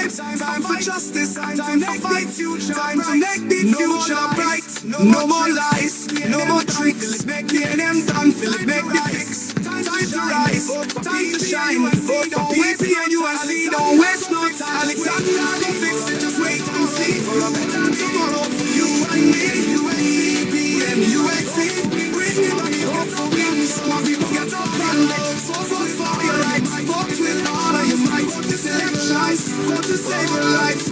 give. Time for justice, time for fight future, time to make the future bright. No more lies, no more tricks. Make the them done, feel it, make the fix. Time to rise, time to shine. Vote for people and you and see. Don't waste no time. Alexander, the fix it, just wait and see. For a better tomorrow for you and me, you and me, and you and see. Bring me back the hope for wins. Some people get up and vote for your rights. Vote with all of your might. This election, vote to save your life.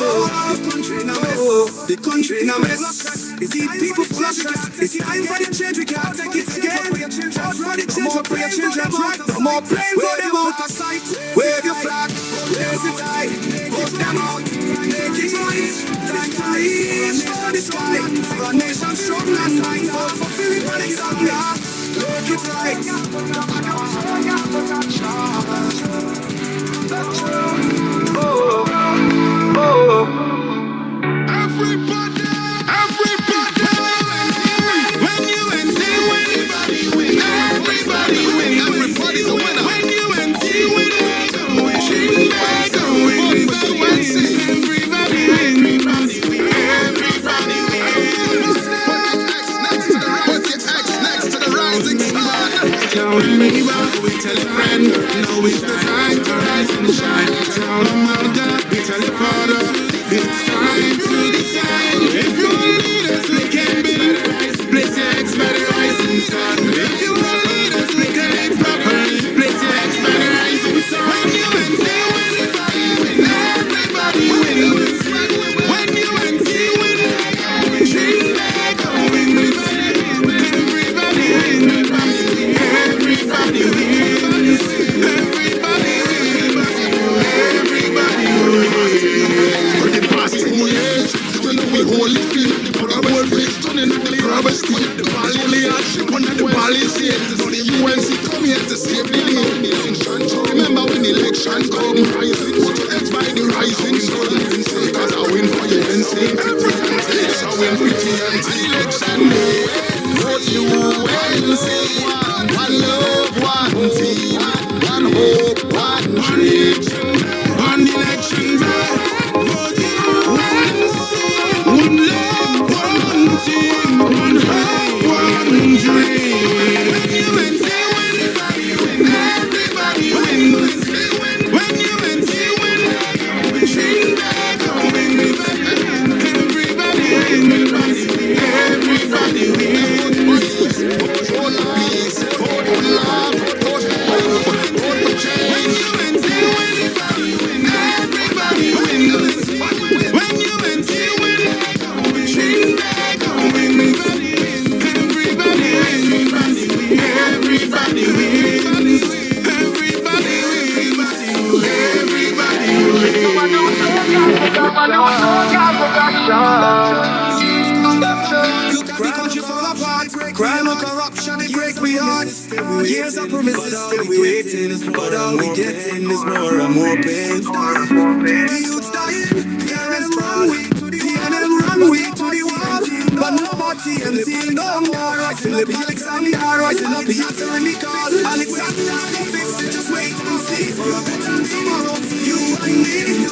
Oh, the country in a mess. The country in a mess. It's the people full of stress. It's time for the change. We can't take it again. Vote for the change. Vote for your children's right. No more playing for them out of sight. Wave your flag. Raise it high. Vote them out. Make it right. Time to reach for the sky. For a nation strong and kind. Vote for Philip Alexander. Make it right. Oh, oh. Everybody. When you and everybody win. Everybody's a winner. When you and win, everybody win. Everybody wins. Put your X next to the rising sun. Tell a neighbor, we tell a friend. Now it's the time to rise and shine. Tell a mother, we tell a father. It's time to decide. If you lead us, we can build. Place your X by the rising sun. If you lead us, we can act properly. Place your X by the rising sun. When you and everybody win. Everybody wins. When you and win, dream back home. Everybody wins. Everybody wins. Everybody wins. Everybody wins. Working past 2 years, you know we hold it clean. Put our whole place turning at the rubber steel. The ball only action, one of the ball is here. So the UNC come here to save the nation. Remember when the election come, rising, put your X by the rising sun. Cause I win for you and say 50 and takes. I win 50 and election day. Vote you and say one love, one team, one hope, one dream. On election day, vote you and say one love, one team, one hope, one dream. When you and say everybody win, everybody wins. When you and say win, dream back home. Everybody wins. Everybody wins. Vote for peace, vote for love, vote for hope, vote for change. When you and say everybody win, everybody wins. When you and say win, dream back home. Everybody wins. Everybody wins. Everybody wins. Everybody country fall apart. Crime and corruption, it breaks me heart. Years of promises, still we waiting. But all we getting is more and more pain. The youth's dying, parents run way to the Annel Robert to the wall. But no more TNT, no more. Philip Alexander, rising up, he answering the call. Alexander, the fix it, just wait and see. For a better tomorrow for you and me,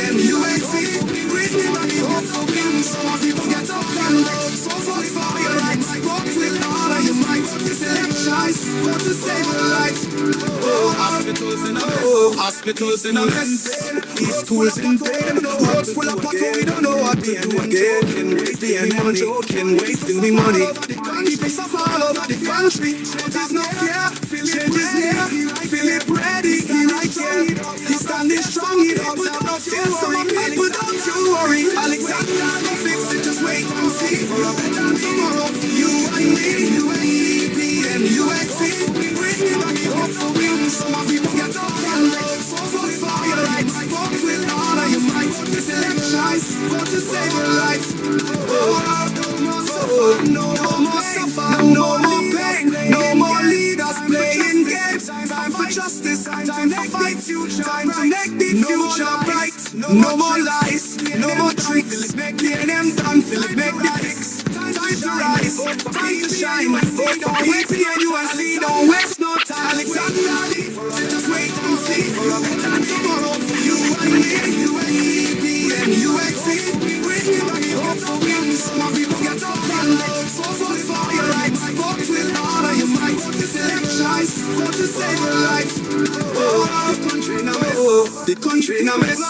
and you and see. Bring me back the hope for wins. Some people get up and vote. So vote for your rights. Vote with all of your might. This election, vote to save your life. Oh, hospitals in a mess. These schools in pain. Roads full of potholes, we don't know what to do again. Wasting the money, wasting the money. People suffer all over the country. There's no fear, change is near. Feel it ready, right here. He's standing strong, he don't have no fear. Some people don't you worry. Alexander, don't fix it, just wait and see. For a better tomorrow for you and me, and you and see. Bring me back the hope for wins. Some people get up and vote. So vote for your rights. Vote with all of your might. This election, vote to save your life. Oh, no more suffer, no more pain, no more leaders playing games. Time for justice, time for fight future, time to make the future bright. No more lies, no more tricks. Make the them done, feel it, make the fix. Time to rise, time to shine. Vote for people and you and see. Don't waste no time. Alexander, just wait and see. For a better tomorrow for you and me. The country in a mess.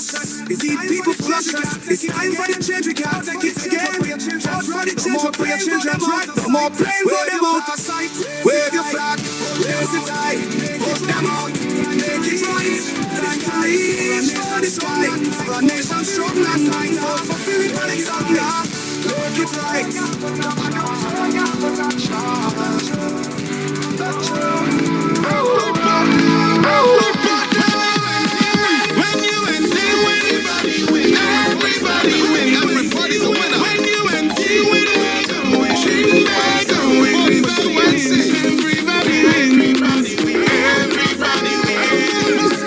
It's people full of stress. It's time for the change. We can't take it again. Vote for the change. For your children's right. No more playing for them out of sight. Wave your flag. Raise the tide. Vote them out. Make it right. Time to leave for this fight. For a nation strong and kind. Vote for Philip Alexander. Make it right. Everybody's a winner. When you and you win, everybody wins. Everybody wins.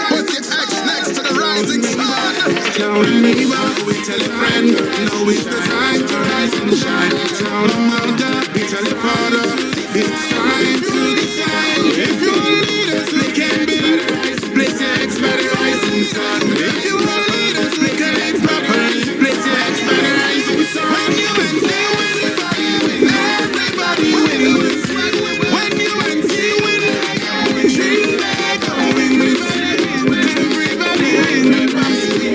Put your X next to the rising sun. Tell them neighbor, we tell a friend, now is the time to rise and shine. Tell them mother, we tell a father, it's time to decide. If you lead us, we can build. Place your X by the rising sun. If you lead us, we can X properly. Place your X by the rising sun. When you and they win, everybody wins. When you and they win, dream back on win. Everybody wins.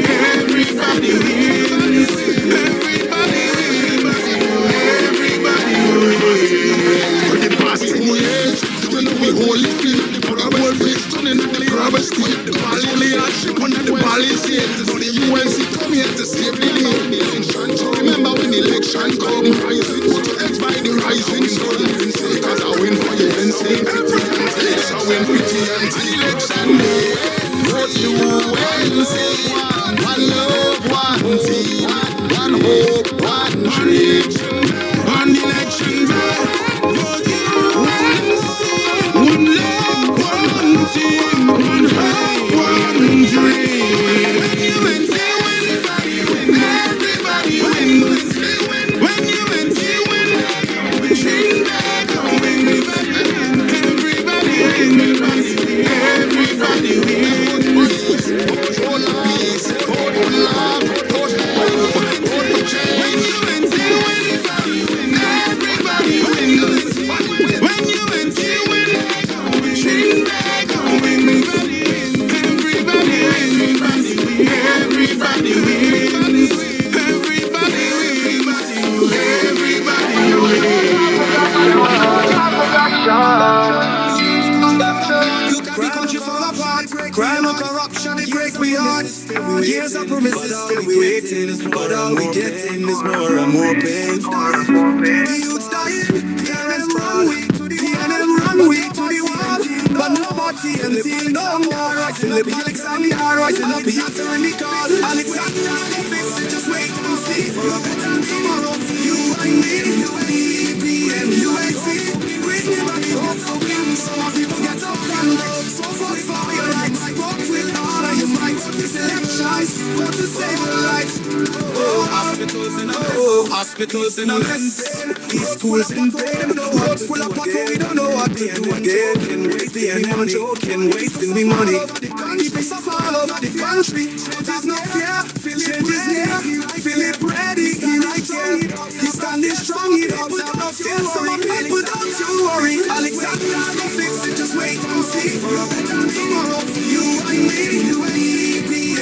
Everybody wins. Everybody wins. Everybody wins. For the past 10 years, you know we all living. For our world, we're stunning at the rubber state. The ball only has ship under the ball is here. So the UNC come here to save the day. Remember when the election come, rising, put your X by the rising sun. Because I win for you and say 50 and takes. I win 50 until election day. Vote you and say one love, one team, one hope, one dream. On election day, vote you and say one love, one team, one hope, one dream. When you and say everybody wins. When you and say win, dream back on win. Everybody wins. Everybody wins. Vote for peace, vote for love, vote for hope, vote for change. When you and say everybody wins. When you and say win, dream back on win. Everybody wins. Everybody wins. Everybody Look at the country fall apart. Crime and corruption, it breaks me heart. Years of promises, still we waiting. But all we getting is more and more pain. The youth's dying, parents run way to the Annel runway to the wall. But nobody until no more. Philip Alexander rising up, he answering the call. Alexander, the fix it, just wait and see. For a better tomorrow, you and me, you and me, and you and see. We never give up for win. Some people get up and load. So fight for your rights. Walk with all of your might. This election for to save your life. Oh, hospitals in a mess. Schools in vain. Roads full of potholes. We don't know what to do again. Wasting money, wasting the money. The country suffer all over the country. There's no fear. Change is near. Feel it ready. He right here. He's standing strong. He don't have no fear. Some people don't you worry. Alexander, don't fix it. Just wait and see. For a better tomorrow. You and me,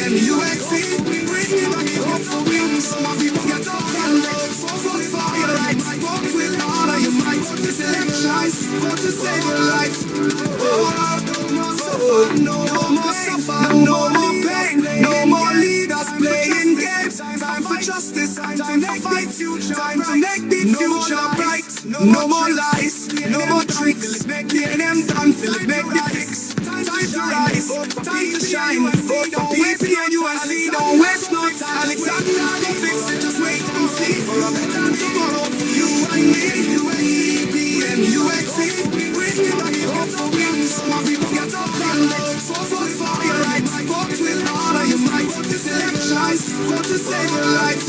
and you and see. We bring you back hope for win. Some people get up and load. So fight for your rights. Walk with all of your might. This election for to save your life. Oh, no more suffer, no more pain, no more leaders playing games. Time for justice, time to make the future, time to make the future bright. No more lies, no more tricks. Make the NM done, Philip, make the fix. Time to rise, time to shine. Vote for people and you and see. Don't waste no time. Alexander, don't fix it, just wait and see. For a better tomorrow, you and me, and you and see. We bring you back hope for win. Some people get up and load. So fight for your rights. Vote with all of your might. This election for to save your life.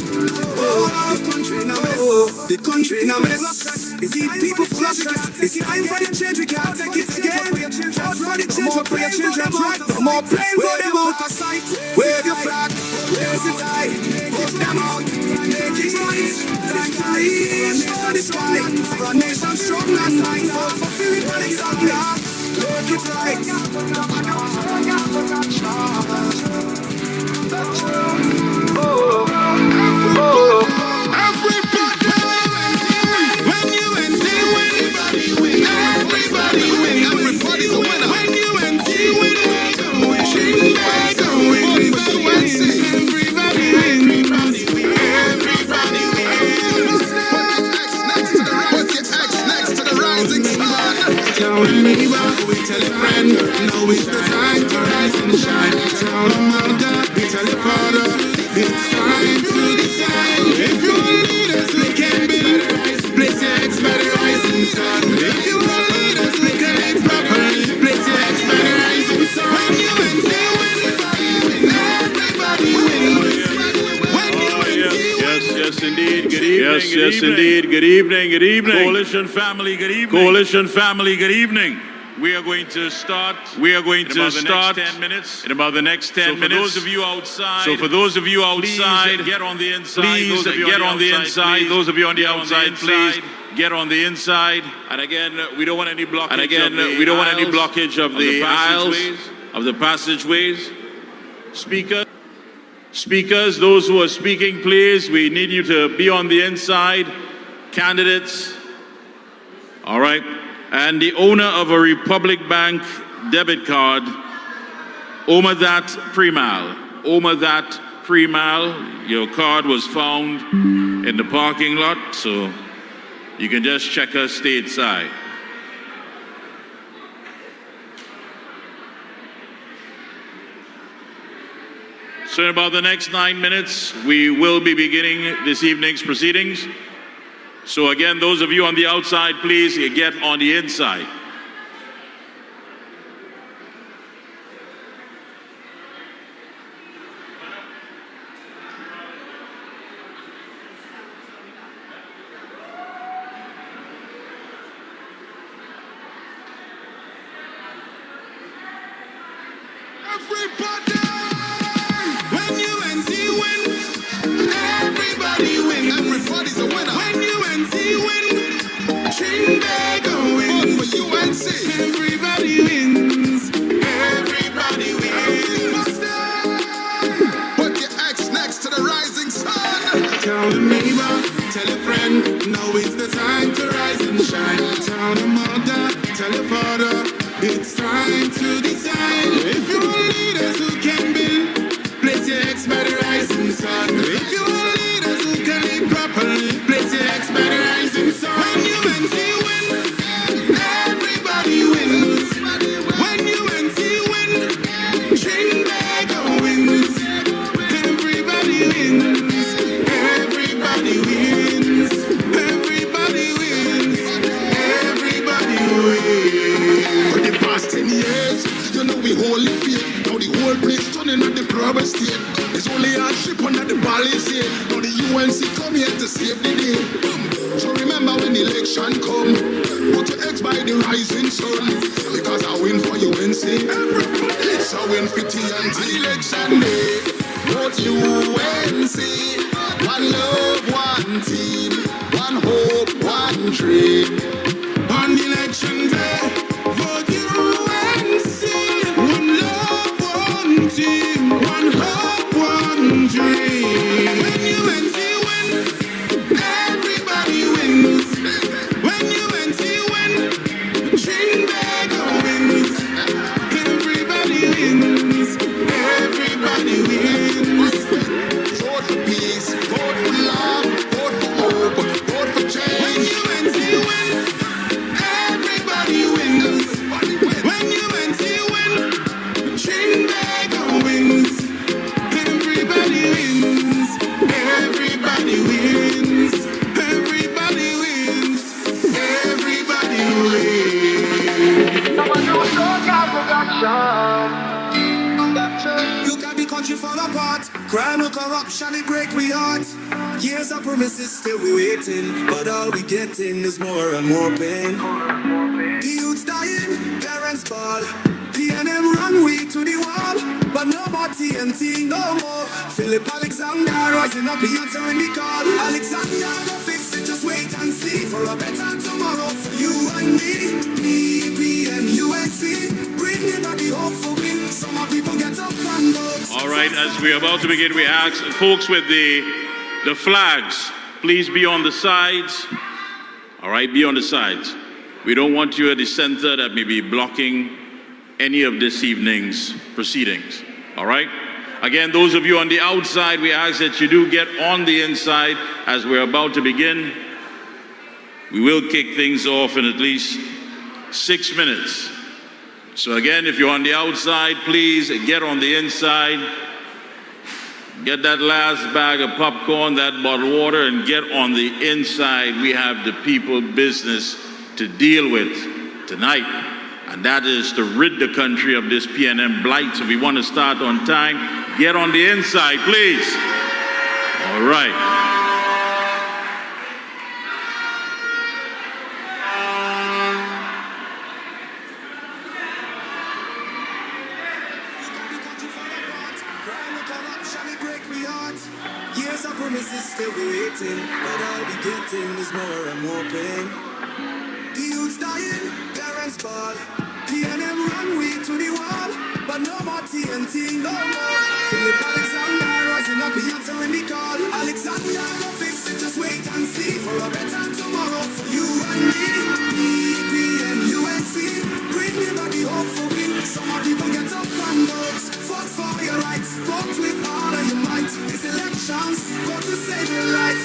Oh, the country in a mess. The country in a mess. It's people full of stress. It's time for the change. We can't take it again. Vote for the change. For your children's right. No more playing for them out of sight. Wave your flag. Raise the tide. Vote them out. Make it right. Time to leave for this fight. For a nation strong and kind. Vote for Philip Alexander. Make it right. Yes, yes, indeed. Good evening, good evening. Coalition family, good evening. Coalition family, good evening. We are going to start. We are going to start in about the next 10 minutes. in about the next 10 minutes. For those of you outside, So for those of you outside, please get on the inside. please Those of you get on the inside. Those of you on the Get on the outside, please inside. get on the inside. And again, we don't want any blockage. And again, we don't want any blockage of the aisles, of the passageways. Speakers, those who are speaking, please, we need you to be on the inside. Candidates, all right. And the owner of a Republic Bank debit card, Omadat Premal, your card was found in the parking lot, so you can just check us stateside. So in about the next 9 minutes, we will be beginning this evening's proceedings. So again, those of you on the outside, please get on the inside. Everybody! When you NC win, everybody win. Everybody's a winner. When you NC win, Trinbago wins. For UNC, everybody wins. Everybody wins. Put your X next to the rising sun. Tell a neighbor, tell a friend, now is the time to rise and shine. Tell a mother, tell a father, it's time to decide. If you want leaders who can build, place your X by the rising sun. If you want leaders who can lead properly, place your X by the rising sun. When you NC win, everybody wins. When you NC win, Trinbago wins. Everybody wins. Everybody wins. Everybody wins. Everybody wins. For the past 10 years, you know we wholly fear. Now the whole place turning at the proper state. It's only a ship under the balance here. Now the UNC come here to save the day. So remember when the election come, put your X by the rising sun. Because I win for UNC. It's a win for TNT. Election day, vote UNC. One love, one team. One hope, one dream. On election day, vote UNC. One love, one team. One hope, one dream. When UNC win, everybody wins. When UNC win, Trinbago wins. Everybody wins. Everybody wins. Vote for peace, vote for love, vote for hope, vote for change. When UNC win, everybody wins. When UNC win, Trinbago wins. Everybody wins. Everybody wins. Everybody wins. Everybody wins. Look at the country fall apart. Crime and corruption, it break we heart. Years of promises, still we waiting. But all we getting is more and more pain. The youth's dying, parents ball. PNM run we to the wall. But no more TNT, no more. Philip Alexander rising up, he answering the call. Alexander, go fix it, just wait and see. For a better tomorrow for you and me. PP and UNC, bringing back the hope for me. Some of people get up and vote. All right, as we're about to begin, we ask folks with the flags, please be on the sides. All right, be on the sides. We don't want you at the center that may be blocking any of this evening's proceedings. All right? Again, those of you on the outside, we ask that you do get on the inside as we're about to begin. We will kick things off in at least 6 minutes. So again, if you're on the outside, please get on the inside. Get that last bag of popcorn, that bottled water, and get on the inside. We have the people business to deal with tonight, and that is to rid the country of this PNM blight. So we want to start on time. Get on the inside, please. All right. break me heart. Years of promises still be waiting, but all we getting is more and more pain. The youth's dying, parents fall. PNM run way to the wall, but no more TNT, no more. Philip Alexander rising up, he answering the call. Alexander, go fix it, just wait and see for a better tomorrow for you and me. PP and UNC, bring me back the hope for we. Some more people get up and vote. Vote for your rights, vote with all of your might. It's elections, vote to save your life.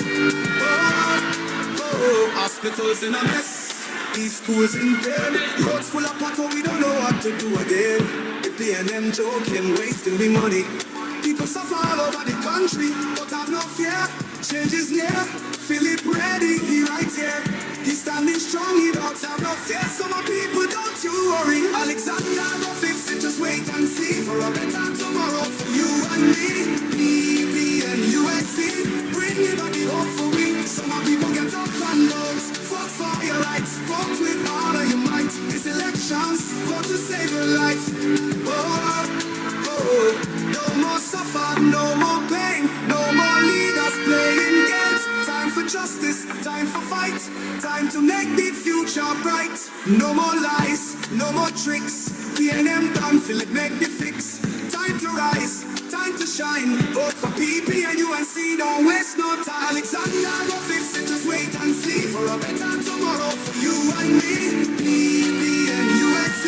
Hospitals in a mess. These schools in pain, roads full of pothole, we don't know what to do again. The PNM joking, wasting the money. People suffer all over the country, but have no fear. Change is near, Philip ready, he right here. He's standing strong, he don't have no fear. Some people, don't you worry. Alexander, go fix it, just wait and see for a better tomorrow for you and me. PP and USC, bring me back the hope for we. Some people get up and vote. Vote for your rights, vote with all of your might. It's elections, vote to save your life. No more suffer, no more pain, no more leaders playing games. Time for justice, time for fight, time to make the future bright. No more lies, no more tricks. PNM done, Philip make the fix. Time to rise, time to shine. Vote for PP and UNC, don't waste no time. Alexander, go fix it, just wait and see for a better tomorrow for you and me. PP and UNC,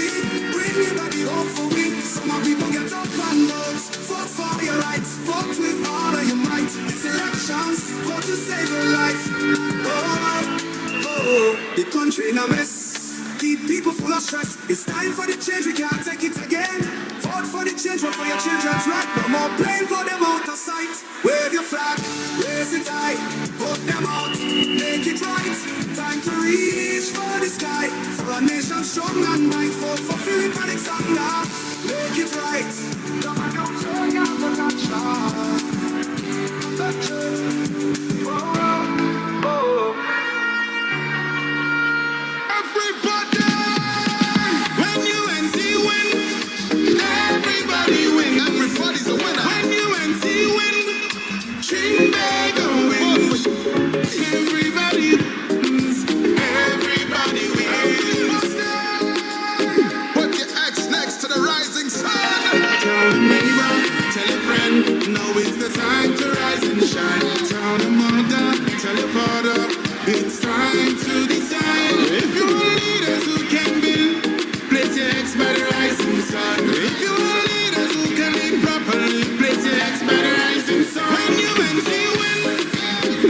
bring me back the hope for we. Some people get up and vote. Vote for your rights, vote with all of your might. It's elections, vote to save your life. The country in a mess. Keep people full of stress. It's time for the change, we can't take it again. Vote for the change, vote for your children's right. No more playing for them out of sight. Wave your flag, raise it high. Vote them out, make it right. Time to reach for the sky. For a nation strong and might. Vote for Philip Alexander, make it right. Everybody's a winner. When UNC win, Trinbago wins. Everybody wins. Everybody wins. Put your X next to the rising sun. Tell a neighbor, tell a friend, now is the time to rise and shine. Tell a mother, tell a father, it's time to decide. If you want leaders who can build, place your X by the rising sun. If you want leaders who can live properly, place your X by the rising sun. When UNC win,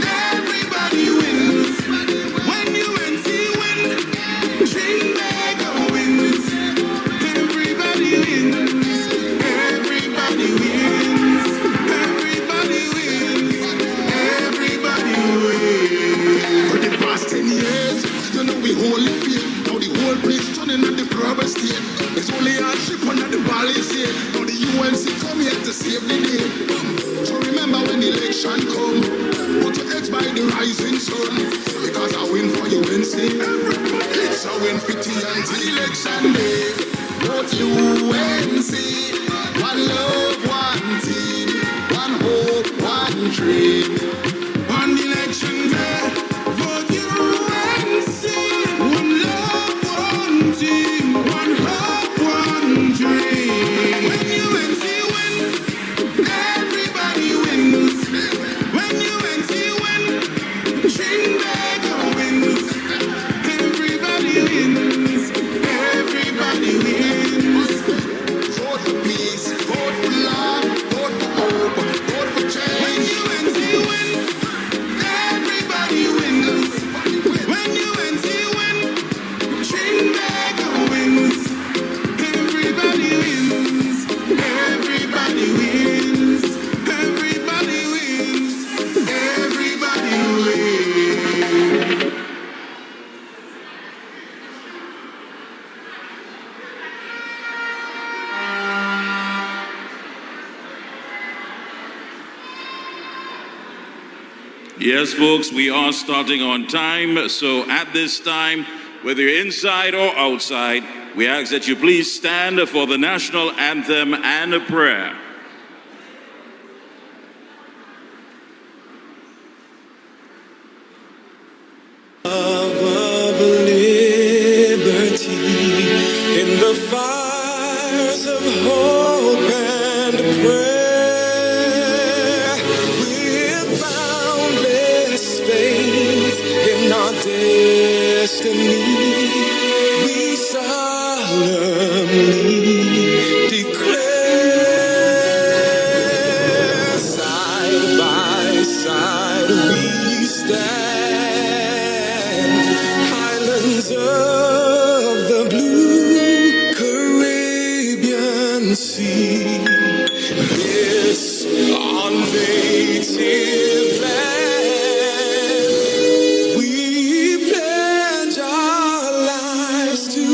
everybody wins. When UNC win, Trinbago wins. Everybody wins. Everybody wins. Everybody wins. Everybody wins. For the past 10 years, you know we hold it here. Now the whole place turning at the proper state. It's only a trip under the ball is here. Now the UNC come here to save the day. So remember when the election come, put your X by the rising sun. Because I win for UNC. It's a win for TNT. Election day, vote UNC. One love, one team. One hope, one dream. On election day, vote UNC. One love, one team. One hope, one dream. When UNC win, everybody wins. When UNC win, Trinbago wins. Everybody wins. Everybody wins. Vote for peace. Vote for love. Vote for hope. Vote for change. When UNC win, everybody wins. When UNC win, Trinbago wins. Everybody wins. Everybody wins. Everybody wins. Everybody wins. Yes, folks, we are starting on time. So at this time, whether you're inside or outside, we ask that you please stand for the national anthem and a prayer. Of liberty in the fires of hope and prayer, with boundless faith in our destiny, we solemnly declare, side by side we stand, highlands of the blue Caribbean Sea, this our native land. We pledge our lives to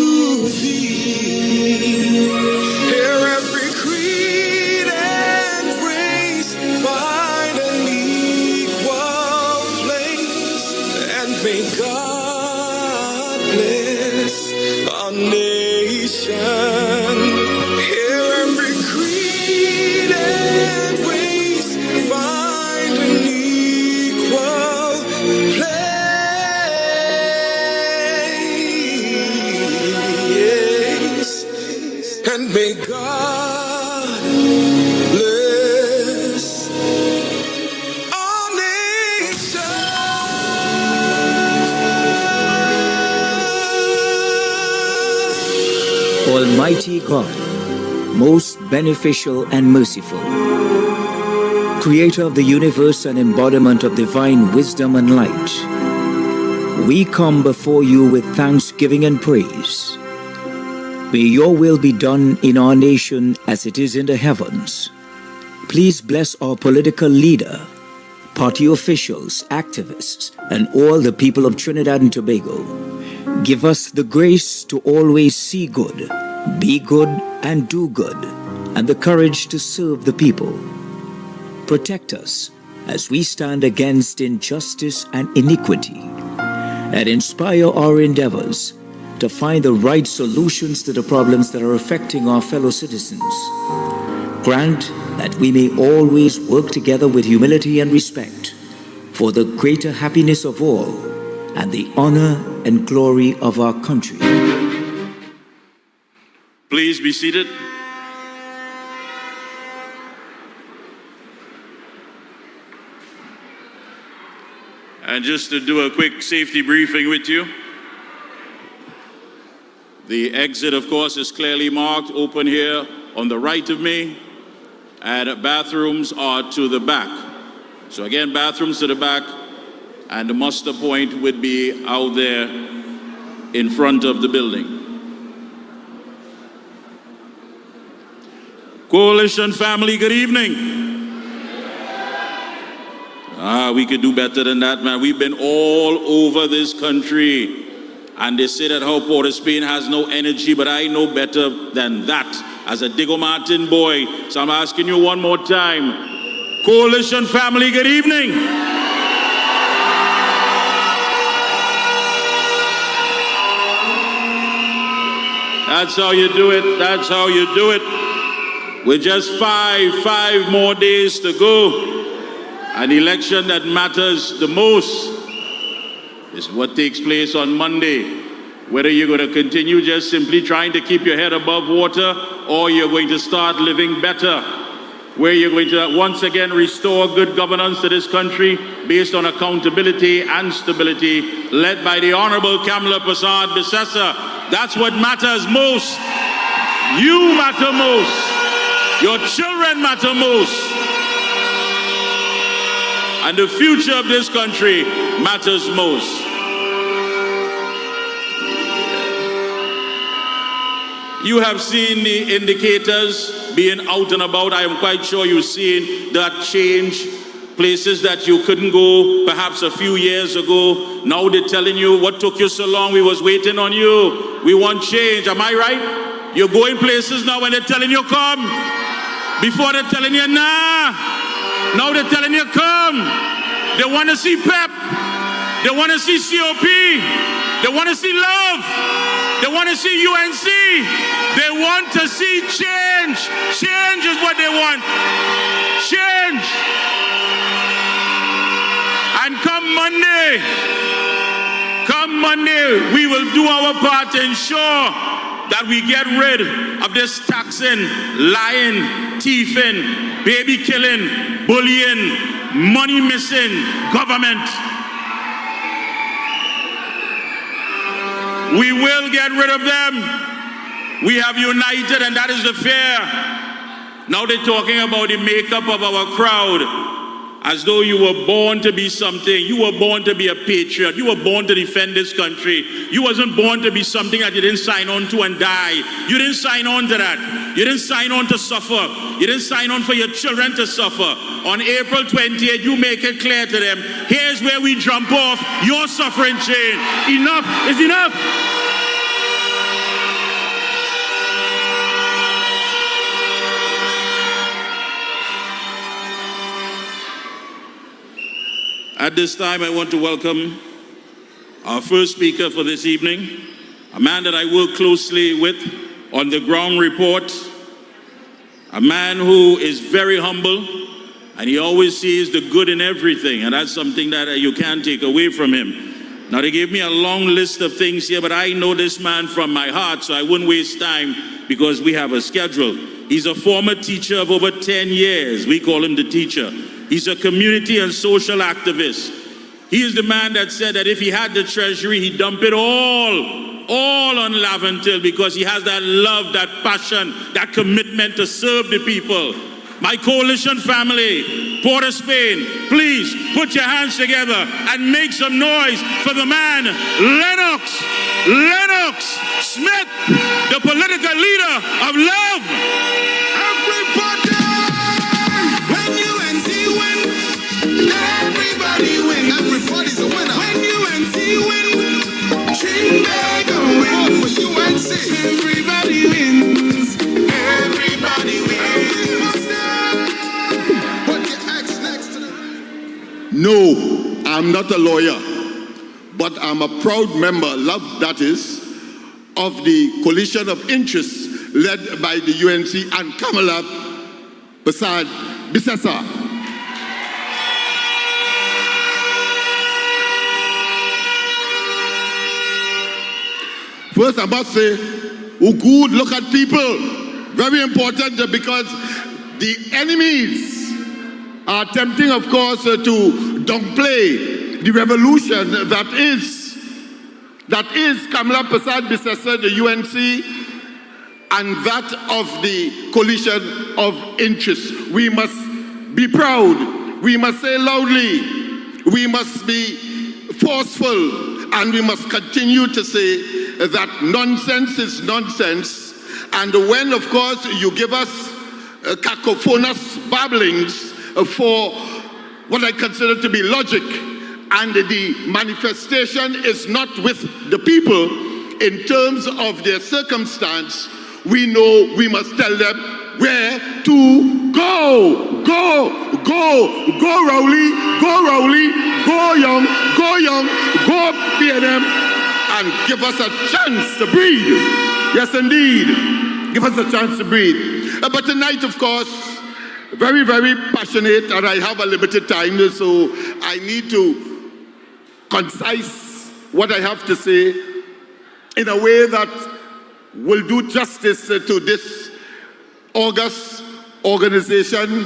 thee. Here every creed and race find an equal place, and may God bless our nation. Here every creed and race find an equal place, and may God bless our nation. Almighty God, most beneficial and merciful, Creator of the universe and embodiment of divine wisdom and light, we come before you with thanksgiving and praise. May your will be done in our nation as it is in the heavens. Please bless our political leader, party officials, activists, and all the people of Trinidad and Tobago. Give us the grace to always see good, be good, and do good, and the courage to serve the people. Protect us as we stand against injustice and iniquity, and inspire our endeavors to find the right solutions to the problems that are affecting our fellow citizens. Grant that we may always work together with humility and respect for the greater happiness of all and the honor and glory of our country. Please be seated. And just to do a quick safety briefing with you. The exit, of course, is clearly marked, open here on the right of me, and bathrooms are to the back. So again, bathrooms to the back, and the muster point would be out there in front of the building. Coalition family, good evening. We could do better than that, man. We've been all over this country, and they say that how Port of Spain has no energy, but I know better than that as a Diego Martin boy. So I'm asking you one more time. Coalition family, good evening. That's how you do it. That's how you do it. With just five more days to go. An election that matters the most is what takes place on Monday. Whether you're going to continue just simply trying to keep your head above water, or you're going to start living better, where you're going to once again restore good governance to this country based on accountability and stability, led by the Honorable Kamala Prasad Bissessa. That's what matters most. You matter most. Your children matter most. And the future of this country matters most. You have seen the indicators being out and about. I am quite sure you've seen that change. Places that you couldn't go perhaps a few years ago. Now they're telling you, what took you so long? We was waiting on you. We want change. Am I right? You're going places now when they're telling you come. Before they're telling you nah. Now they're telling you come. They want to see PEP. They want to see COP. They want to see love. They want to see UNC. They want to see change. Change is what they want. Change. And come Monday, Come Monday, we will do our part to ensure that we get rid of this taxing, lying, thieving, baby killing, bullying, money missing government. We will get rid of them. We have united, and that is the fear. Now they're talking about the makeup of our crowd as though you were born to be something. You were born to be a patriot. You were born to defend this country. You wasn't born to be something that you didn't sign on to and die. You didn't sign on to that. You didn't sign on to suffer. You didn't sign on for your children to suffer. On April 28th, you make it clear to them, here's where we jump off your suffering chain. Enough is enough. At this time, I want to welcome our first speaker for this evening, a man that I work closely with on the ground report, a man who is very humble, and he always sees the good in everything, and that's something that you can't take away from him. Now, they gave me a long list of things here, but I know this man from my heart, so I wouldn't waste time because we have a schedule. He's a former teacher of over 10 years. We call him the teacher. He's a community and social activist. He is the man that said that if he had the treasury, he'd dump it all on Laventille because he has that love, that passion, that commitment to serve the people. My coalition family, Port of Spain, please put your hands together and make some noise for the man, Lennox Smith, the political leader of love. Everybody, when UNC win, everybody wins. Everybody's a winner. When UNC win, Trinidad wins. UNC, everybody wins. Everybody wins. Put your X next to the right. No, I'm not a lawyer, but I'm a proud member, love that is, of the coalition of interests led by the UNC and Kamala Prasad Bisesa. First, I must say, oh good, look at people. Very important because the enemies are attempting, of course, to downplay the revolution that is Kamala Prasad Bisesa, the UNC, and that of the coalition of interests. We must be proud. We must say loudly. We must be forceful. And we must continue to say that nonsense is nonsense. And when, of course, you give us cacophonous babblings for what I consider to be logic, and the manifestation is not with the people in terms of their circumstance, we know we must tell them where to go. Go Rowley, go Young, go BNM, and give us a chance to breathe. Yes, indeed. Give us a chance to breathe. But tonight, of course, very, very passionate, and I have a limited time, so I need to concise what I have to say in a way that will do justice to this august organization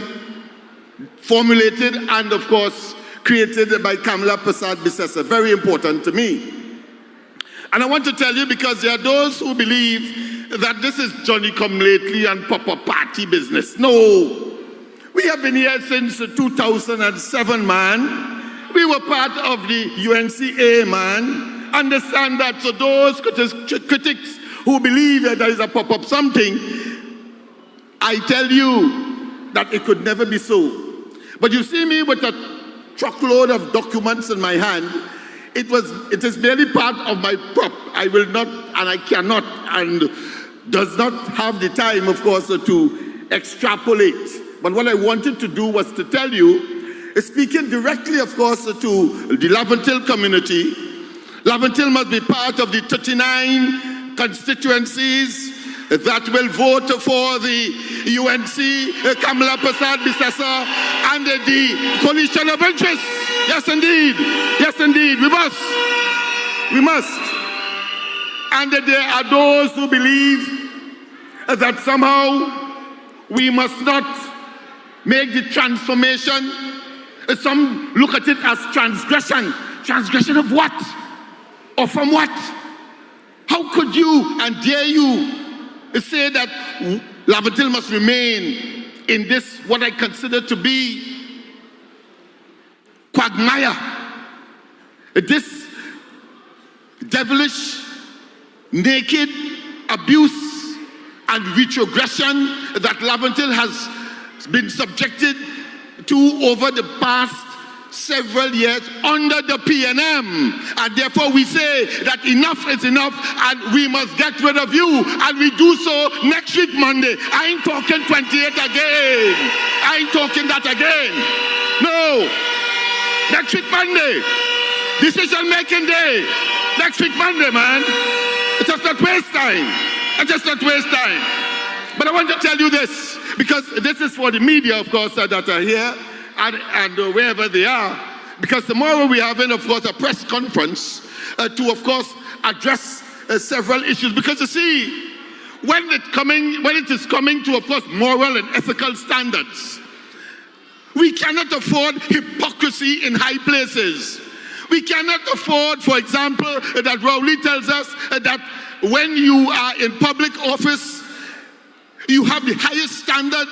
formulated and, of course, created by Kamala Prasad Bisesa. Very important to me. And I want to tell you, because there are those who believe that this is Johnny-come-lately and Papa party business. No. We have been here since 2007, man. We were part of the UNCA, man. Understand that. So those critics who believe that there is a pop-up something, I tell you that it could never be so. But you see me with a truckload of documents in my hand. It is merely part of my prop. I will not, and I cannot, and does not have the time, of course, to extrapolate. But what I wanted to do was to tell you, speaking directly, of course, to the Laventille community. Laventille must be part of the 39 constituencies that will vote for the UNC, Kamala Prasad Bisesa, and the coalition of interests. Yes, indeed. Yes, indeed. We We must. And there are those who believe that somehow we must not make the transformation. Some look at it as transgression. Transgression of what? Or from what? How could you and dare you say that Laventille must remain in this, what I consider to be quagmire, this devilish, naked abuse and retrogression that Laventille has been subjected to over the past several years under the PNM, and therefore we say that enough is enough and we must get rid of you, and we do so next week Monday. I ain't talking 28 again. I ain't talking that again. No. Next week Monday. Decision making day. Next week Monday, man. It's just not waste time. It's just not waste time. But I want to tell you this, because this is for the media, of course, that are here and wherever they are, because tomorrow we are having, of course, a press conference to, of course, address several issues. Because you see, when it is coming to, of course, moral and ethical standards, we cannot afford hypocrisy in high places. We cannot afford, for example, that Rowley tells us that when you are in public office, you have the highest standard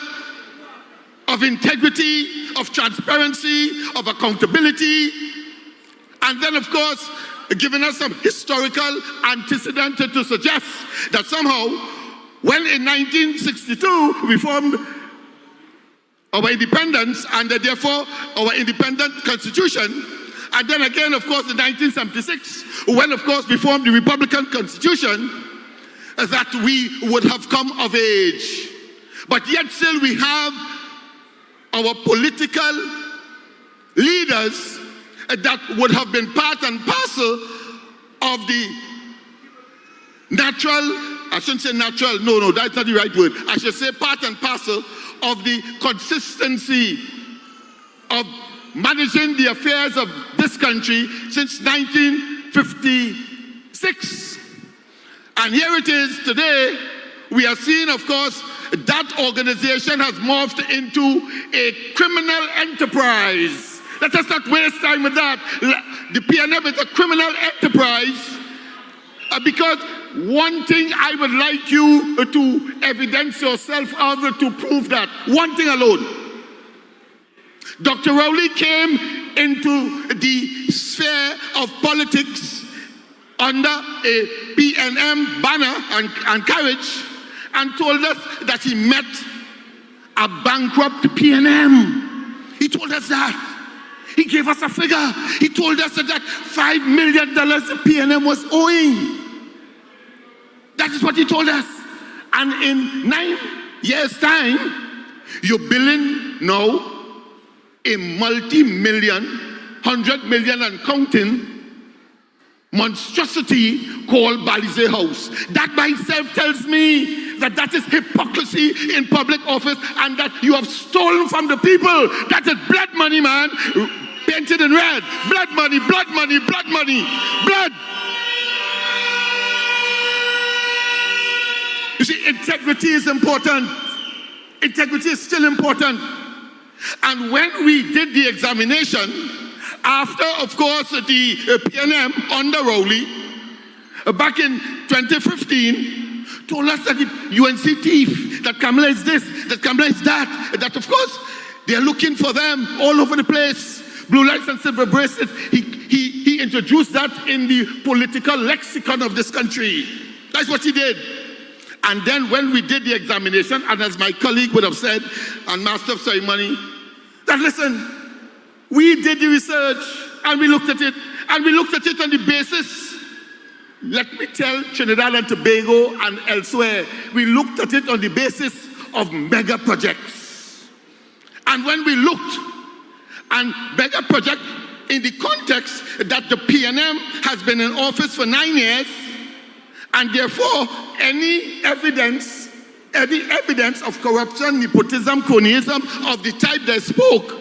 of integrity, of transparency, of accountability, and then, of course, giving us some historical antecedent to suggest that somehow, when in 1962 we formed our independence and therefore our independent constitution, and then again, of course, in 1976, when, of course, we formed the Republican Constitution, that we would have come of age. But yet still we have our political leaders that would have been part and parcel of the natural, I shouldn't say natural, no, that's not the right word. I should say part and parcel of the consistency of managing the affairs of this country since 1956. And here it is today. We are seeing, of course, that organization has morphed into a criminal enterprise. Let us not waste time with that. The PNM is a criminal enterprise because one thing I would like you to evidence yourself of to prove that. One thing alone. Dr. Rowley came into the sphere of politics under a PNM banner and carriage, and told us that he met a bankrupt PNM. He told us that. He gave us a figure. He told us that $5 million the PNM was owing. That is what he told us. And in 9 years' time, you're billing now a multi-million, 100 million and counting monstrosity called Balize House. That by itself tells me that that is hypocrisy in public office and that you have stolen from the people. That is blood money, man, painted in red. Blood money, blood money, blood money, blood. You see, integrity is important. Integrity is still important. And when we did the examination, after, of course, the PNM under Rowley, back in 2015, told us that the UNC thief, that Kamala is this, that Kamala is that of course, they're looking for them all over the place. Blue lights and silver bracelets. He introduced that in the political lexicon of this country. That's what he did. And then when we did the examination, and as my colleague would have said, and Master of Ceremony, that listen, we did the research and we looked at it, and we looked at it on the basis, let me tell Trinidad and Tobago and elsewhere, we looked at it on the basis of mega projects. And when we looked, and mega project in the context that the PNM has been in office for 9 years, and therefore any evidence of corruption, nepotism, cronyism of the type they spoke,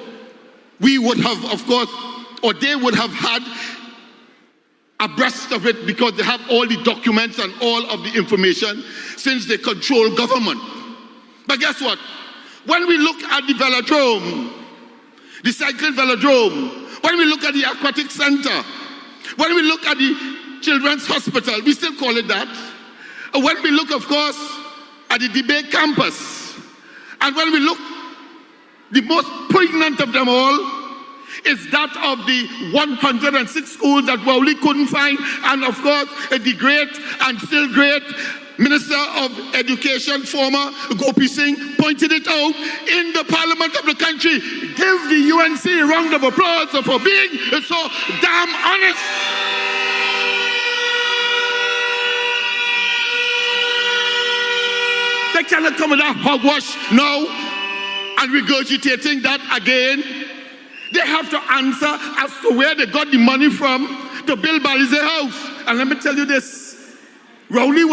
we would have, of course, or they would have had abreast of it because they have all the documents and all of the information since they control government. But guess what? When we look at the velodrome, the cycling velodrome, when we look at the aquatic center, when we look at the children's hospital, we still call it that. When we look, of course, at the debate campus, and when we look, the most poignant of them all is that of the 106 schools that Rowley couldn't find, and of course, the great and still great Minister of Education, former Gopi Singh, pointed it out in the Parliament of the country. Give the UNC a round of applause for being so damn honest. They cannot come with that hogwash now and regurgitating that again. They have to answer as to where they got the money from to build Balize House. And let me tell you this. Rowley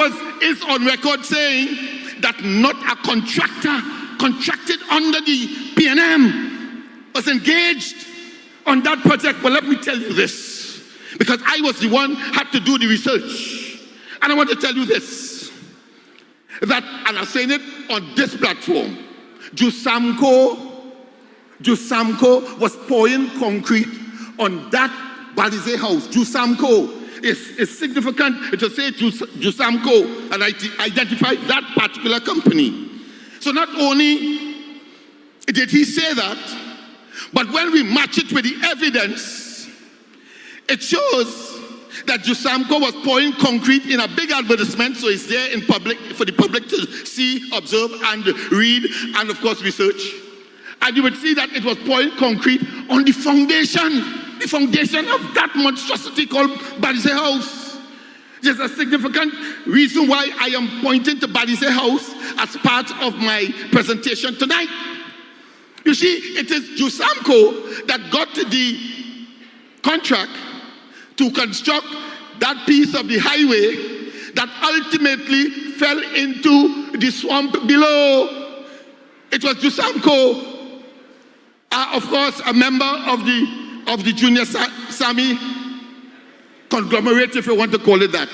is on record saying that not a contractor contracted under the PNM was engaged on that project. But let me tell you this, because I was the one had to do the research. And I want to tell you this, that, and I'm saying it on this platform, Jusamco was pouring concrete on that Balize House. Jusamco is significant to say Jusamco and identify that particular company. So not only did he say that, but when we match it with the evidence, it shows that Jusamco was pouring concrete in a big advertisement, so it's there in public for the public to see, observe, and read, and of course research. And you would see that it was pouring concrete on the foundation of that monstrosity called Balize House. There's a significant reason why I am pointing to Balize House as part of my presentation tonight. You see, it is Jusamco that got the contract to construct that piece of the highway that ultimately fell into the swamp below. It was Jusamco, of course, a member of the Junior Sami conglomerate, if you want to call it that.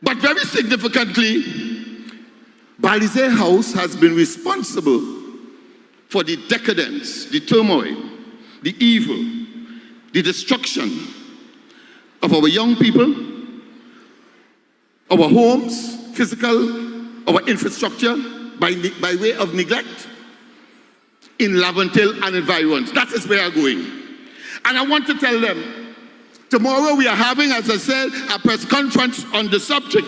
But very significantly, Balize House has been responsible for the decadence, the turmoil, the evil, the destruction of our young people, our homes, physical, our infrastructure, by way of neglect in Laventille and environs. That is where I'm going. And I want to tell them, tomorrow we are having, as I said, a press conference on the subject.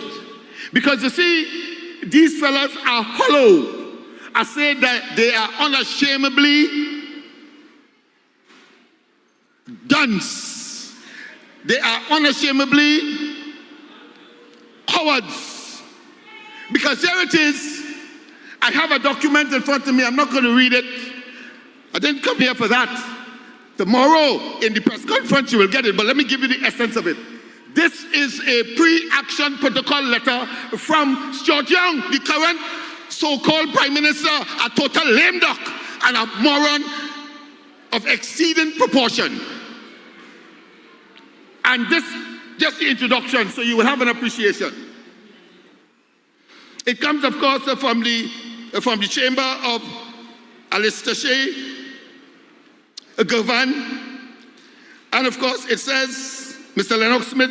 Because you see, these fellas are hollow. I say that they are unashamedly dunce. They are unashamedly cowards. Because here it is. I have a document in front of me. I'm not going to read it. I didn't come here for that. Tomorrow in the press conference you will get it, but let me give you the essence of it. This is a pre-action protocol letter from Stuart Young, the current so-called Prime Minister, a total lame duck and a moron of exceeding proportion. And this, just the introduction, so you will have an appreciation. It comes, of course, from the chamber of Alistair Shea, Govan, and of course it says, Mr. Lennox Smith,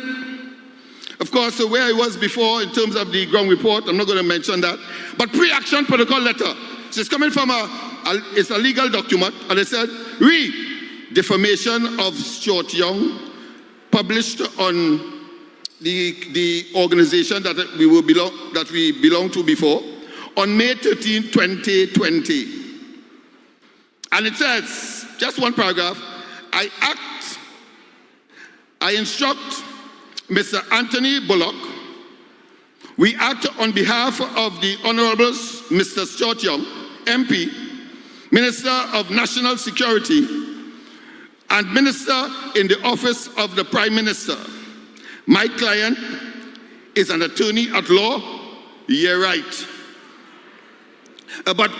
of course, where I was before in terms of the ground report, I'm not going to mention that, but pre-action protocol letter. So it's coming from it's a legal document, and it said, defamation of Stuart Young, published on the organization that we belong to before, on May 13, 2020. And it says, just one paragraph, I instruct Mr. Anthony Bullock, we act on behalf of the Honorable Mr. Stuart Young, MP, Minister of National Security, and Minister in the Office of the Prime Minister. My client is an attorney at law, you're right. But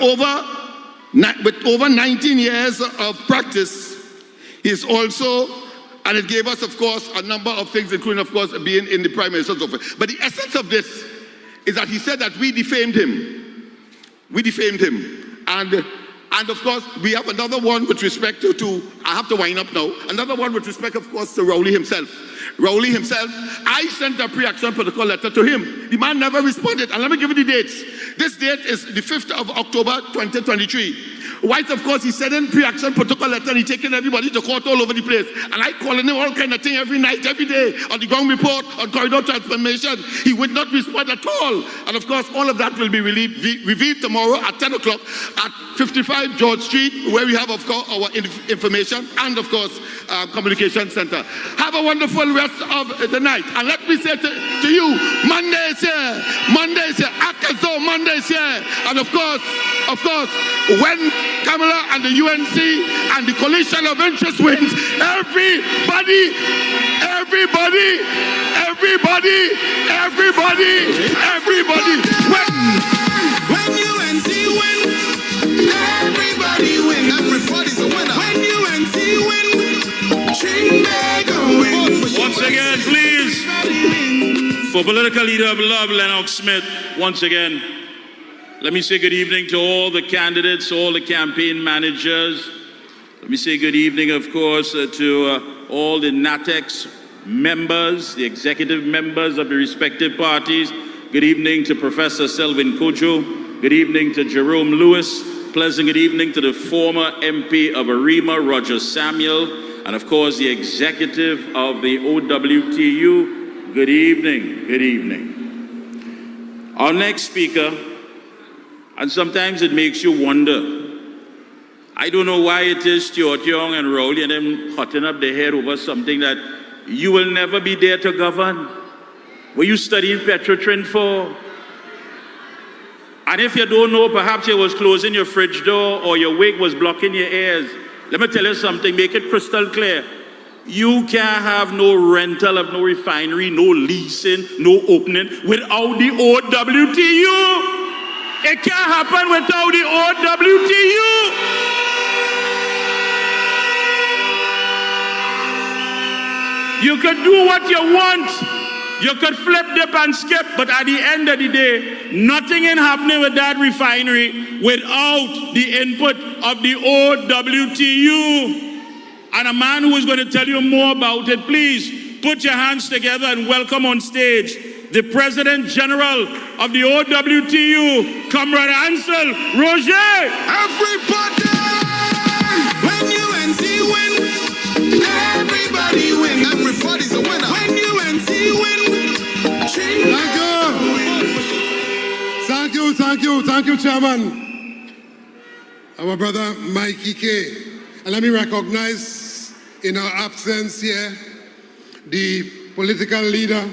with over 19 years of practice, he is also And it gave us, of course, a number of things, including, of course, being in the Prime Minister's office. But the essence of this is that he said that we defamed him. We defamed him. And of course, we have another one with respect to I have to wind up now, another one with respect, of course, to Rowley himself. Rowley himself, I sent a pre-action protocol letter to him. The man never responded. And let me give you the dates. This date is the 5th of October, 2023. White, of course, he sent in pre-action protocol letter and he taking everybody to court all over the place. And I calling him all kind of thing every night, every day, on the ground report, on corridor transformation. He would not respond at all. And of course, all of that will be revealed tomorrow at 10 o'clock at 55 George Street, where we have, of course, our information and, of course, communication center. Have a wonderful rest of the night. And let me say to you, Monday is here. Monday is here. Akazo, Monday is here. And of course, when Kamala and the UNC and the coalition of interest wins, everybody wins. When UNC win, everybody wins. Everybody's a winner. When UNC win, Trinbago wins. Once again, please, for political leader of love, Lennox Smith, once again, let me say good evening to all the candidates, all the campaign managers. Let me say good evening, of course, to all the NATEX members, the executive members of the respective parties. Good evening to Professor Selvin Kojo. Good evening to Jerome Lewis. Pleasant good evening to the former MP of Arima, Roger Samuel, and of course the executive of the OWTU. Good evening, good evening. Our next speaker, and sometimes it makes you wonder. I don't know why it is Stuart Young and Rowley and them hotting up their head over something that you will never be there to govern. Were you studying Petrotrin for? And if you don't know, perhaps you was closing your fridge door or your wig was blocking your ears. Let me tell you something, make it crystal clear. You can't have no rental of no refinery, no leasing, no opening without the OWTU. It can't happen without the OWTU. You could do what you want. You could flip, dip, and skip, but at the end of the day, nothing is happening with that refinery without the input of the OWTU. And a man who is going to tell you more about it, please put your hands together and welcome on stage the President General of the OWTU, Comrade Ancel Roget. Everybody! When UNC win, everybody wins. Everybody's a winner. When UNC win, Trinbago wins. Thank you, Chairman. Our brother Mikey K. And let me recognize in our absence here the political leader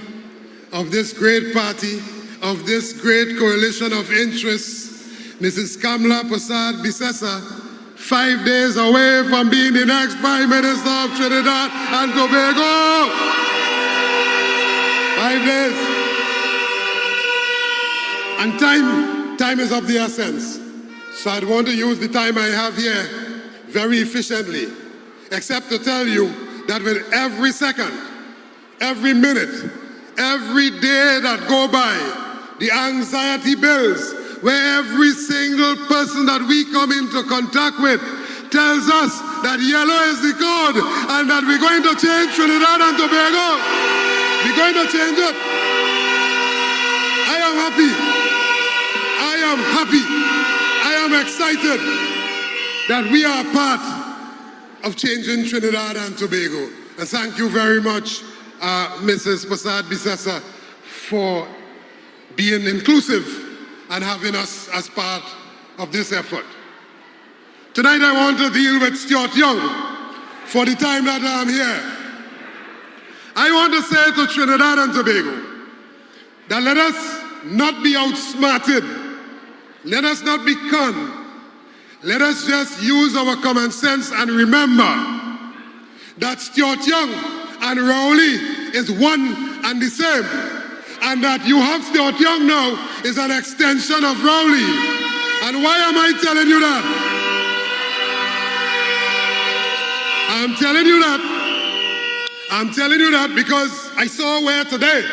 of this great party, of this great coalition of interests, Mrs. Kamla Prasad Bisesa, 5 days away from being the next Prime Minister of Trinidad and Tobago. 5 days. And time is of the essence. So I'd want to use the time I have here very efficiently, except to tell you that with every second, every minute, every day that go by, the anxiety builds, where every single person that we come into contact with tells us that yellow is the code and that we're going to change Trinidad and Tobago. We're going to change it. I am happy. I am excited that we are part of changing Trinidad and Tobago. And thank you very much, Mrs. Prasad Bisesa, for being inclusive and having us as part of this effort. Tonight I want to deal with Stuart Young for the time that I'm here. I want to say to Trinidad and Tobago that let us not be outsmarted. Let us not be conned. Let us just use our common sense and remember that Stuart Young and Rowley is one and the same. And that you have Stuart Young now is an extension of Rowley. And why am I telling you that? I'm telling you that I'm telling you that because I saw where today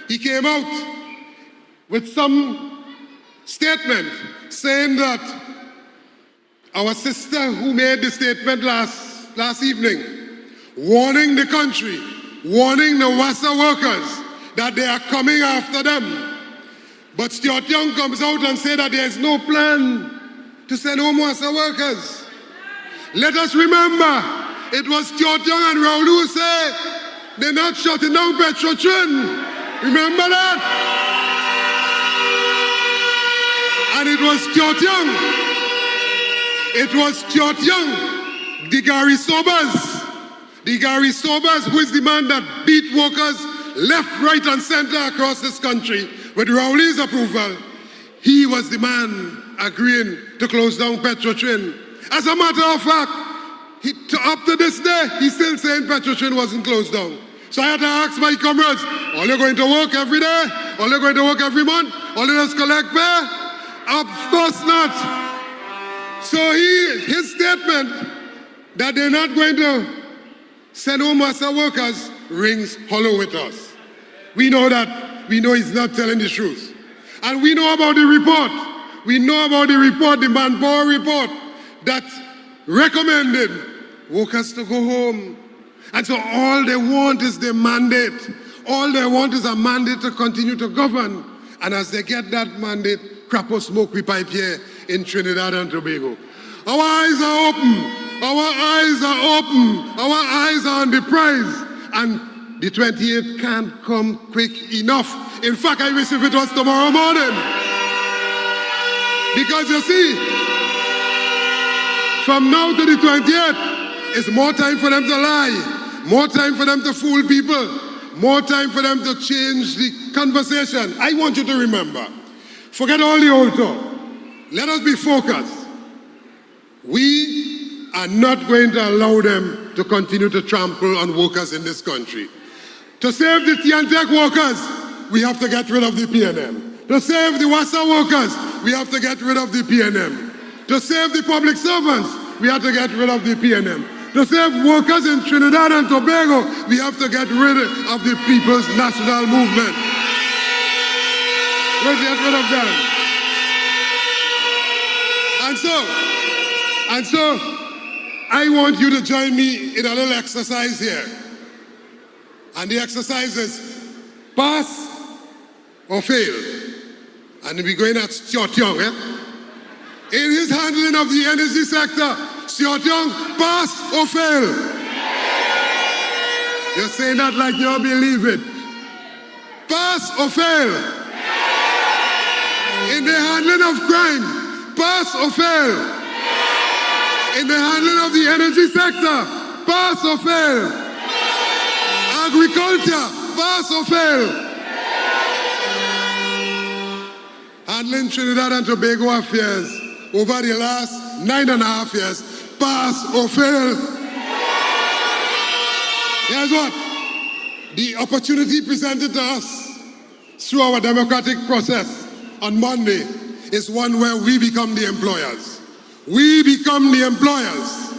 he came out with some statement saying that our sister who made the statement last evening, warning the country, warning the WASA workers that they are coming after them. But Stuart Young comes out and says that there is no plan to send home WASA workers. Let us remember, it was Stuart Young and Raul who said they're not shutting down Petrotrin. Remember that? And it was Stuart Young. It was Stuart Young, the Gary Sobers, who is the man that beat workers left, right, and center across this country with Rowley's approval. He was the man agreeing to close down Petrotrin. As a matter of fact, up to this day, he's still saying Petrotrin wasn't closed down. So I had to ask my comrades, are you going to work every day? Are you going to work every month? Are you just collect pay? Of course not. So his statement that they're not going to send home WASA workers rings hollow with us. We know that. We know he's not telling the truth. And we know about the report. We know about the report, the manpower report, that recommended workers to go home. And so all they want is the mandate. All they want is a mandate to continue to govern. And as they get that mandate, crap or smoke we pipe here in Trinidad and Tobago. Our eyes are open. Our eyes are open. Our eyes are on the prize. And the 28th can't come quick enough. In fact, I wish if it was tomorrow morning. Because you see, from now to the 28th, it's more time for them to lie, more time for them to fool people, more time for them to change the conversation. I want you to remember, forget all the old talk. Let us be focused. We are not going to allow them to continue to trample on workers in this country. To save the T&Tech workers, we have to get rid of the PNM. To save the WASA workers, we have to get rid of the PNM. To save the public servants, we have to get rid of the PNM. To save workers in Trinidad and Tobago, we have to get rid of the People's National Movement. Let's get rid of them. And so, I want you to join me in a little exercise here. And the exercise is pass or fail. And we're going at Stuart Young. In his handling of the energy sector, Stuart Young, pass or fail? You're saying that like you believe it. Pass or fail? In the handling of crime, pass or fail? In the handling of the energy sector, pass or fail? Agriculture, pass or fail? Handling Trinidad and Tobago affairs over the last 9.5 years, pass or fail? Here's what? The opportunity presented to us through our democratic process on Monday is one where we become the employers. We become the employers.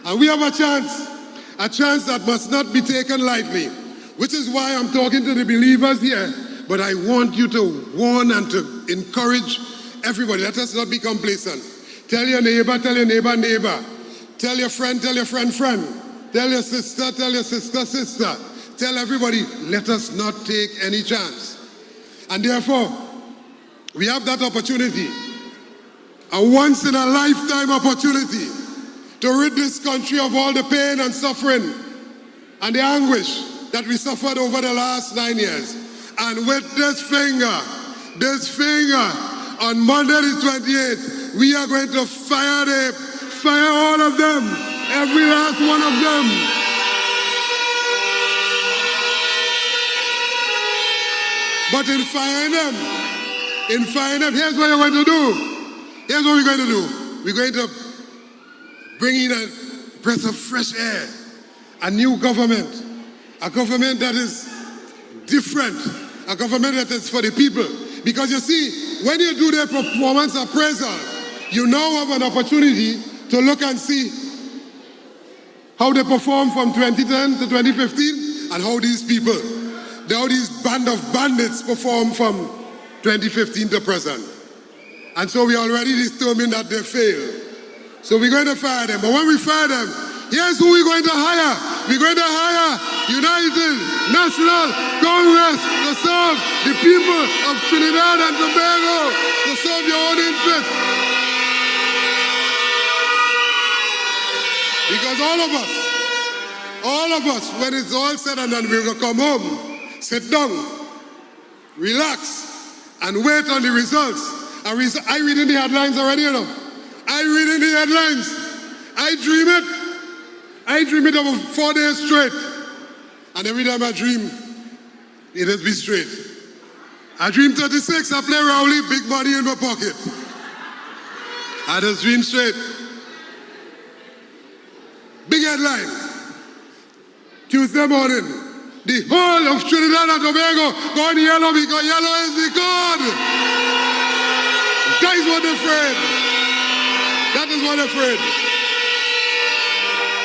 And we have a chance that must not be taken lightly, which is why I'm talking to the believers here. But I want you to warn and to encourage everybody. Let us not be complacent. Tell your neighbor, neighbor. Tell your friend, friend. Tell your sister, sister. Tell everybody, let us not take any chance. And therefore, we have that opportunity, a once-in-a-lifetime opportunity to rid this country of all the pain and suffering and the anguish that we suffered over the last 9 years. And with this finger, on Monday the 28th, we are going to fire all of them, every last one of them. But in firing them, here's what you're going to do. Here's what we're going to do. We're going to bring in a breath of fresh air, a new government, a government that is different, a government that is for the people. Because you see, when you do the performance appraisal, you now have an opportunity to look and see how they performed from 2010 to 2015, and how these people, how these band of bandits perform from 2015 to present. And so we already determined that they failed. So we're going to fire them. But when we fire them, here's who we're going to hire. We're going to hire United National Congress to serve the people of Trinidad and Tobago, to serve your own interests. Because all of us, when it's all said and done, we're going to come home, sit down, relax, and wait on the results. I read in the headlines already, you know. I read in the headlines. I dream it about 4 days straight. And every time I dream, it has been straight. I dream 36, I play Rowley, big money in my pocket. I just dream straight. Big headline. Tuesday morning, the whole of Trinidad and Tobago gone yellow because yellow is the code. That is what they're afraid. That is what they're afraid.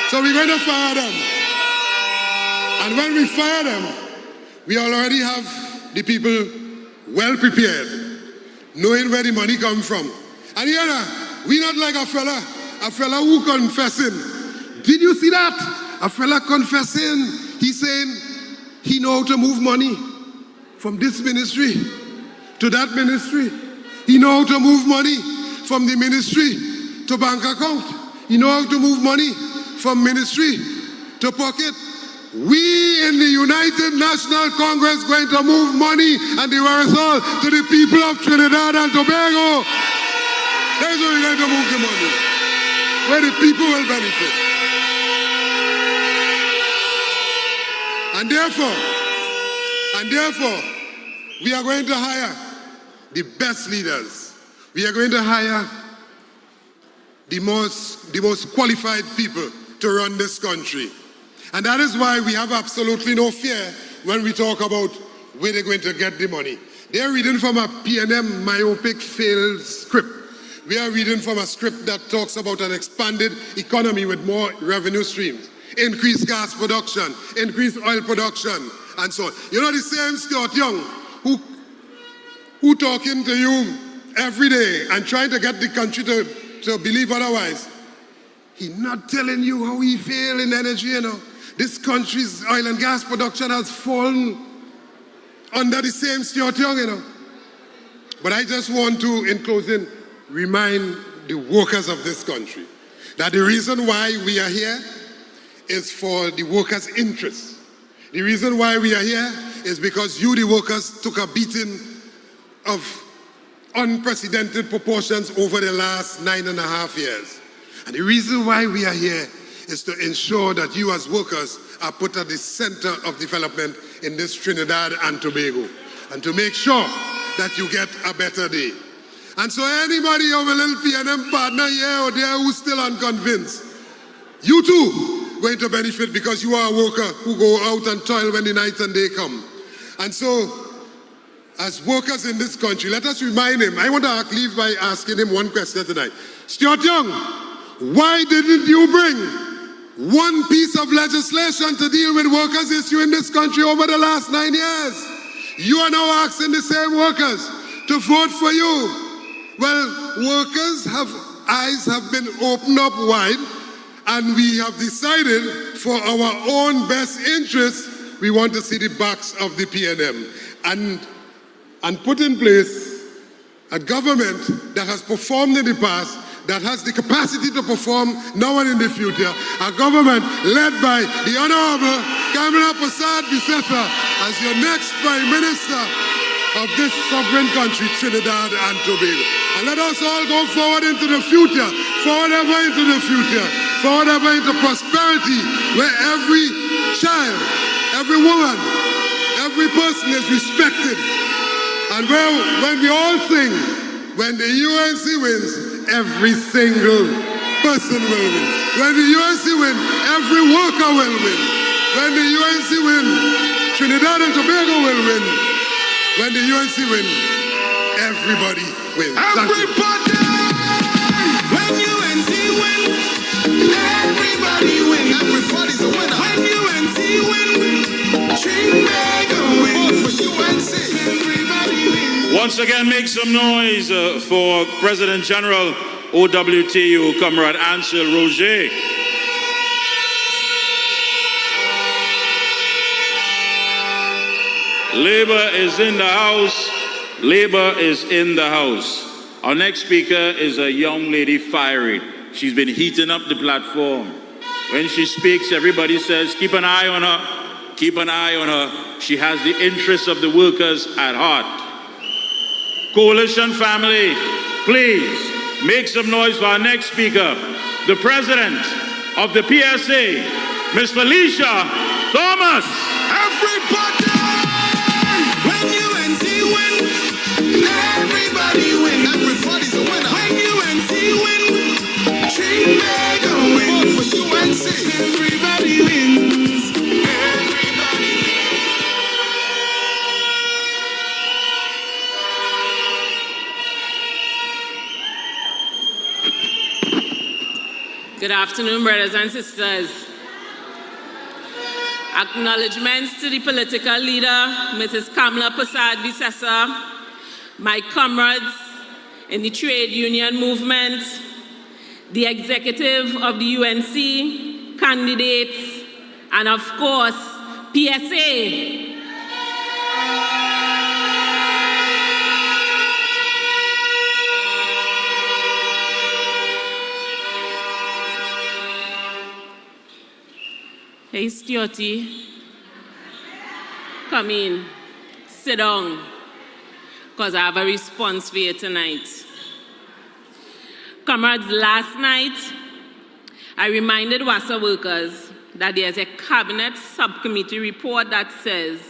So we're going to fire them. And when we fire them, we already have the people well prepared, knowing where the money comes from. And here, we not like a fella who confessing. Did you see that? A fella confessing. He's saying he know how to move money from this ministry to that ministry. He know how to move money from the ministry to bank account. He know how to move money from ministry to pocket. We in the United National Congress going to move money and the all to the people of Trinidad and Tobago. That's where we're going to move the money, where the people will benefit. And therefore, we are going to hire the best leaders. We are going to hire the most qualified people to run this country. And that is why we have absolutely no fear when we talk about where they're going to get the money. They're reading from a PNM myopic failed script. We are reading from a script that talks about an expanded economy with more revenue streams, increased gas production, increased oil production, and so on. You know the same Stuart Young who talking to you every day and trying to get the country to believe otherwise. He's not telling you how he failed in energy, you know. This country's oil and gas production has fallen under the same Stuart Young, you know. But I just want to, in closing, remind the workers of this country that the reason why we are here is for the workers' interests. The reason why we are here is because you, the workers, took a beating of unprecedented proportions over the last 9.5 years. And the reason why we are here is to ensure that you as workers are put at the center of development in this Trinidad and Tobago, and to make sure that you get a better day. And so anybody of a little PNM partner here or there who's still unconvinced, you too going to benefit because you are a worker who go out and toil when the night and day come. And so, as workers in this country, let us remind him. I want to leave by asking him one question tonight. Stuart Young, why didn't you bring one piece of legislation to deal with workers' issue in this country over the last 9 years? You are now asking the same workers to vote for you. Well, workers' eyes have been opened up wide, and we have decided for our own best interests, we want to see the backs of the PNM and put in place a government that has performed in the past, that has the capacity to perform now and in the future, a government led by the Honorable Capmpaign as your next Prime Minister of this sovereign country, Trinidad and Tobago. And let us all go forward into the future, forward ever into the future, forward ever into prosperity, where every child, every woman, every person is respected. And when we all sing, when the UNC wins, every single person will win. When the UNC wins, every worker will win. When the UNC wins, Trinidad and Tobago will win. When the UNC wins, everybody wins. Everybody! When UNC wins, everybody wins. Once again, make some noise for President General OWTU, Comrade Ancel Roget. Labor is in the house. Labor is in the house. Our next speaker is a young lady, fiery. She's been heating up the platform. When she speaks, everybody says, keep an eye on her. Keep an eye on her. She has the interests of the workers at heart. Coalition family, please make some noise for our next speaker, the president of the PSA, Ms. Felicia Thomas. Everybody! When UNC win, everybody wins. Everybody's a winner. When UNC win, Trinidad wins. Vote for UNC. Everybody wins. Everybody wins. Good afternoon, brothers and sisters. Acknowledgements to the political leader, Mrs. Prasad Bisasa, my comrades in the trade union movement, the executive of the UNC, candidates, and of course, PSA. Hey, Stuarty, come in, sit down, because I have a response for you tonight. Comrades, last night, I reminded WASA workers that there's a cabinet subcommittee report that says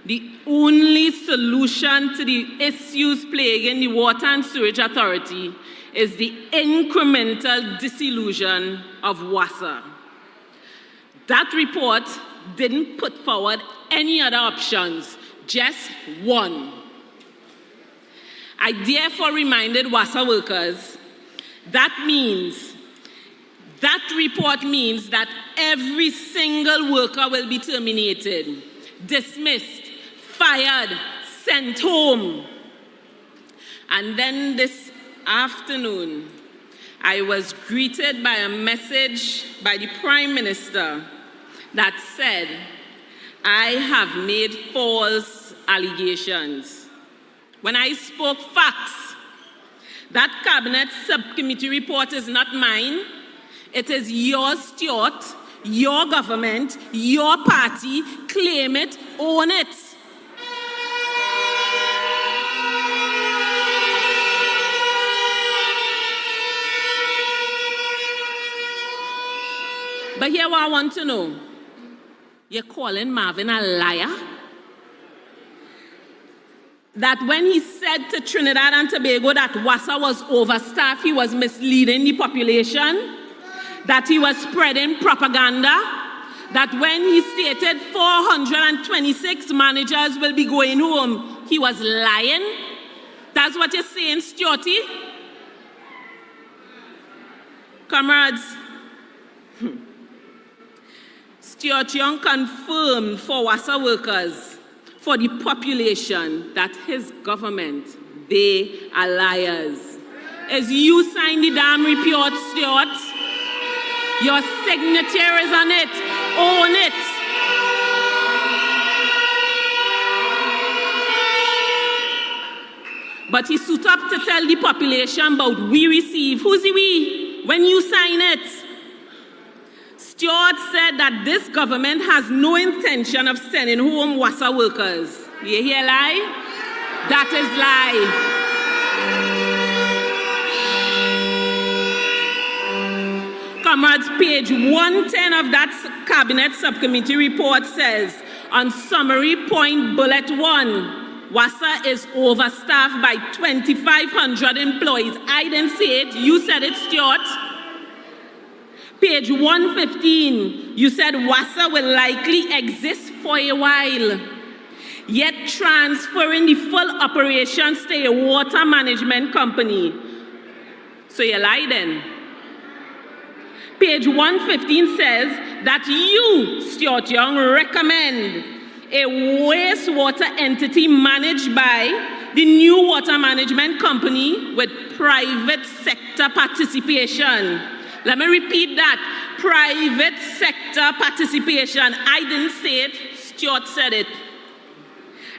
the only solution to the issues plaguing the Water and Sewerage Authority is the incremental dissolution of WASA. That report didn't put forward any other options, just one. I therefore reminded WASA workers that report means that every single worker will be terminated, dismissed, fired, sent home. And then this afternoon, I was greeted by a message by the Prime Minister that said, I have made false allegations. When I spoke facts, that cabinet subcommittee report is not mine. It is yours, Stuart, your government, your party. Claim it, own it. But here what I want to know, you're calling Marvin a liar? That when he said to Trinidad and Tobago that WASA was overstaffed, he was misleading the population, that he was spreading propaganda, that when he stated 426 managers will be going home, he was lying? That's what you're saying, Stuarty? Comrades, Stuart Young confirmed for WASA workers, for the population, that his government, they are liars. As you sign the damn report, Stuart, your signature is on it. Own it. But he stood up to tell the population about we receive. Who's the we? When you sign it. Stuart said that this government has no intention of sending home WASA workers. You hear lie? That is lie. Comrades, page 110 of that cabinet subcommittee report says, on summary point bullet 1, WASA is overstaffed by 2,500 employees. I didn't say it, you said it, Stuart. Page 115, you said WASA will likely exist for a while, yet transferring the full operations to a water management company. So you lied then. Page 115 says that you, Stuart Young, recommend a wastewater entity managed by the new water management company with private sector participation. Let me repeat that. Private sector participation. I didn't say it, Stuart said it.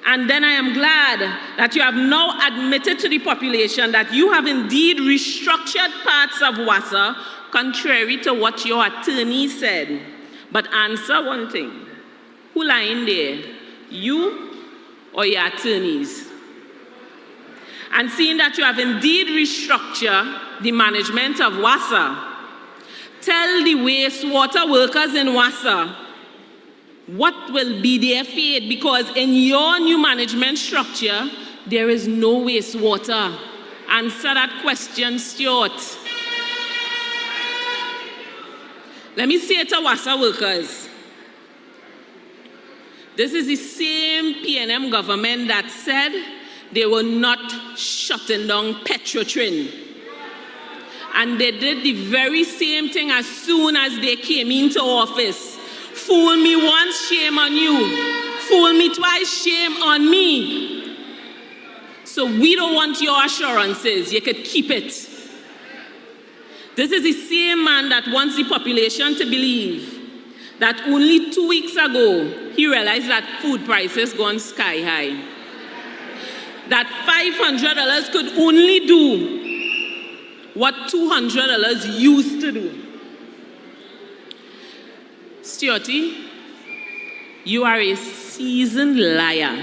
And then I am glad that you have now admitted to the population that you have indeed restructured parts of WASA contrary to what your attorney said. But answer one thing. Who lying there? You or your attorneys? And seeing that you have indeed restructured the management of WASA, tell the wastewater workers in WASA what will be their fate, because in your new management structure, there is no wastewater. Answer that question, Stuart. Let me say to WASA workers, this is the same PNM government that said they were not shutting down Petrotrin. And they did the very same thing as soon as they came into office. Fool me once, shame on you. Fool me twice, shame on me. So we don't want your assurances. You could keep it. This is the same man that wants the population to believe that only 2 weeks ago, he realized that food prices gone sky high. That $500 could only do what $200 used to do. Stuarty, you are a seasoned liar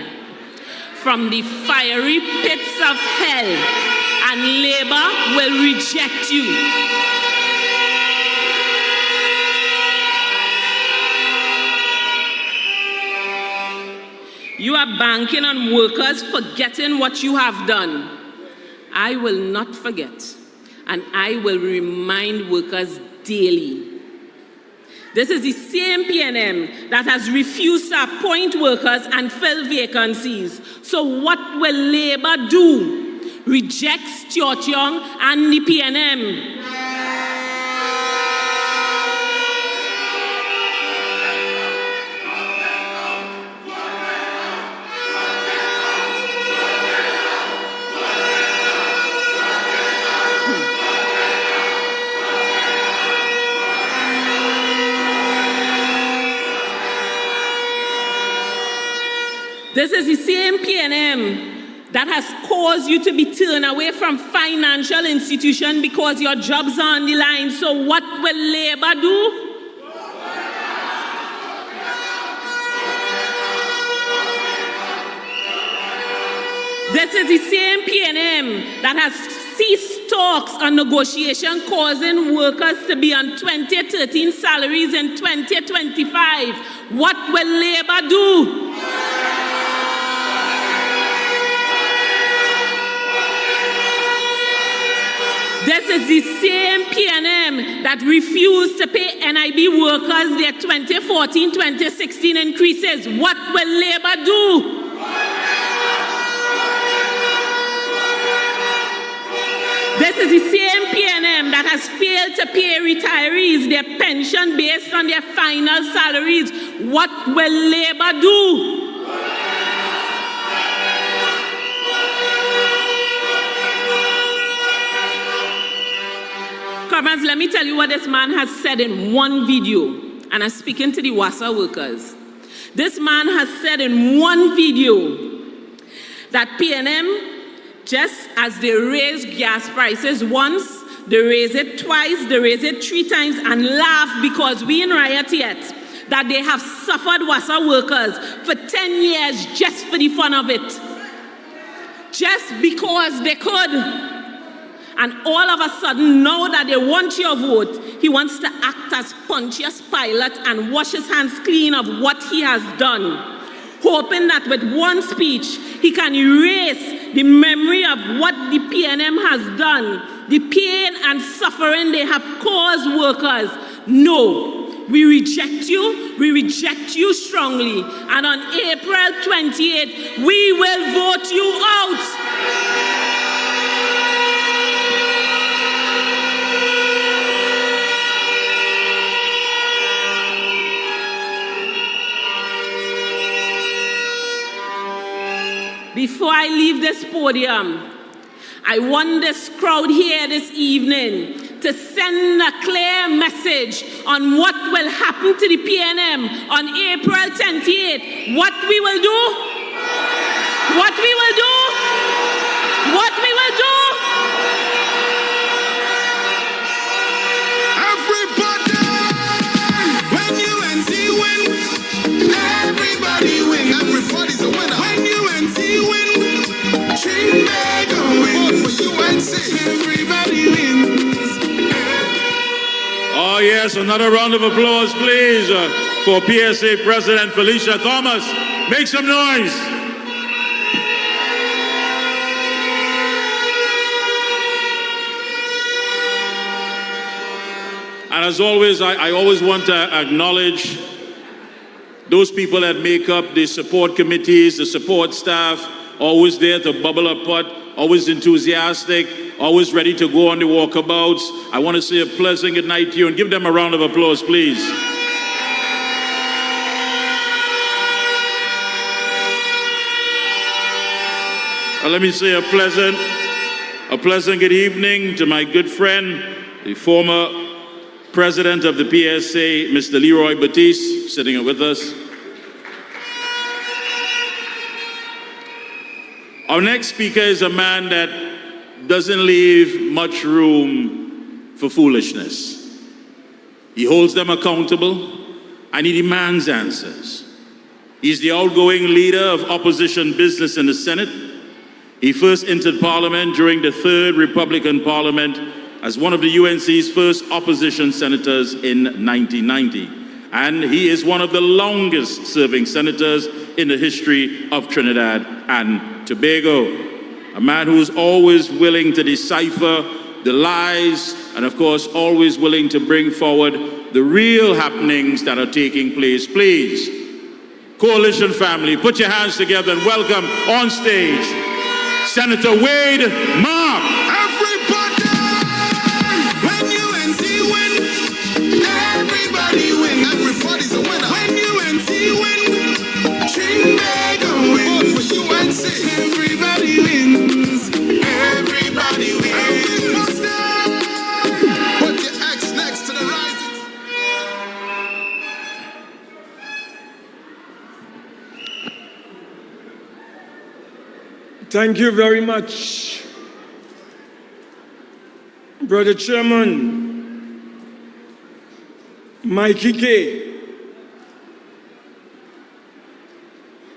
from the fiery pits of hell, and Labour will reject you. You are banking on workers forgetting what you have done. I will not forget, and I will remind workers daily. This is the same PNM that has refused to appoint workers and fill vacancies. So what will Labour do? Reject Stuart Young and the PNM. This is the same PNM that has caused you to be turned away from financial institutions because your jobs are on the line. So what will Labour do? This is the same PNM that has ceased talks on negotiation, causing workers to be on 2013 salaries in 2025. What will Labour do? This is the same PNM that refused to pay NIB workers their 2014-2016 increases. What will Labour do? This is the same PNM that has failed to pay retirees their pension based on their final salaries. What will Labour do? Comrades, let me tell you what this man has said in one video, and I'm speaking to the WASA workers. This man has said in one video that PNM, just as they raise gas prices once, they raise it twice, they raise it 3 times, and laugh because we in riot yet, that they have suffered WASA workers for 10 years just for the fun of it. Just because they could. And all of a sudden, now that they want your vote, he wants to act as Pontius Pilate and wash his hands clean of what he has done, hoping that with one speech, he can erase the memory of what the PNM has done, the pain and suffering they have caused workers. No, we reject you strongly, and on April 28th, we will vote you out. before I leave this podium, I want this crowd here this evening to send a clear message on what will happen to the PNM on April 28th. What we will do, what we will do, what we will do. Everybody, when UNC win, everybody win. Everybody's a winner. When UNC win, Trinbago wins. For UNC, everybody wins. Oh yes, another round of applause, please, for PSA President Felicia Thomas. Make some noise. And as always, I always want to acknowledge those people that make up the support committees, the support staff, always there to bubble a pot, always enthusiastic, always ready to go on the walkabouts. I want to say a pleasant good night to you and give them a round of applause, please. Let me say a pleasant good evening to my good friend, the former President of the PSA, Mr. Leroy Batiste, sitting with us. Our next speaker is a man that doesn't leave much room for foolishness. He holds them accountable and he demands answers. He's the outgoing leader of opposition business in the Senate. He first entered Parliament during the third Republican Parliament as one of the UNC's first opposition senators in 1990. And he is one of the longest serving senators in the history of Trinidad and Tobago. A man who is always willing to decipher the lies and of course always willing to bring forward the real happenings that are taking place. Please, coalition family, put your hands together and welcome on stage Senator Wade Mobb. Everybody win. Everybody's a winner. When UNC win, Trinbago wins. For UNC, everybody wins. Everybody wins. Put your X next to the rising. Thank you very much, Brother Chairman. Mikey K.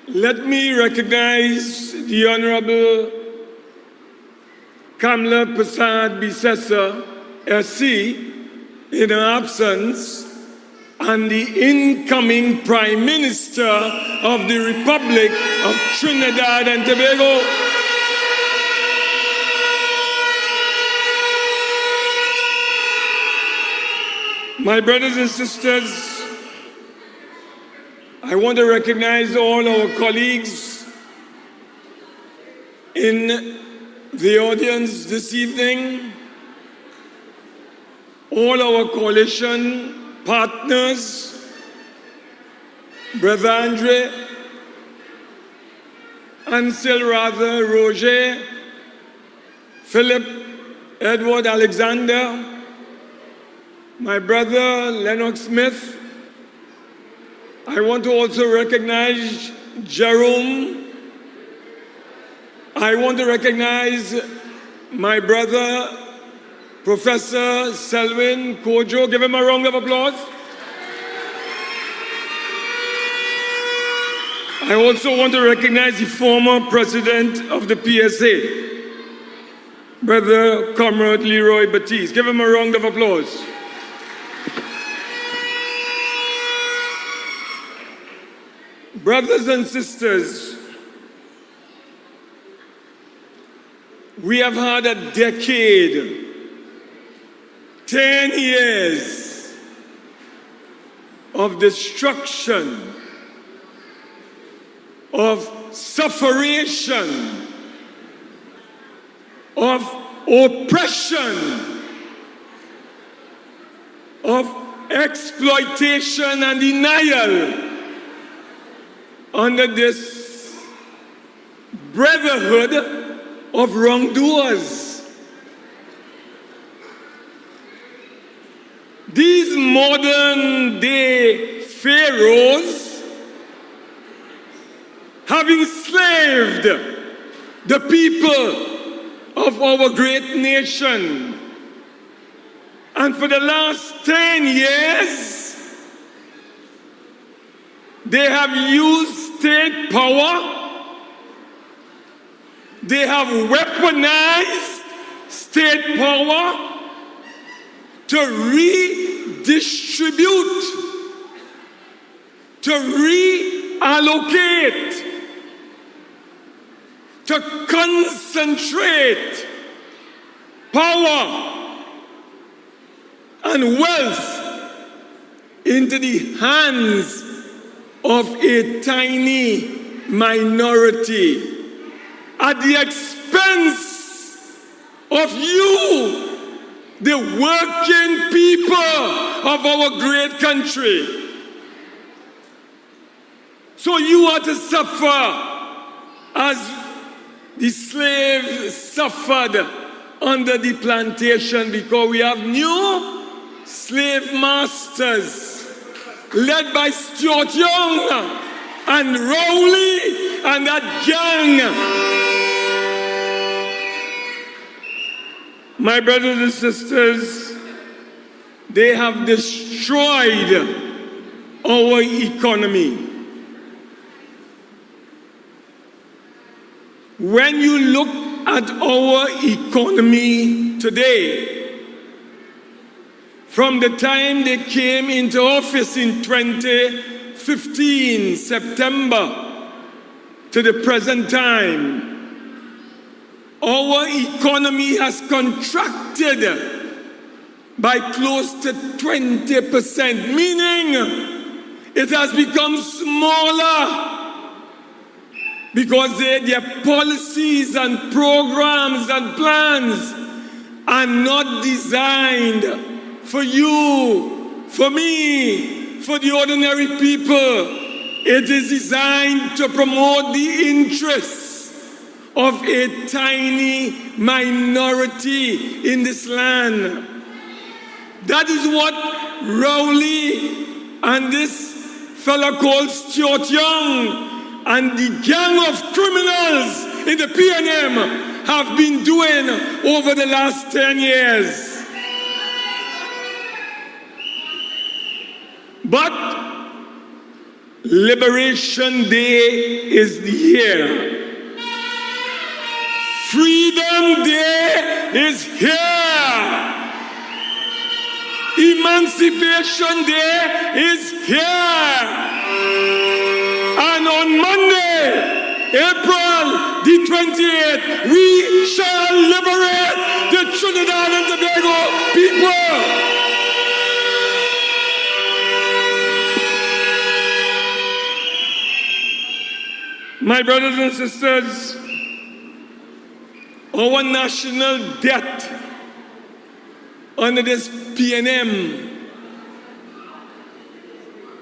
Let me recognize the Honorable Kamla Prasad Bisesa, SC, in her absence, and the incoming Prime Minister of the Republic of Trinidad and Tobago. My brothers and sisters, I want to recognize all our colleagues in the audience this evening, all our coalition partners, Brother Andre, Ancel Roget, Philip Edward Alexander, my brother Lennox Smith. I want to also recognize Jerome. I want to recognize my brother Professor Selwyn Kojo. Give him a round of applause. I also want to recognize the former president of the PSA, Brother Comrade Leroy Batiste. Give him a round of applause. Brothers and sisters, we have had a decade, 10 years of destruction, of sufferation, of oppression, of exploitation and denial under this brotherhood of wrongdoers. These modern day pharaohs have enslaved the people of our great nation. And for the last 10 years, they have used state power, they have weaponized state power to redistribute, to reallocate, to concentrate power and wealth into the hands of a tiny minority at the expense of you, the working people of our great country. So you are to suffer as the slaves suffered under the plantation, because we have new slave masters led by Stuart Young and Rowley and that gang. My brothers and sisters, they have destroyed our economy. When you look at our economy today, from the time they came into office in 2015, September, to the present time, our economy has contracted by close to 20%, meaning it has become smaller because their policies and programs and plans are not designed for you, for me, for the ordinary people. It is designed to promote the interests of a tiny minority in this land. That is what Rowley and this fellow called Stuart Young and the gang of criminals in the PNM have been doing over the last 10 years. But Liberation Day is here. Freedom Day is here. Emancipation Day is here. And on Monday, April the 28th, we shall liberate the Trinidad and Tobago people. My brothers and sisters, our national debt under this PNM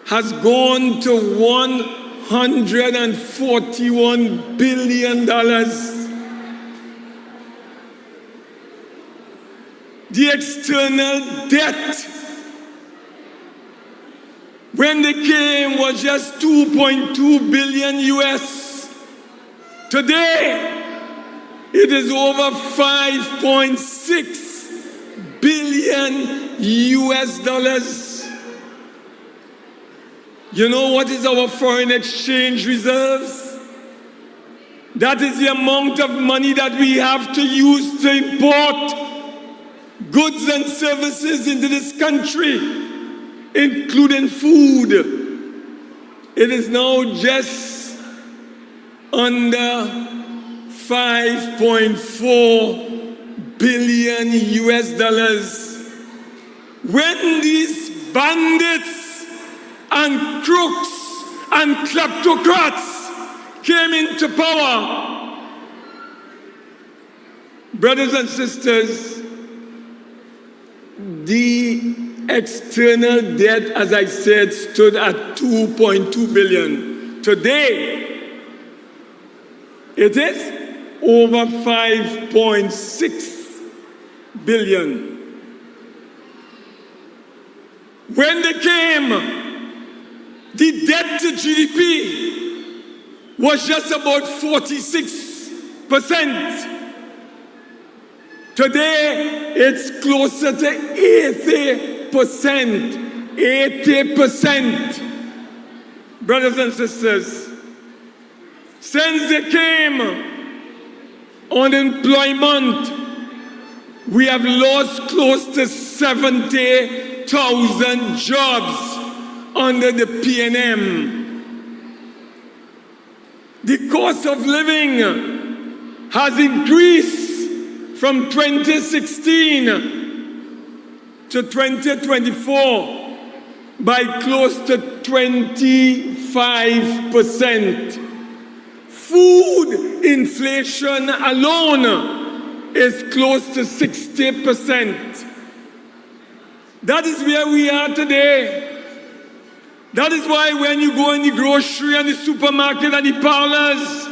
has gone to $141 billion. The external debt, when they came, was just 2.2 billion US. Today, it is over 5.6 billion US dollars. You know what is our foreign exchange reserves? That is the amount of money that we have to use to import goods and services into this country, including food. It is now just under 5.4 billion US dollars. When these bandits and crooks and kleptocrats came into power, brothers and sisters, the external debt, as I said, stood at 2.2 billion. Today, It is over 5.6 billion. When they came, the debt to GDP was just about 46%. Today, it's closer to 80%. 80%. Brothers and sisters, since they came, unemployment, we have lost close to 70,000 jobs under the PNM. The cost of living has increased from 2016 to 2024 by close to 25%. Food inflation alone is close to 60%. That is where we are today. That is why when you go in the grocery and the supermarket and the parlors,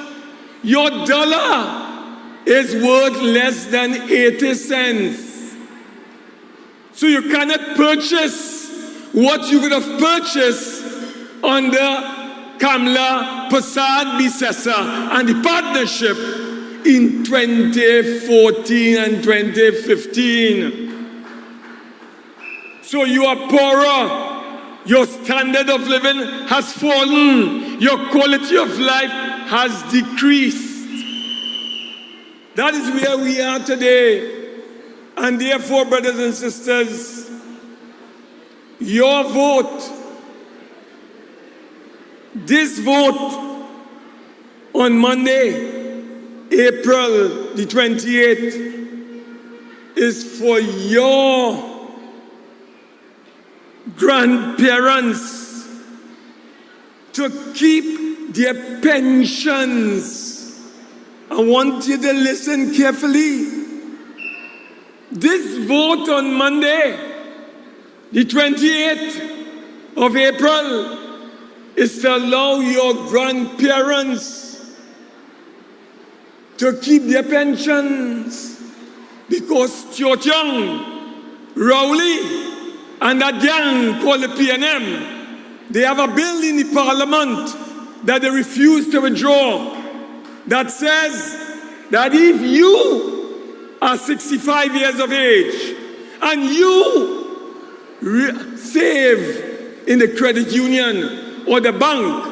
your dollar is worth less than 80 cents. So you cannot purchase what you could have purchased under Kamla Persad-Bissessar and the partnership in 2014 and 2015. So you are poorer. Your standard of living has fallen. Your quality of life has decreased. That is where we are today. And therefore, brothers and sisters, your vote, this vote on Monday, April the 28th, is for your grandparents to keep their pensions. I want you to listen carefully. This vote on Monday, the 28th of April, is to allow your grandparents to keep their pensions, because Stuart Young, Rowley, and that gang called the PNM, they have a bill in the parliament that they refuse to withdraw that says that if you are 65 years of age and you save in the credit union or the bank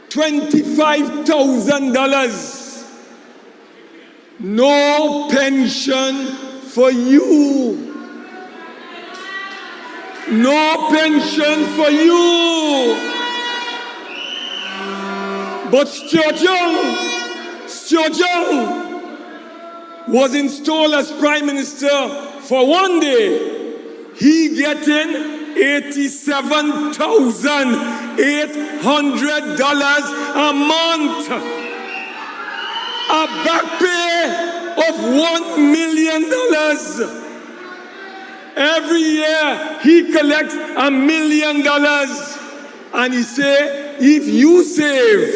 $25,000, no pension for you. No pension for you. But Stuart Young was installed as Prime Minister for one day. He getting $87,800 a month. A back pay of $1 million. Every year he collects $1 million, and he say, if you save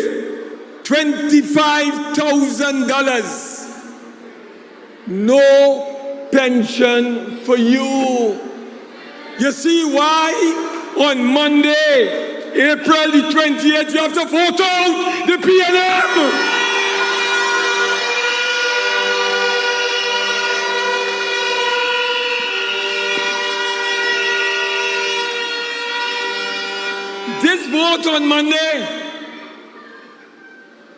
$25,000, no pension for you. You see why on Monday, April the 28th, you have to vote out the PNM? This vote on Monday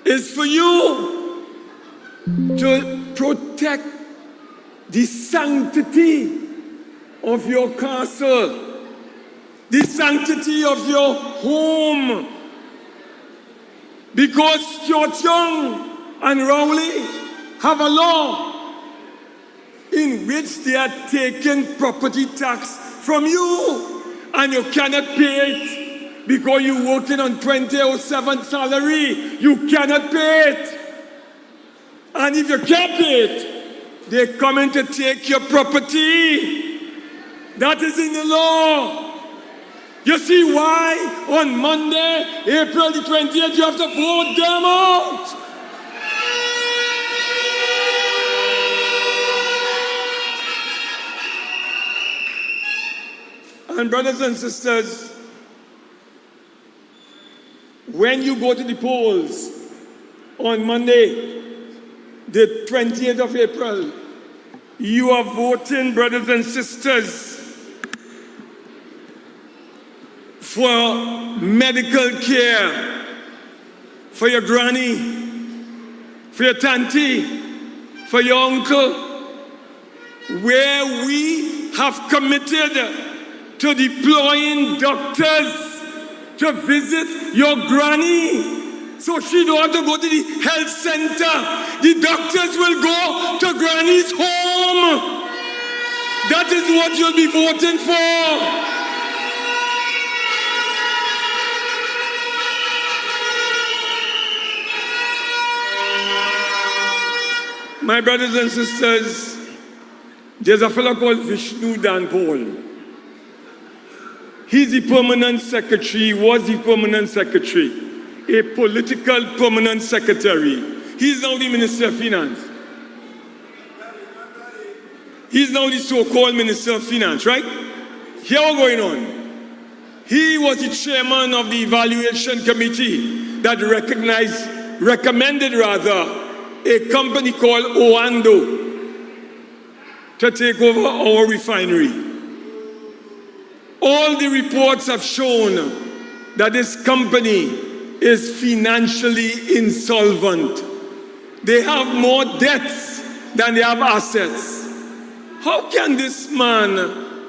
is for you to protect the sanctity of your castle, the sanctity of your home. Because Stuart Young and Rowley have a law in which they are taking property tax from you, and you cannot pay it. Because you're working on 2007 salary, you cannot pay it. And if you can't pay it, they're coming to take your property. That is in the law. You see why on Monday, April the 20th, you have to vote them out. And brothers and sisters, when you go to the polls on Monday, the 20th of April, you are voting, brothers and sisters, for medical care for your granny, for your tanty, for your uncle, where we have committed to deploying doctors to visit your granny. So she don't have to go to the health center. The doctors will go to granny's home. That is what you'll be voting for. My brothers and sisters, there's a fellow called Vishnu Danpol. He's the permanent secretary, was the permanent secretary, a political permanent secretary. He's now the Minister of Finance. He's now the so-called Minister of Finance, right? Here what's going on. He was the chairman of the evaluation committee that recommended a company called Oando to take over our refinery. All the reports have shown that this company is financially insolvent. They have more debts than they have assets. How can this man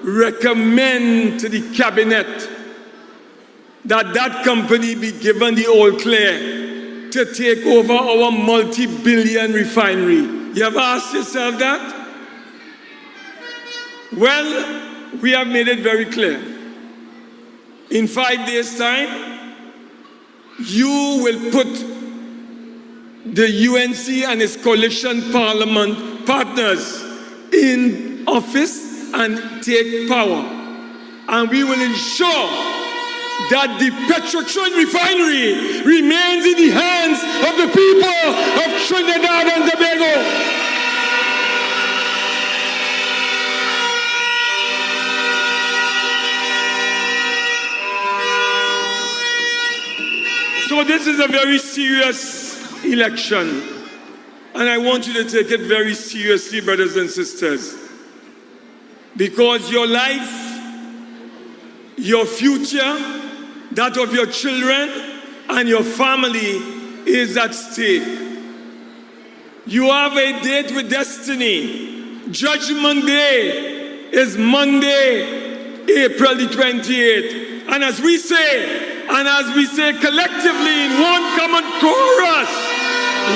recommend to the cabinet that that company be given the all clear to take over our multi-billion refinery? You ever asked yourself that? Well, we have made it very clear. In 5 days' time, you will put the UNC and its coalition parliament partners in office and take power. And we will ensure that the Petrotrin refinery remains in the hands of the people of Trinidad and Tobago. So this is a very serious election, and I want you to take it very seriously, brothers and sisters, because your life, your future, that of your children and your family is at stake. You have a date with destiny. Judgment Day is Monday, April the 28th. And as we say collectively in one common chorus,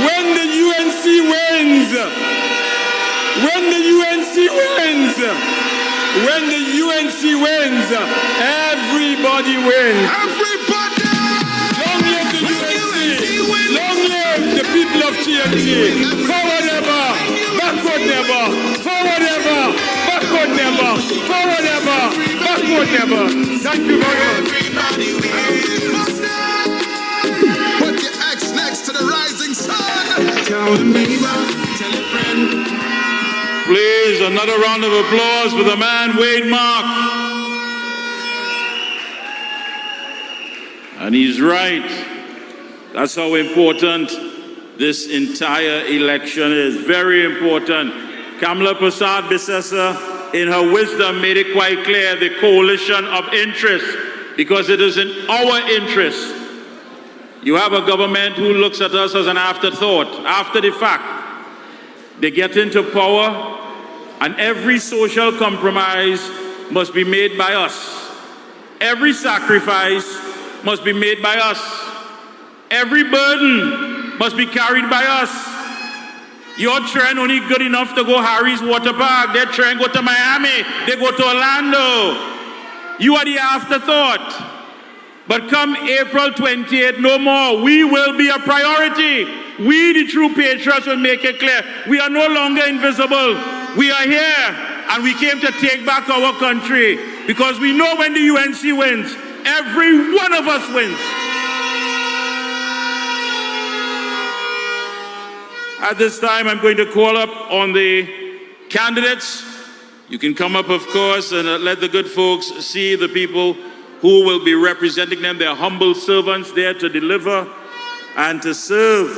when the UNC wins, when the UNC wins, when the UNC wins, everybody wins. Everybody! Long live the UNC! Long live the people of TNT! Forward ever! Backward never! Forward ever! Backward never! Forward ever! Backward never! Thank you very much. Put your X next to the rising sun. Tell a neighbor, tell a friend. Please, another round of applause for the man, Wade Mark. And he's right. That's how important this entire election is. Very important. Kamala Prasad Bisesa, in her wisdom, made it quite clear the coalition of interest, because it is in our interest. You have a government who looks at us as an afterthought, after the fact. They get into power, and every social compromise must be made by us. Every sacrifice must be made by us. Every burden must be carried by us. Your train only good enough to go Harry's Water Park. Their train go to Miami. They go to Orlando. You are the afterthought. But come April 28th, no more. We will be a priority. We, the true patriots, will make it clear. We are no longer invisible. We are here, and we came to take back our country, because we know when the UNC wins, every one of us wins. At this time, I'm going to call up on the candidates You can come up, of course, and let the good folks see the people who will be representing them. They're humble servants there to deliver and to serve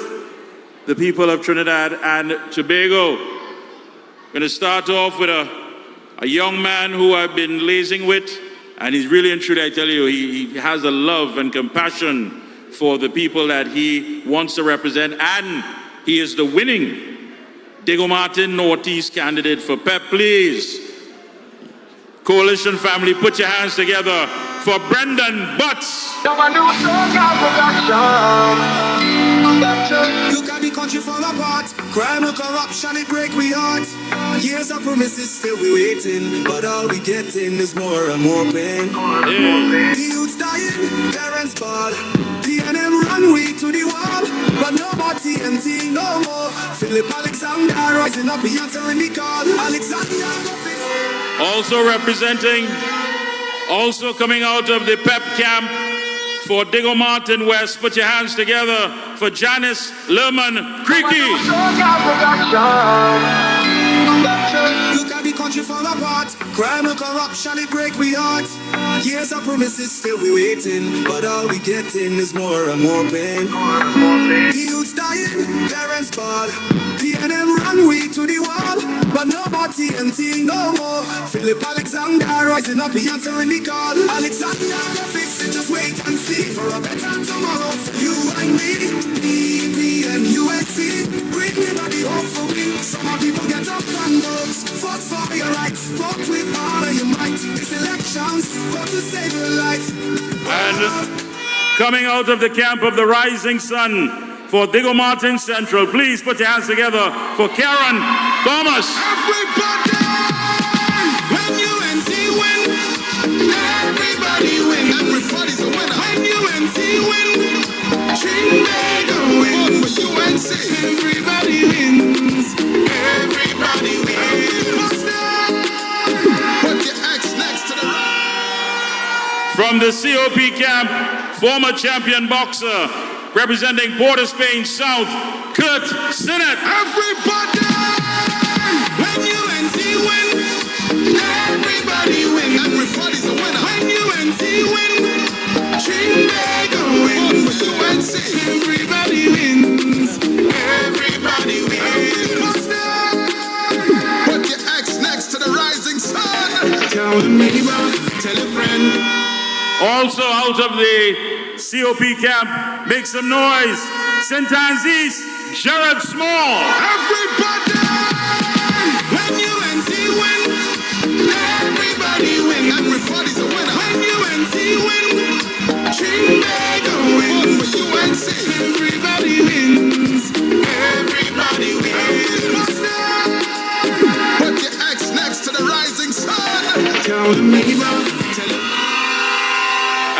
the people of Trinidad and Tobago. I'm going to start off with a young man who I've been liaising with, and he's really and truly, I tell you, he has a love and compassion for the people that he wants to represent, and he is the winning Diego Martin Northeast candidate for PEP. Please, coalition family, put your hands together for Brendan Butts. Look at the country fall apart. Crime and corruption, it break we heart. Years of promises, still we waiting, but all we getting is more and more pain. The youth's dying, parents ball. PNM run way to the wall, but no more TNT, no more. Philip Alexander rising up, he answering the call. Alexander. Also representing, also coming out of the PEP camp for Diego Martin West, put your hands together for Janice Lerman Creaky. Look at the country fall apart. Crime and corruption, it break we heart. Years of promises, still we waiting, but all we getting is more and more pain. The youth's dying, parents ball. PNM run way to the wall, but no more TNT, no more. Philip Alexander rising up, he answering the call. Alexander, fix it, just wait and see for a better tomorrow. You and me, PP and USC, bring me body hope for me. Some people get up and vote, fought for your rights, fought with all of your might. It's elections, vote to save your life. And coming out of the camp of the Rising Sun for Diego Martin Central, please put your hands together for Karen Thomas. Everybody, when UNC win, everybody win. Everybody's a winner. When UNC win, Trinidad win. With UNC, everybody wins. Everybody wins. Put your X next to the right. From the COP camp, former champion boxer, representing Port of Spain South, Kurt Sinnott. Everybody, when UNC win, everybody win. Everybody's a winner. When UNC win, Trinidad win. With UNC, everybody wins. Everybody wins. Put your X next to the Rising Sun. Tell a neighbor, tell a friend. Also out of the COP camp, make some noise. St. Anne's East, Jared Small. Everybody, when UNC win, everybody win. Everybody's a winner. When UNC win, Trinidad win. With UNC, everybody wins. Everybody wins. Put your X next to the Rising Sun. Tell the neighbor, tell a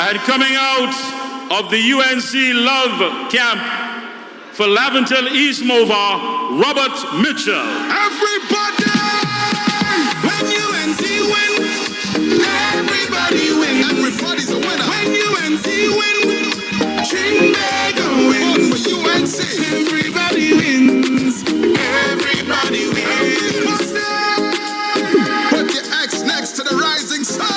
And coming out of the UNC Love Camp for Laventel East Movar, Robert Mitchell. everybody, when UNC win, everybody win. Everybody's a winner. When UNC win, Trinidad win. With UNC, everybody wins. Everybody wins. Put your X next to the Rising Sun.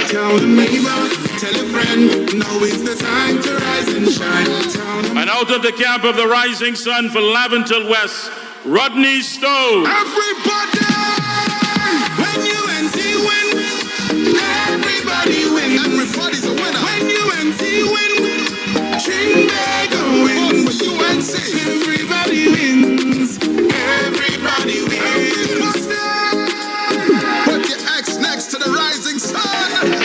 Tell the neighbor, tell a friend, now is the time to rise and shine. And out of the camp of the Rising Sun for Laventel West, Rodney Stowe. Everybody, when UNC win, everybody win. Everybody's a winner. When UNC win, Trinidad win. With UNC, everybody wins. Everybody wins. Put your X next to the Rising Sun.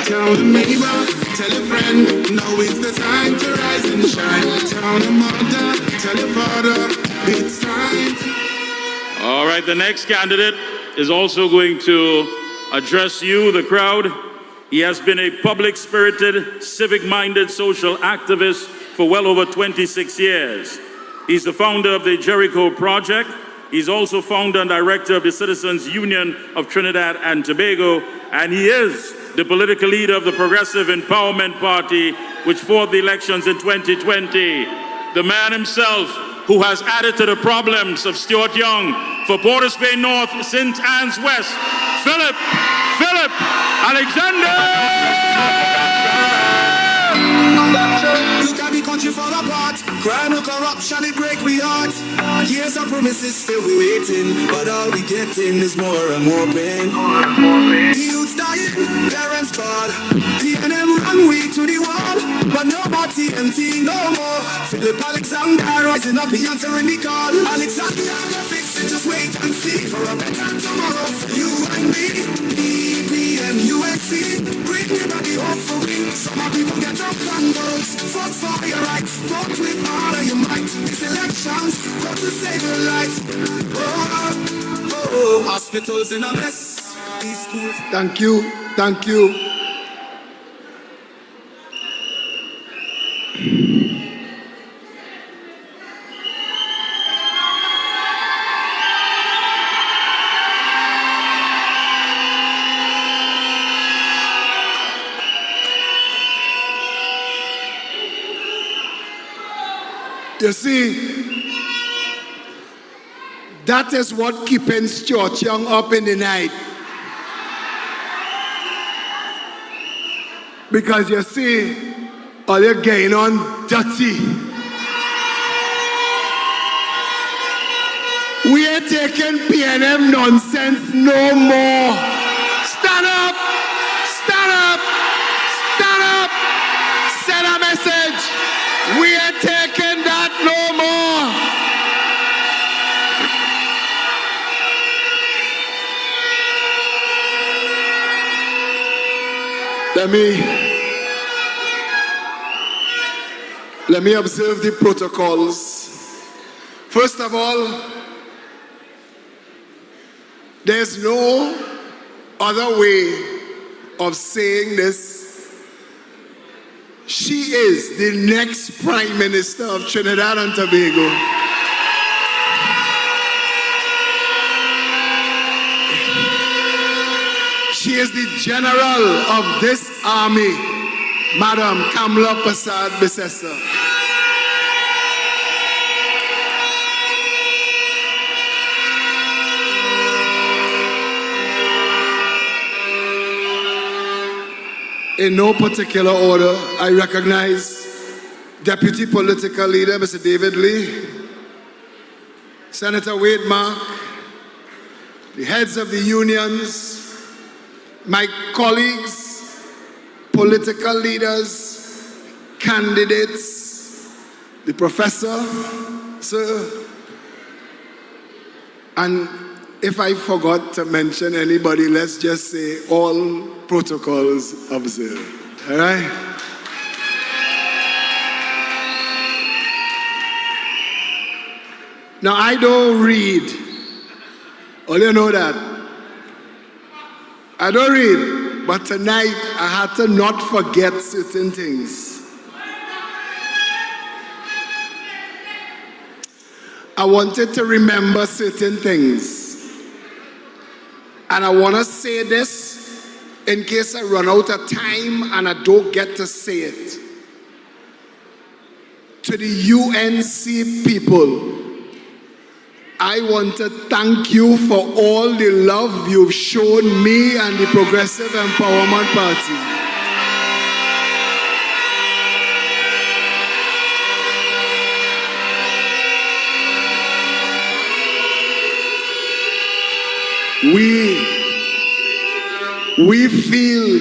Tell the neighbor, tell a friend, now is the time to rise and shine. Tell the mother, tell your father, it's time. All right, the next candidate is also going to address you, the crowd. He has been a public-spirited, civic-minded social activist for well over 26 years. He's the founder of the Jericho Project. He's also founder and director of the Citizens Union of Trinidad and Tobago, and he is the political leader of the Progressive Empowerment Party, which fought the elections in 2020. The man himself who has added to the problems of Stuart Young for Port of Spain North, St. Anne's West, Philip Alexander. Look at the country fall apart. Crime and corruption, it break we heart. Years of promises still we waiting, but all we getting is more and more pain. The youth's dying, parents fall. PNM run way to the wall, but no more TNT, no more. Philip Alexander rising up, he answering the call. Alexander, fix it, just wait and see for a better tomorrow for you and me. EP and USC, bring everybody hope for we. Some people get up and vote. Vote for your rights, vote with all of your might. These elections, vote to save your life. Hospitals in a mess. These schools. Thank you. Thank you. You see, that is what keeping Stuart Young up in the night. Because you see, all you're getting on dirty. We ain't taking PNM nonsense no more. Stand up! Stand up! Stand up! Send a message! We ain't taking that no more! Let me observe the protocols. First of all, there's no other way of saying this. She is the next Prime Minister of Trinidad and Tobago. She is the general of this army, Madam Kamla Prasad Bisesa. In no particular order, I recognize Deputy Political Leader, Mr. David Lee, Senator Wade Mark, the heads of the unions, my colleagues, political leaders, candidates, the professor, sir, and if I forgot to mention anybody, let's just say all protocols observed. All right? Now, I don't read. All you know that. I don't read. But tonight, I had to not forget certain things. I wanted to remember certain things. And I want to say this in case I run out of time and I don't get to say it. To the UNC people, I want to thank you for all the love you've shown me and the Progressive Empowerment Party. We feel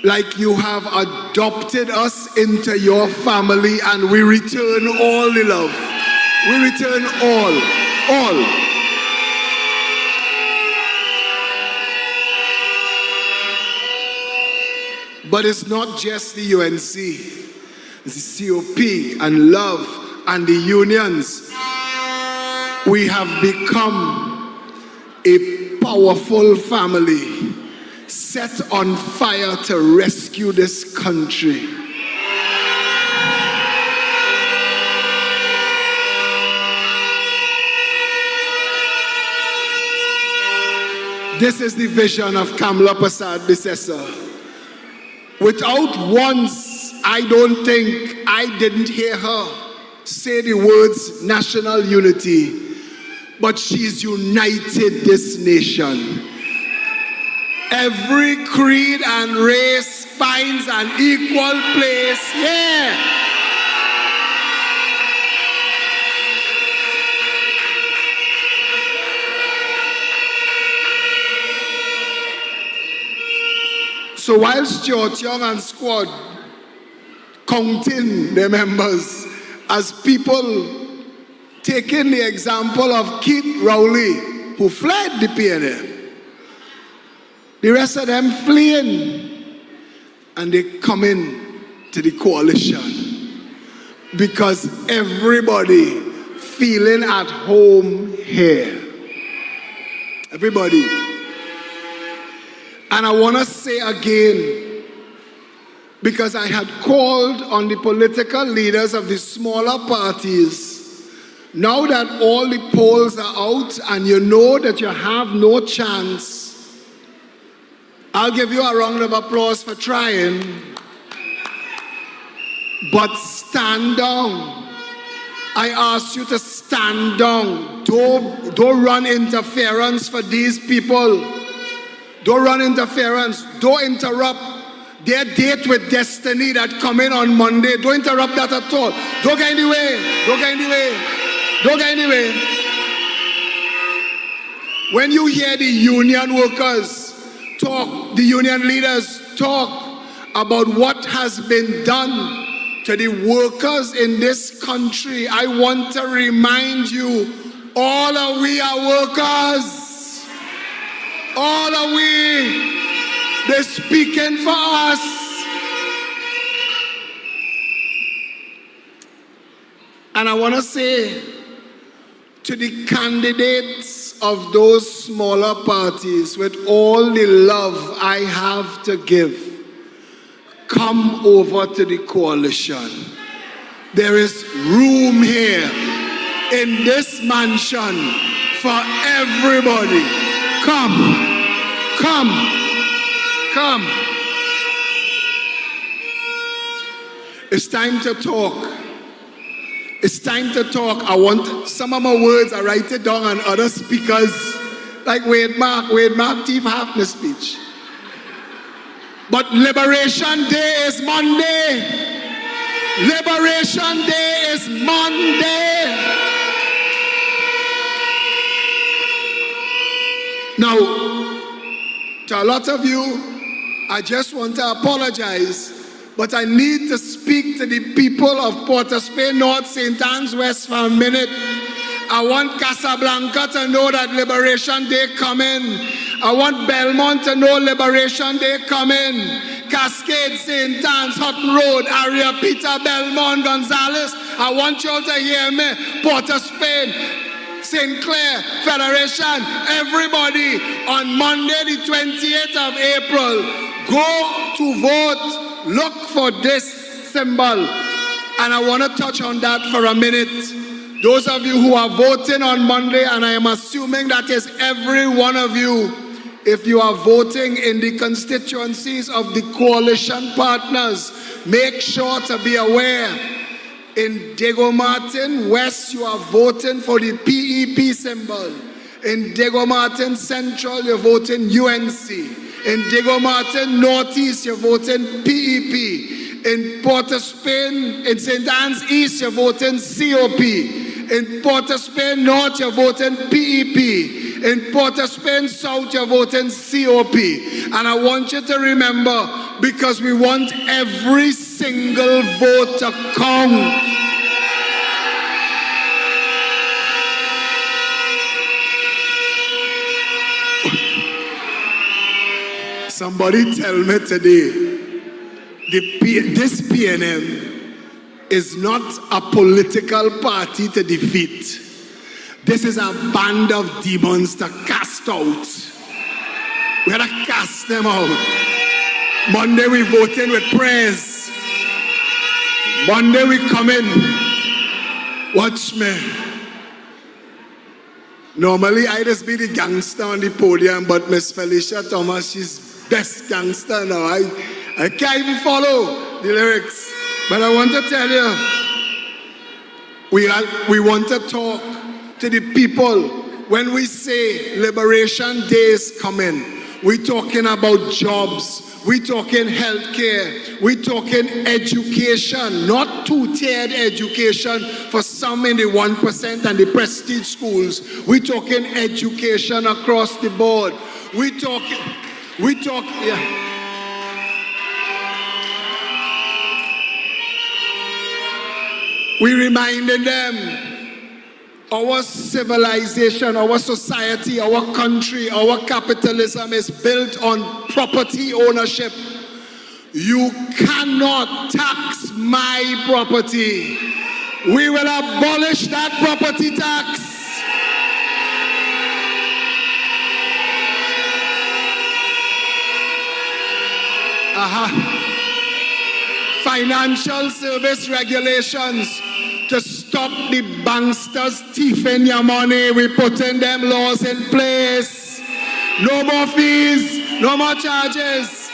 like you have adopted us into your family, and we return all the love. We return all. But it's not just the UNC, it's the COP and Love and the unions. We have become a powerful family set on fire to rescue this country. This is the vision of Kamla Prasad Bisesa. Without once, I don't think I didn't hear her say the words national unity, but she's united this nation. Every creed and race finds an equal place here. So while Stuart Young and squad counting their members as people taking the example of Keith Rowley, who fled the PNM, the rest of them fleeing, and they come in to the coalition because everybody feeling at home here. Everybody. And I want to say again, because I had called on the political leaders of the smaller parties, now that all the polls are out and you know that you have no chance, I'll give you a round of applause for trying, but stand down. I ask you to stand down. Don't run interference for these people. Don't run interference. Don't interrupt their date with destiny that come in on Monday. Don't interrupt that at all. Don't get in the way. Don't get in the way. Don't get in the way. When you hear the union workers talk, the union leaders talk about what has been done to the workers in this country, I want to remind you, all of we are workers. All are we. They're speaking for us. And I want to say to the candidates of those smaller parties, with all the love I have to give, come over to the coalition. There is room here in this mansion for everybody. Come. It's time to talk. It's time to talk. I want some of my words, I write it down on other speakers, like Wade Mark thief half the speech. But Liberation Day is Monday. Liberation Day is Monday. Now, to a lot of you, I just want to apologize, but I need to speak to the people of Port of Spain, North, St. Anne's West for a minute. I want Casablanca to know that Liberation Day coming. I want Belmont to know Liberation Day coming. Cascade, St. Anne's, Hutton Road, Area, Peter, Belmont, Gonzales. I want you all to hear me. Port of Spain, St. Clair, Federation, everybody, on Monday the 28th of April, go to vote, look for this symbol. And I want to touch on that for a minute. Those of you who are voting on Monday, and I am assuming that is every one of you, if you are voting in the constituencies of the coalition partners, make sure to be aware. In Diego Martin West, you are voting for the PEP symbol. In Diego Martin Central, you're voting UNC. In Diego Martin Northeast, you're voting PEP. In Port of Spain, in St. Anne's East, you're voting COP. In Port of Spain North, you're voting PEP. In Port of Spain South, you're voting COP. And I want you to remember, because we want every single vote to count. Somebody tell me today, this PNM is not a political party to defeat. This is a band of demons to cast out. We gotta cast them out. Monday we voting with prayers. Monday we come in. Watch me. Normally I just be the gangster on the podium, but Miss Felicia Thomas, she's best gangster now. I can't even follow the lyrics. But I want to tell you, we want to talk to the people when we say Liberation Day is coming. We're talking about jobs. We're talking healthcare. We're talking education, not two-tiered education for some in the 1% and the prestige schools. We're talking education across the board. We reminded them our civilization, our society, our country, our capitalism is built on property ownership. You cannot tax my property. We will abolish that property tax. Financial service regulations to stop the banksters thieving your money. We're putting them laws in place. No more fees, no more charges.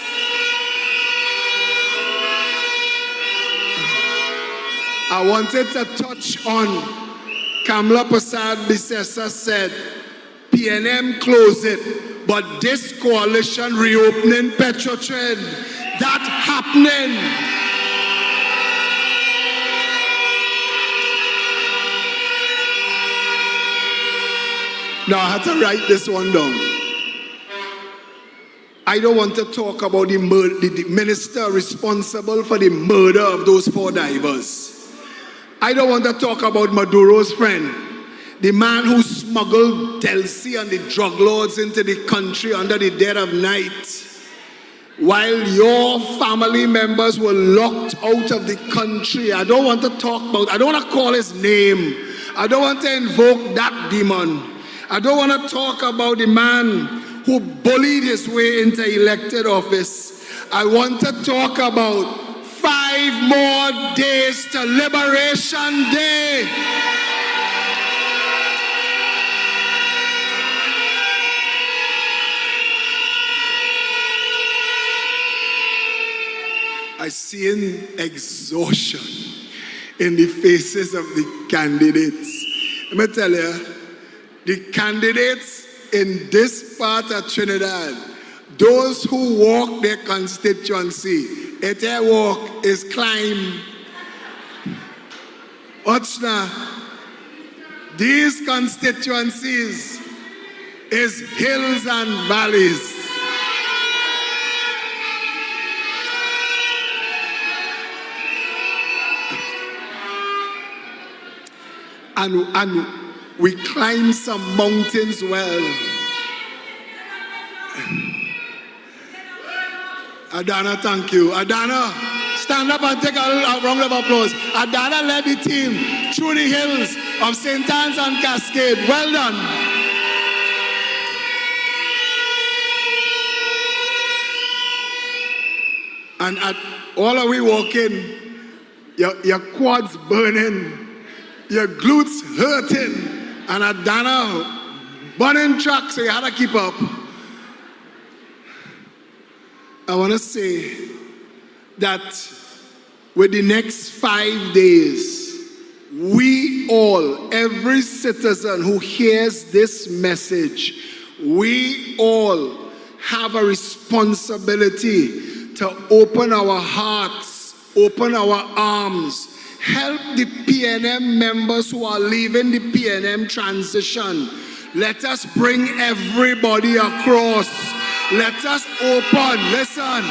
I wanted to touch on Kamla Prasad Bisesa said, PNM close it, but this coalition reopening Petrotrade, that happening. Now I had to write this one down. I don't want to talk about the minister responsible for the murder of those 4 divers. I don't want to talk about Maduro's friend, the man who smuggled Delcy and the drug lords into the country under the dead of night, while your family members were locked out of the country. I don't want to talk about, I don't want to call his name. I don't want to invoke that demon. I don't want to talk about the man who bullied his way into elected office. I want to talk about 5 more days to Liberation Day. I see exhaustion in the faces of the candidates. Let me tell you, the candidates in this part of Trinidad, those who walk their constituency, their walk is climb. Watch now. These constituencies is hills and valleys. And we climb some mountains well. Adana, thank you. Adana, stand up and take a round of applause. Adana led the team through the hills of St. Anne's and Cascade. Well done. And at all of we walking, your quads burning, your glutes hurting, and Adana burning track, so you had to keep up. I want to say that with the next 5 days, we all, every citizen who hears this message, we all have a responsibility to open our hearts, open our arms, help the PNM members who are leaving the PNM transition. Let us bring everybody across. Let us open. Listen.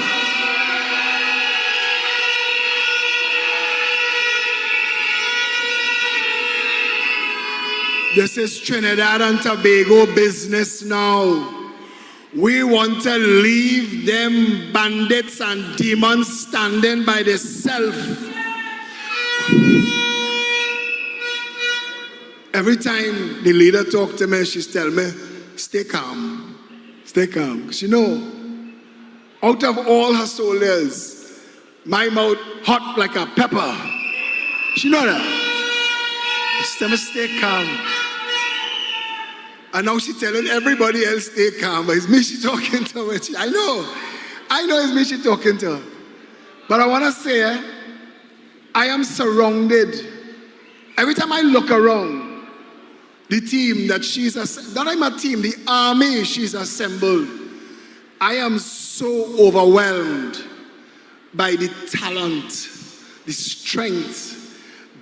This is Trinidad and Tobago business now. We want to leave them bandits and demons standing by themselves. Every time the leader talks to me, she's telling me, stay calm, stay calm. Because you know, out of all her soldiers, my mouth hot like a pepper. She know that. She tell me, stay calm. And now she's telling everybody else, stay calm. But it's me she talking to. I know it's me she talking to. But I want to say, I am surrounded. Every time I look around, the team that she's, not my team, the army she's assembled, I am so overwhelmed by the talent, the strength.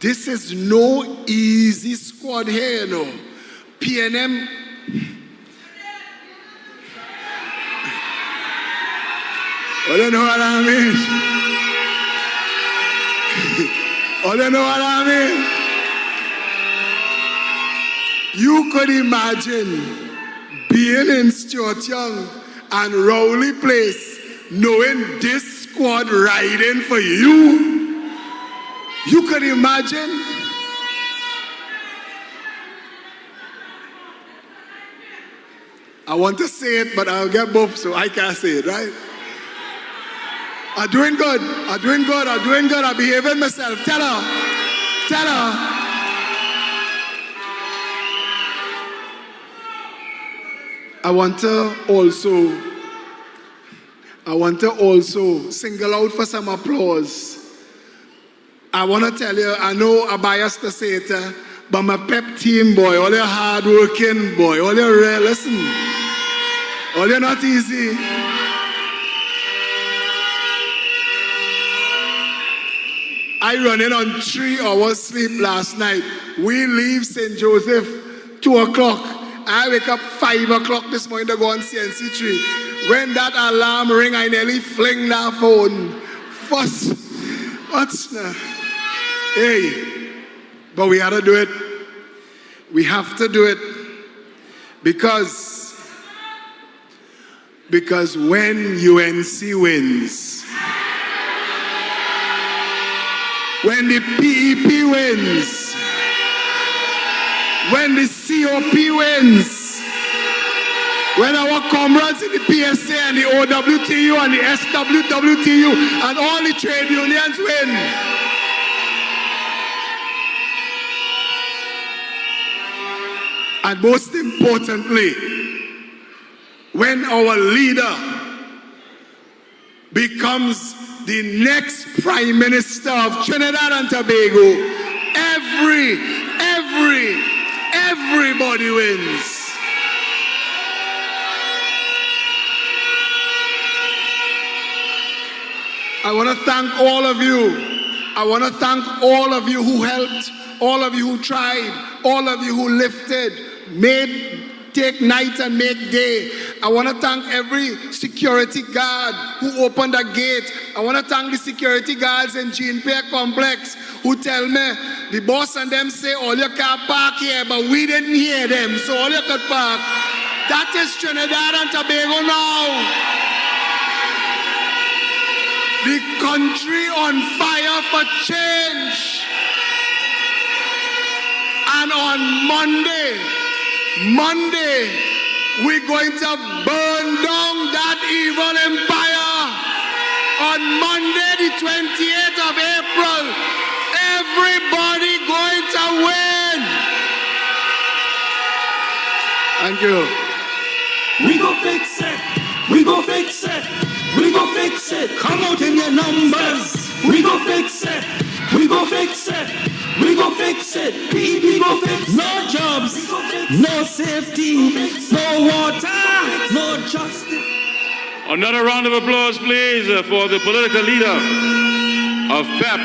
This is no easy squad here, no. PNM. I don't know what I mean. I don't know what I mean. You could imagine being in Stuart Young and Rowley Place, knowing this squad riding for you. You could imagine. I want to say it, but I'll get both, so I can't say it, right? I'm doing good. I'm doing good. I'm doing good. I'm behaving myself. Tell her. Tell her. I want to also single out for some applause. I want to tell you, I know I'm biased to say it, but my pep team, boy, all your hard working, boy, all your real, listen, all you're not easy. I run in on 3 hours sleep last night. We leave St. Joseph 2 o'clock. I wake up 5 o'clock this morning to go on CNC3. When that alarm ring, I nearly fling that phone. First, what's now? Hey, but we gotta do it. We have to do it because when UNC wins, when the PEP wins, when the COP wins, when our comrades in the PSA and the OWTU and the SWWTU and all the trade unions win, and most importantly, when our leader becomes the next Prime Minister of Trinidad and Tobago, everybody wins. I want to thank all of you. I want to thank all of you who helped, all of you who tried, all of you who lifted, take night and make day. I want to thank every security guard who opened a gate. I want to thank the security guards in Gene Peck Complex who tell me, the boss and them say, all you can park here, but we didn't hear them, so all you could park. That is Trinidad and Tobago now. The country on fire for change. And on Monday, we're going to burn down that evil empire. On Monday, the 28th of April, everybody going to win. Thank you. We go fix it. We go fix it. We go fix it. Come out in your numbers. We go fix it. We go fix it. We go fix it. We go fix it. No jobs, no safety, no water, no justice. Another round of applause, please, for the political leader of PEP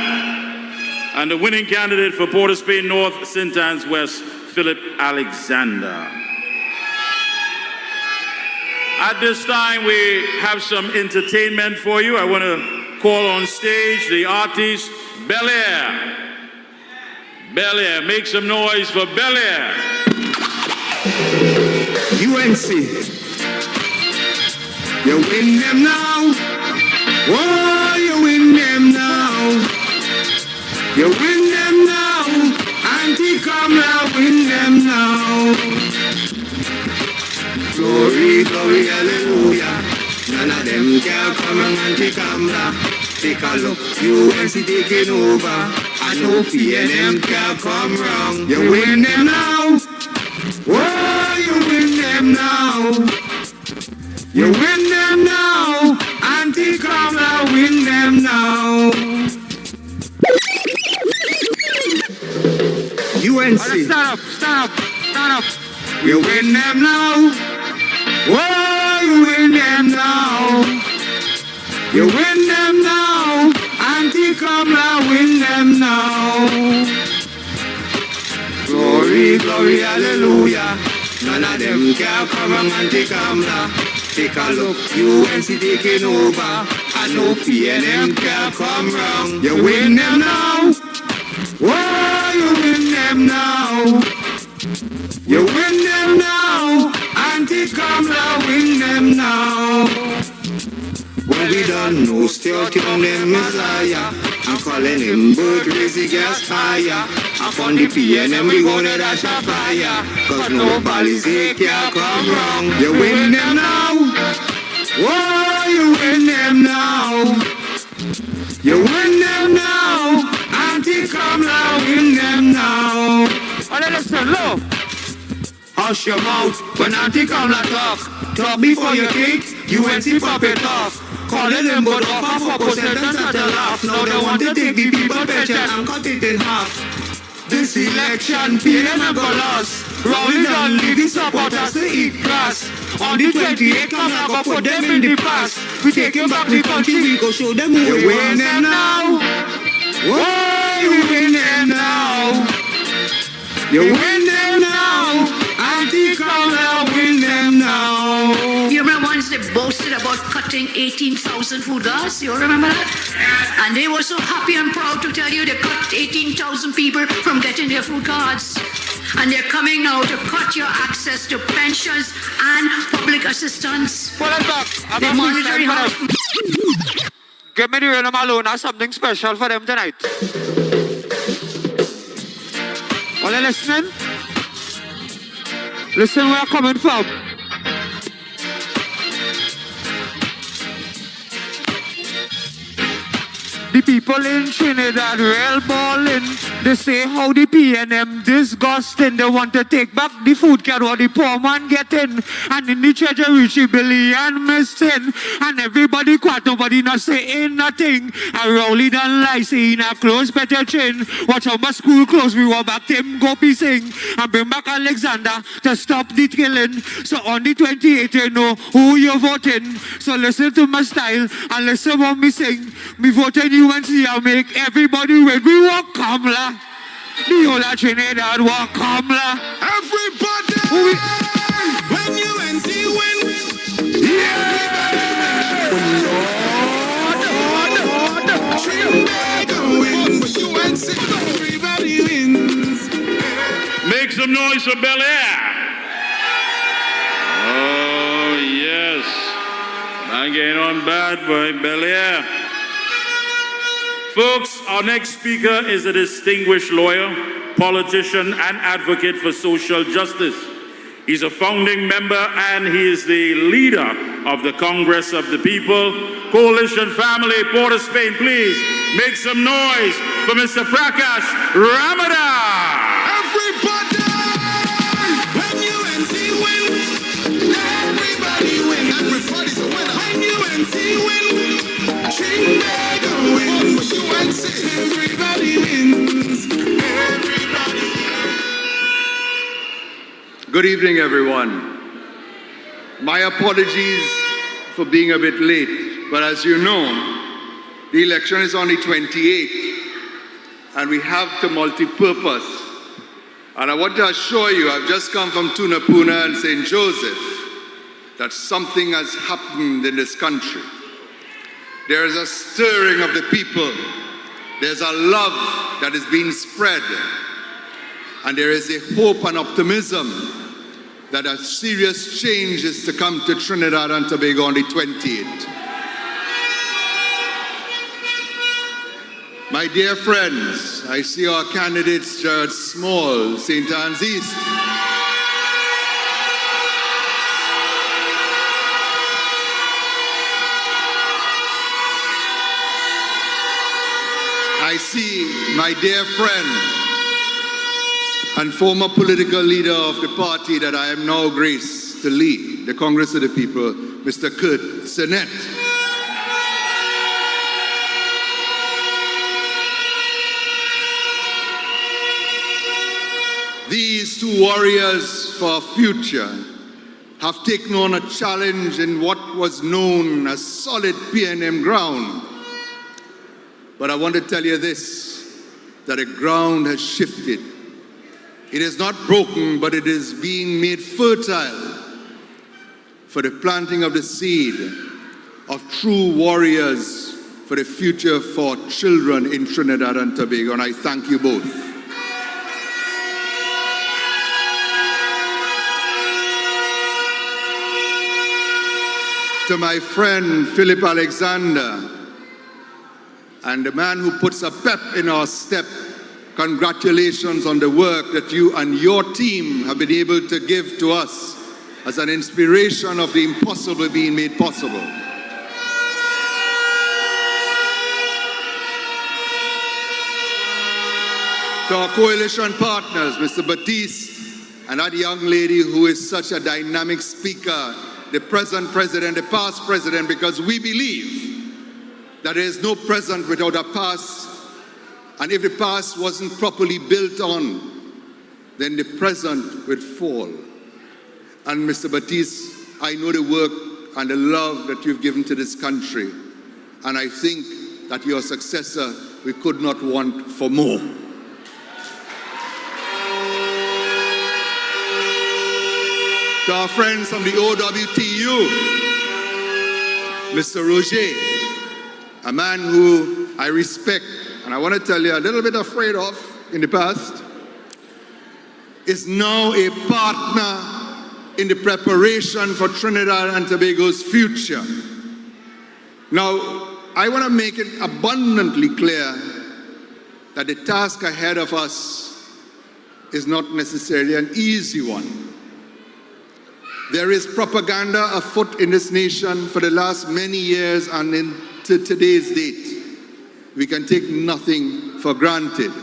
and the winning candidate for Port of Spain North, St. Anne's West, Philip Alexander. At this time, we have some entertainment for you. I want to call on stage the artist, Bel Air. Bel Air, make some noise for Bel Air. UNC. You win them now. Oh, you win them now. You win them now. Anti-Kamla win them now. Glory, glory, hallelujah. None of them can come and anti-Kamla. Take a look, UNC taking over. I know PNM can come wrong. You win them now. Oh, you win them now. You win them now. Anti-Kamla win them now. UNC. Stop. You win them now. Oh, you win them now. You win them now. Anti-Kamla win them now. Glory, glory, hallelujah. None of them can come wrong anti-Kamla. Take a look, UNC taking over. And no PNM can come wrong. You win them now. Whoa, you win them now. You win them now. Anti-Kamla win them now. When we done know, still killing them Messiah. I'm calling him bird, raise the gas higher. Upon the PNM we gonna dash a fire. Cause nobody's here can come wrong. You win them now. Whoa, you win them now. You win them now. Anti-Kamla win them now. Oh, listen, look. Hush your mouth when Anti-Kamla talk. Talk before you think. UNC pop it off. Calling them but off 4% and start to laugh. Now they want to take the people pension and cut it in half. This election, PNM have got lost. Rolling down, leave the supporters to eat grass. On the 28th, come and go put them in the past. We taking back the country, we go show them who we win them now. Whoa, you win them now. You win them now. Anti-Kamla win them now. You remember once they boasted about cutting 18,000 food guards? You remember that? And they were so happy and proud to tell you they cut 18,000 people from getting their food cards. And they're coming now to cut your access to pensions and public assistance. Pull it back. They're monitoring how... Give me the rhythm alone. I have something special for them tonight. Are you listening? Listen where I'm coming from. The people in Trinidad real ballin'. They say how the PNM disgusting. They want to take back the food can what the poor man getting. And in the treasury 3 billion missing. And everybody quiet, nobody not saying nothing. And Rowley done lie, saying a close better chin. Watch how my school close, we want back them go sing. And bring back Alexander to stop the killing. So on the 28th, you know who you're voting. So listen to my style and listen what me sing. Me voting UNC, I make everybody win. We want Kamla. The whole of Trinidad want Kamla. Everybody! When UNC win, yeah! Trinidad wins, UNC, everybody wins. Make some noise for Bel Air. Oh, yes. I'm getting on bad, boy, Bel Air. Folks, our next speaker is a distinguished lawyer, politician, and advocate for social justice. He's a founding member and he is the leader of the Congress of the People. Coalition family, Port of Spain, please make some noise for Mr. Prakash Ramadhar. Everybody! When UNC win, everybody win. Everybody's a winner. When UNC win, Trinidad wins. UNC, everybody wins. Everybody wins. Good evening, everyone. My apologies for being a bit late, but as you know, the election is on the 28th, and we have the multi-purpose. And I want to assure you, I've just come from Tunapuna and St. Joseph, that something has happened in this country. There is a stirring of the people. There's a love that is being spread. And there is a hope and optimism that a serious change is to come to Trinidad and Tobago on the 28th. My dear friends, I see our candidates, Jared Small, St. Anne's East. I see my dear friend and former political leader of the party that I am now graced to lead, the Congress of the People, Mr. Kurt Sinnett. These two warriors for our future have taken on a challenge in what was known as solid PNM ground. But I want to tell you this, that the ground has shifted. It is not broken, but it is being made fertile for the planting of the seed of true warriors for the future for children in Trinidad and Tobago. And I thank you both. To my friend Philip Alexander, and the man who puts a pep in our step, congratulations on the work that you and your team have been able to give to us as an inspiration of the impossible being made possible. To our coalition partners, Mr. Batiste, and that young lady who is such a dynamic speaker, the present president, the past president, because we believe that there is no present without a past, and if the past wasn't properly built on, then the present would fall. And Mr. Batiste, I know the work and the love that you've given to this country, and I think that your successor, we could not want for more. To our friends from the OWTU, Mr. Roget, a man who I respect, and I want to tell you a little bit afraid of in the past, is now a partner in the preparation for Trinidad and Tobago's future. Now, I want to make it abundantly clear that the task ahead of us is not necessarily an easy one. There is propaganda afoot in this nation for the last many years, and into today's date, we can take nothing for granted.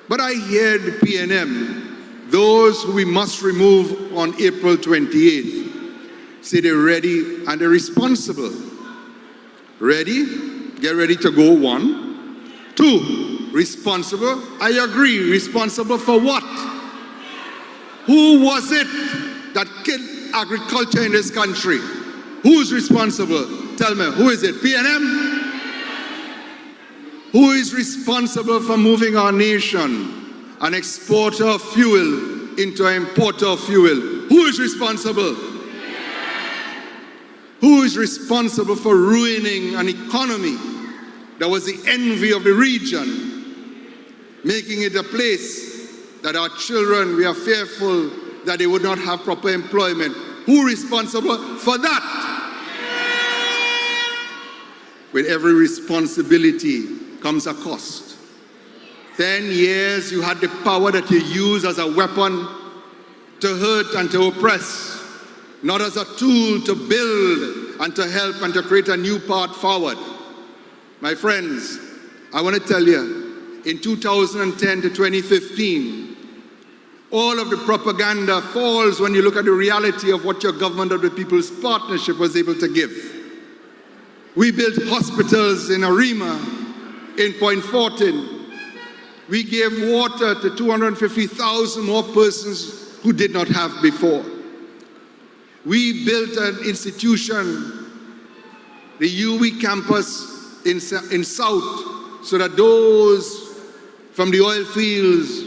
But I hear the PNM, those who we must remove on April 28th, say they're ready and they're responsible. Ready? Get ready to go, 1. 2, responsible. I agree, responsible for what? Who was it that killed agriculture in this country? Who's responsible? Tell me, who is it? PNM? Who is responsible for moving our nation, an exporter of fuel into an importer of fuel? Who is responsible? Who is responsible for ruining an economy that was the envy of the region, making it a place that our children, we are fearful that they would not have proper employment? Who is responsible for that? With every responsibility comes a cost. 10 years you had the power that you use as a weapon to hurt and to oppress, not as a tool to build and to help and to create a new path forward. My friends, I want to tell you, in 2010 to 2015, all of the propaganda falls when you look at the reality of what your government of the People's Partnership was able to give. We built hospitals in Arima, in Point Fortin. We gave water to 250,000 more persons who did not have before. We built an institution, the UWI campus in South, so that those from the oil fields,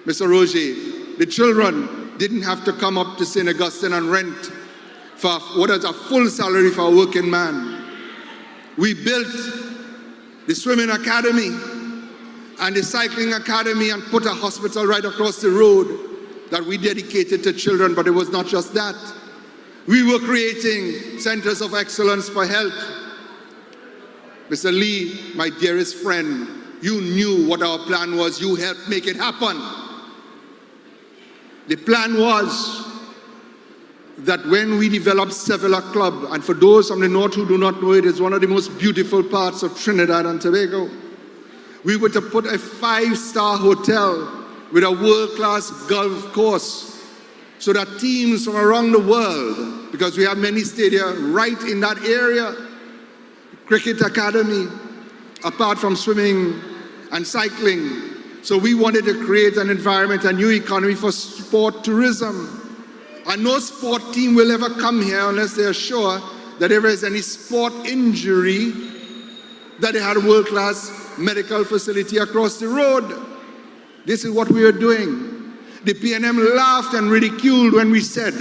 Mr. Roget, the children didn't have to come up to St. Augustine and rent for what is a full salary for a working man. We built the swimming academy and the cycling academy and put a hospital right across the road that we dedicated to children, but it was not just that. We were creating centers of excellence for health. Mr. Lee, my dearest friend, you knew what our plan was. You helped make it happen. The plan was that when we developed Sevilla Club, and for those from the north who do not know it, it's one of the most beautiful parts of Trinidad and Tobago, we were to put a 5-star hotel with a world-class golf course so that teams from around the world, because we have many stadia right in that area, cricket academy, apart from swimming and cycling. So we wanted to create an environment, a new economy for sport tourism. And no sport team will ever come here unless they are sure that if there is any sport injury, that they had a world-class medical facility across the road. This is what we are doing. The PNM laughed and ridiculed when we said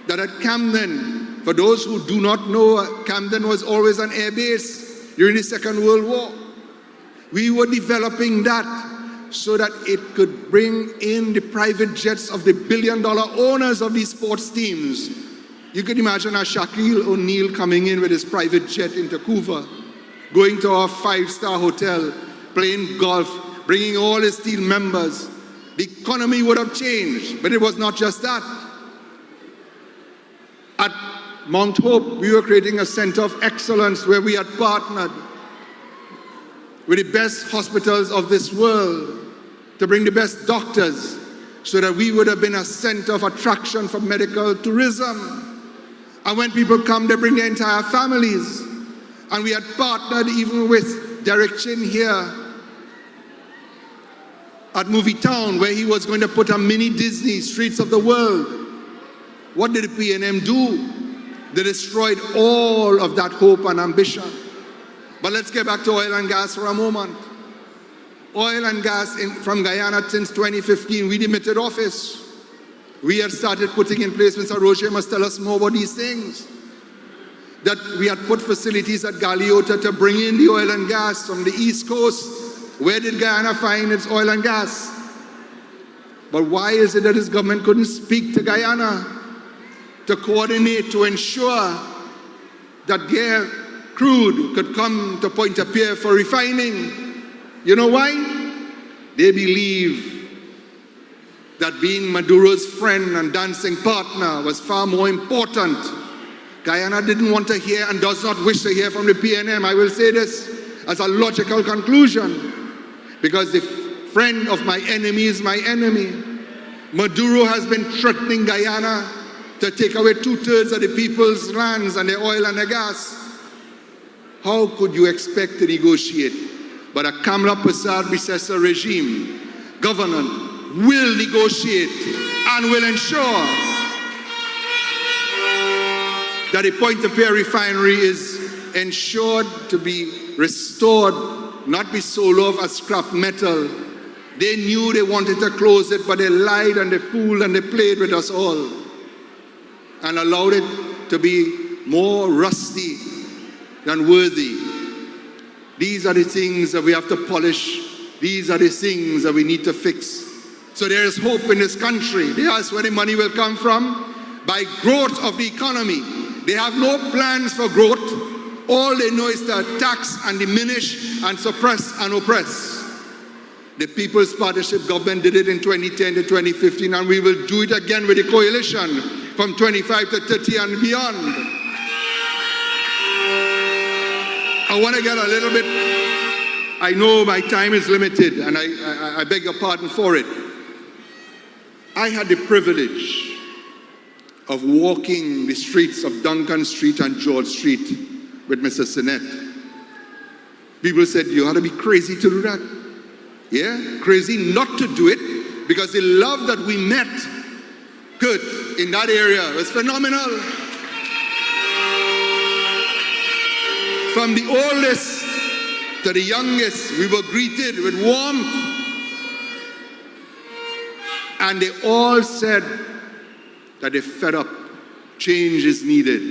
that at Camden, for those who do not know, Camden was always an air base during the Second World War. We were developing that so that it could bring in the private jets of the billion-dollar owners of these sports teams. You could imagine a Shaquille O'Neal coming in with his private jet into Vancouver, going to our 5-star hotel, playing golf, bringing all his team members. The economy would have changed, but it was not just that. At Mount Hope, we were creating a center of excellence where we had partnered with the best hospitals of this world to bring the best doctors so that we would have been a center of attraction for medical tourism. And when people come, they bring their entire families. And we had partnered even with Derek Chin here at Movie Town, where he was going to put a mini Disney, Streets of the World. What did the PNM do? They destroyed all of that hope and ambition. But let's get back to oil and gas for a moment. Oil and gas from Guyana since 2015, we demitted office. We had started putting in place, Mr. Roget must tell us more about these things, that we had put facilities at Galeota to bring in the oil and gas from the East Coast. Where did Guyana find its oil and gas? But why is it that this government couldn't speak to Guyana to coordinate, to ensure that their crude could come to Pointe-à-Pierre for refining? You know why? They believe that being Maduro's friend and dancing partner was far more important. Guyana didn't want to hear and does not wish to hear from the PNM. I will say this as a logical conclusion, because the friend of my enemy is my enemy. Maduro has been threatening Guyana to take away 2/3 of the people's lands and their oil and their gas. How could you expect to negotiate? But a Kamla Persad-Bissessar regime, government, will negotiate and will ensure that the Pointe-à-Pierre refinery is ensured to be restored, not be sold off as scrap metal. They knew they wanted to close it, but they lied and they fooled and they played with us all and allowed it to be more rusty than worthy. These are the things that we have to polish. These are the things that we need to fix. So there is hope in this country. They ask where the money will come from. By growth of the economy. They have no plans for growth. All they know is to tax and diminish and suppress and oppress. The People's Partnership government did it in 2010 to 2015, and we will do it again with the coalition from 25 to 30 and beyond. I want to get a little bit, I know my time is limited, and I beg your pardon for it. I had the privilege of walking the streets of Duncan Street and George Street with Mr. Sinnett. People said, you ought to be crazy to do that. Yeah, crazy not to do it, because the love that we met, good, in that area was phenomenal. From the oldest to the youngest, we were greeted with warmth. And they all said that they're fed up. Change is needed.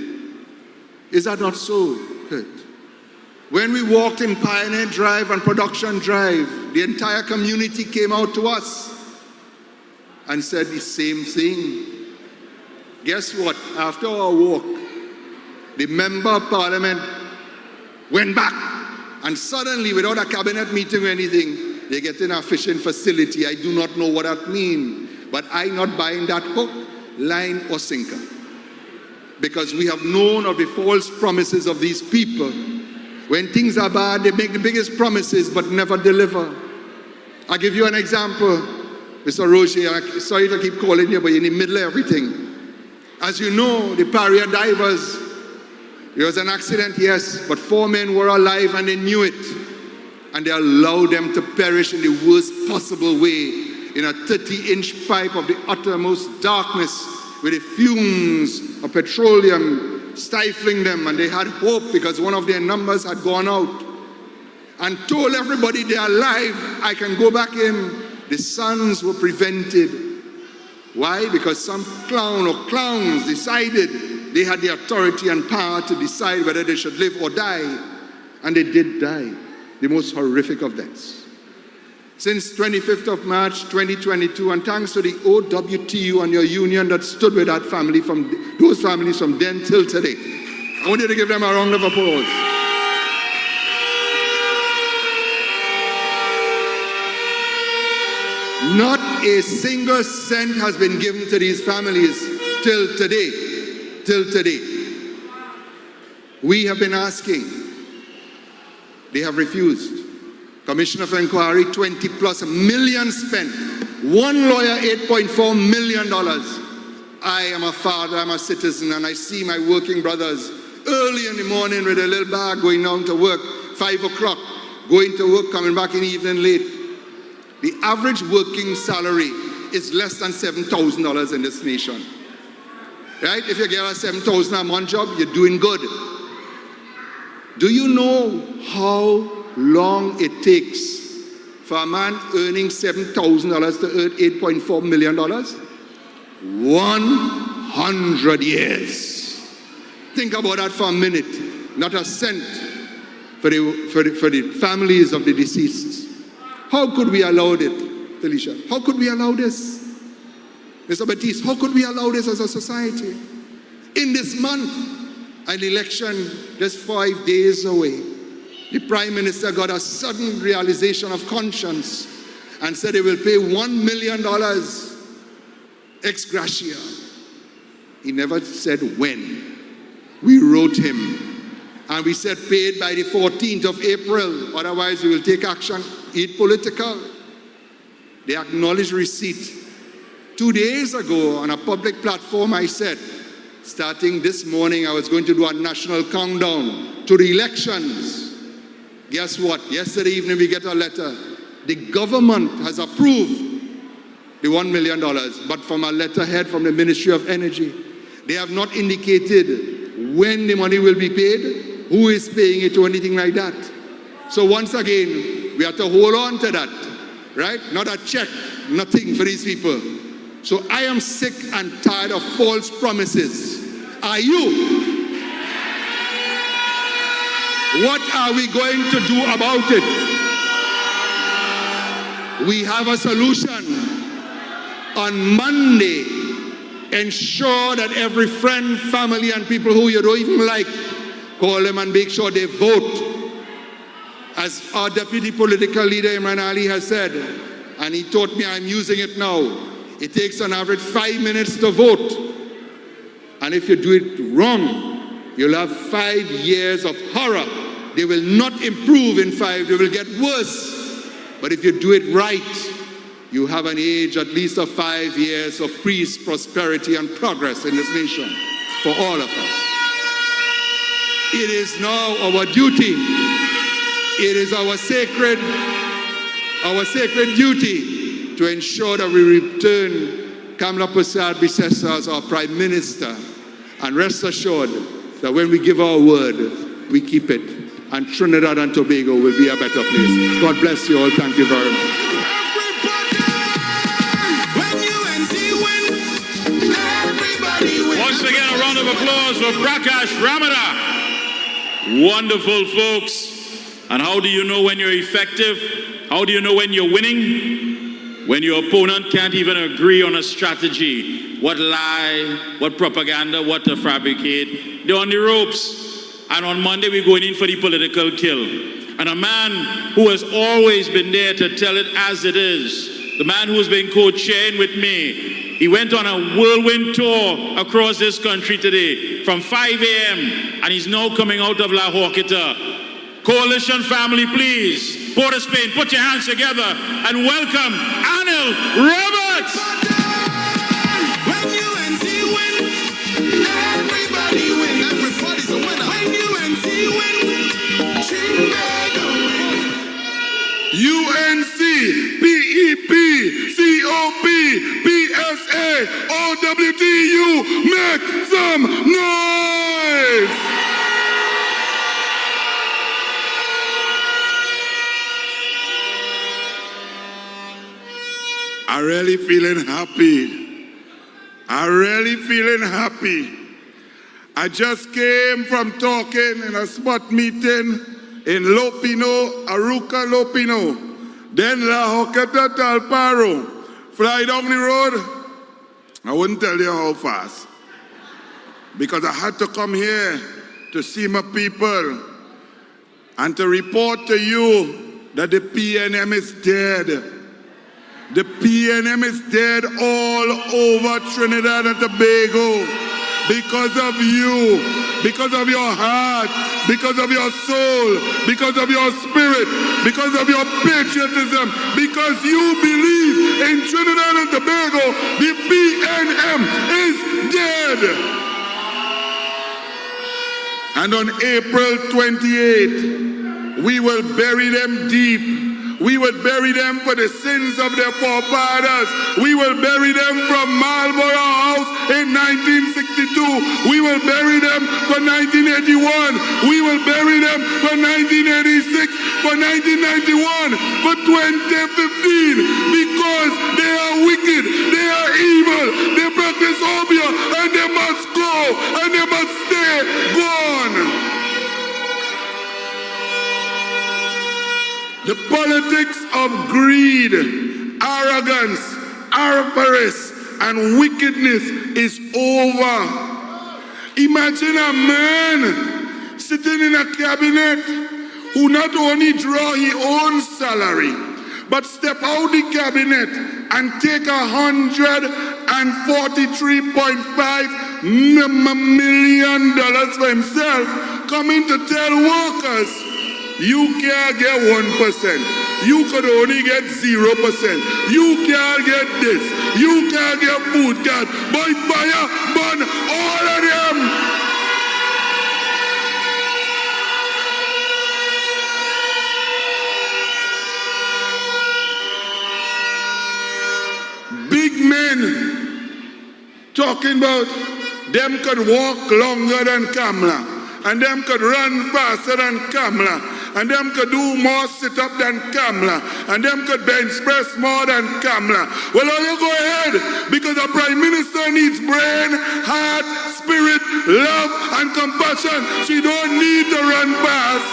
Is that not so? Good. When we walked in Pioneer Drive and Production Drive, the entire community came out to us and said the same thing. Guess what? After our walk, the Member of Parliament went back, and suddenly, without a cabinet meeting or anything, they get in a fishing facility. I do not know what that means, but I'm not buying that hook, line, or sinker. Because we have known of the false promises of these people. When things are bad, they make the biggest promises but never deliver. I'll give you an example, Mr. Roget. I'm sorry to keep calling you, but you're in the middle of everything. As you know, the Paria divers, there was an accident, yes, but 4 men were alive and they knew it. And they allowed them to perish in the worst possible way, in a 30-inch pipe of the uttermost darkness, with the fumes of petroleum stifling them, and they had hope because one of their numbers had gone out, and told everybody they are alive, I can go back in. The sons were prevented. Why? Because some clown or clowns decided they had the authority and power to decide whether they should live or die. And they did die. The most horrific of deaths. Since 25th of March 2022, and thanks to the OWTU and your union that stood with that family those families from then till today. I want you to give them a round of applause. Not a single cent has been given to these families till today. Till today. We have been asking. They have refused. Commission of Inquiry, 20 plus million spent. One lawyer, $8.4 million. I am a father, I'm a citizen, and I see my working brothers early in the morning with a little bag going down to work, 5 o'clock, going to work, coming back in the evening late. The average working salary is less than $7,000 in this nation. Right? If you get a $7,000 a month job, you're doing good. Do you know how long it takes for a man earning $7,000 to earn $8.4 million? 100 years. Think about that for a minute. Not a cent for the families of the deceased. How could we allow it, Felicia? How could we allow this? Mr. Batiste, how could we allow this as a society? In this month, an election just 5 days away, the Prime Minister got a sudden realization of conscience and said he will pay $1 million ex gratia. He never said when. We wrote him and we said paid by the 14th of April, otherwise we will take action. It's political. They acknowledged receipt. 2 days ago on a public platform I said, starting this morning I was going to do a national countdown to the elections. Guess what? Yesterday evening we get a letter. The government has approved the $1 million, but from a letterhead from the Ministry of Energy. They have not indicated when the money will be paid, who is paying it or anything like that. So once again, we have to hold on to that, right? Not a check, nothing for these people. So I am sick and tired of false promises. Are you? What are we going to do about it? We have a solution. On Monday, ensure that every friend, family, and people who you don't even like, call them and make sure they vote. As our deputy political leader, Imran Ali, has said, and he taught me, I'm using it now, it takes on average 5 minutes to vote. And if you do it wrong, you'll have 5 years of horror. They will not improve in 5, they will get worse. But if you do it right, you have an age at least of 5 years of peace, prosperity, and progress in this nation for all of us. It is now our duty, it is our sacred duty to ensure that we return Kamla Prasad Bisesa as our Prime Minister. And rest assured that when we give our word, we keep it. And Trinidad and Tobago will be a better place. God bless you all. Thank you very much. Once again, a round of applause for Prakash Ramadhar. Wonderful, folks. And how do you know when you're effective? How do you know when you're winning? When your opponent can't even agree on a strategy. What lie, what propaganda, what to fabricate. They're on the ropes. And on Monday, we're going in for the political kill. And a man who has always been there to tell it as it is, the man who has been co-chairing with me, he went on a whirlwind tour across this country today from 5 a.m. and he's now coming out of La Horquita. Coalition family, please, Port of Spain, put your hands together and welcome Annel Robert. When UNC win, everybody win. Everybody's a winner. When UNC win, Trinidad win. UNC, PEP, COP, PSA, OWTU, Make some noise! I'm really feeling happy. I'm really feeling happy. I just came from talking in a spot meeting in Lopino, Aruca Lopino, then La Joqueta Talparo. Fly down the road, I wouldn't tell you how fast. Because I had to come here to see my people and to report to you that the PNM is dead. The PNM is dead all over Trinidad and Tobago because of you, because of your heart, because of your soul, because of your spirit, because of your patriotism, because you believe in Trinidad and Tobago, the PNM is dead. And on April 28th, we will bury them deep. We will bury them for the sins of their forefathers. We will bury them from Marlborough House in 1962. We will bury them for 1981. We will bury them for 1986, for 1991, for 2015. Because they are wicked, they are evil, they practice obeah, and they must go, and they must stay gone. The politics of greed, arrogance, avarice, and wickedness is over. Imagine a man sitting in a cabinet who not only draw his own salary, but step out the cabinet and take $143.5 million for himself, coming to tell workers, you can't get 1%. You could only get 0%. You can't get this. You can't get food card. But fire, burn all of them. Big men talking about them could walk longer than Kamala. And them could run faster than Kamala. And them could do more sit-up than Kamala. And them could bench press more than Kamala. Well, you go ahead, because a prime minister needs brain, heart, spirit, love, and compassion. She don't need to run fast.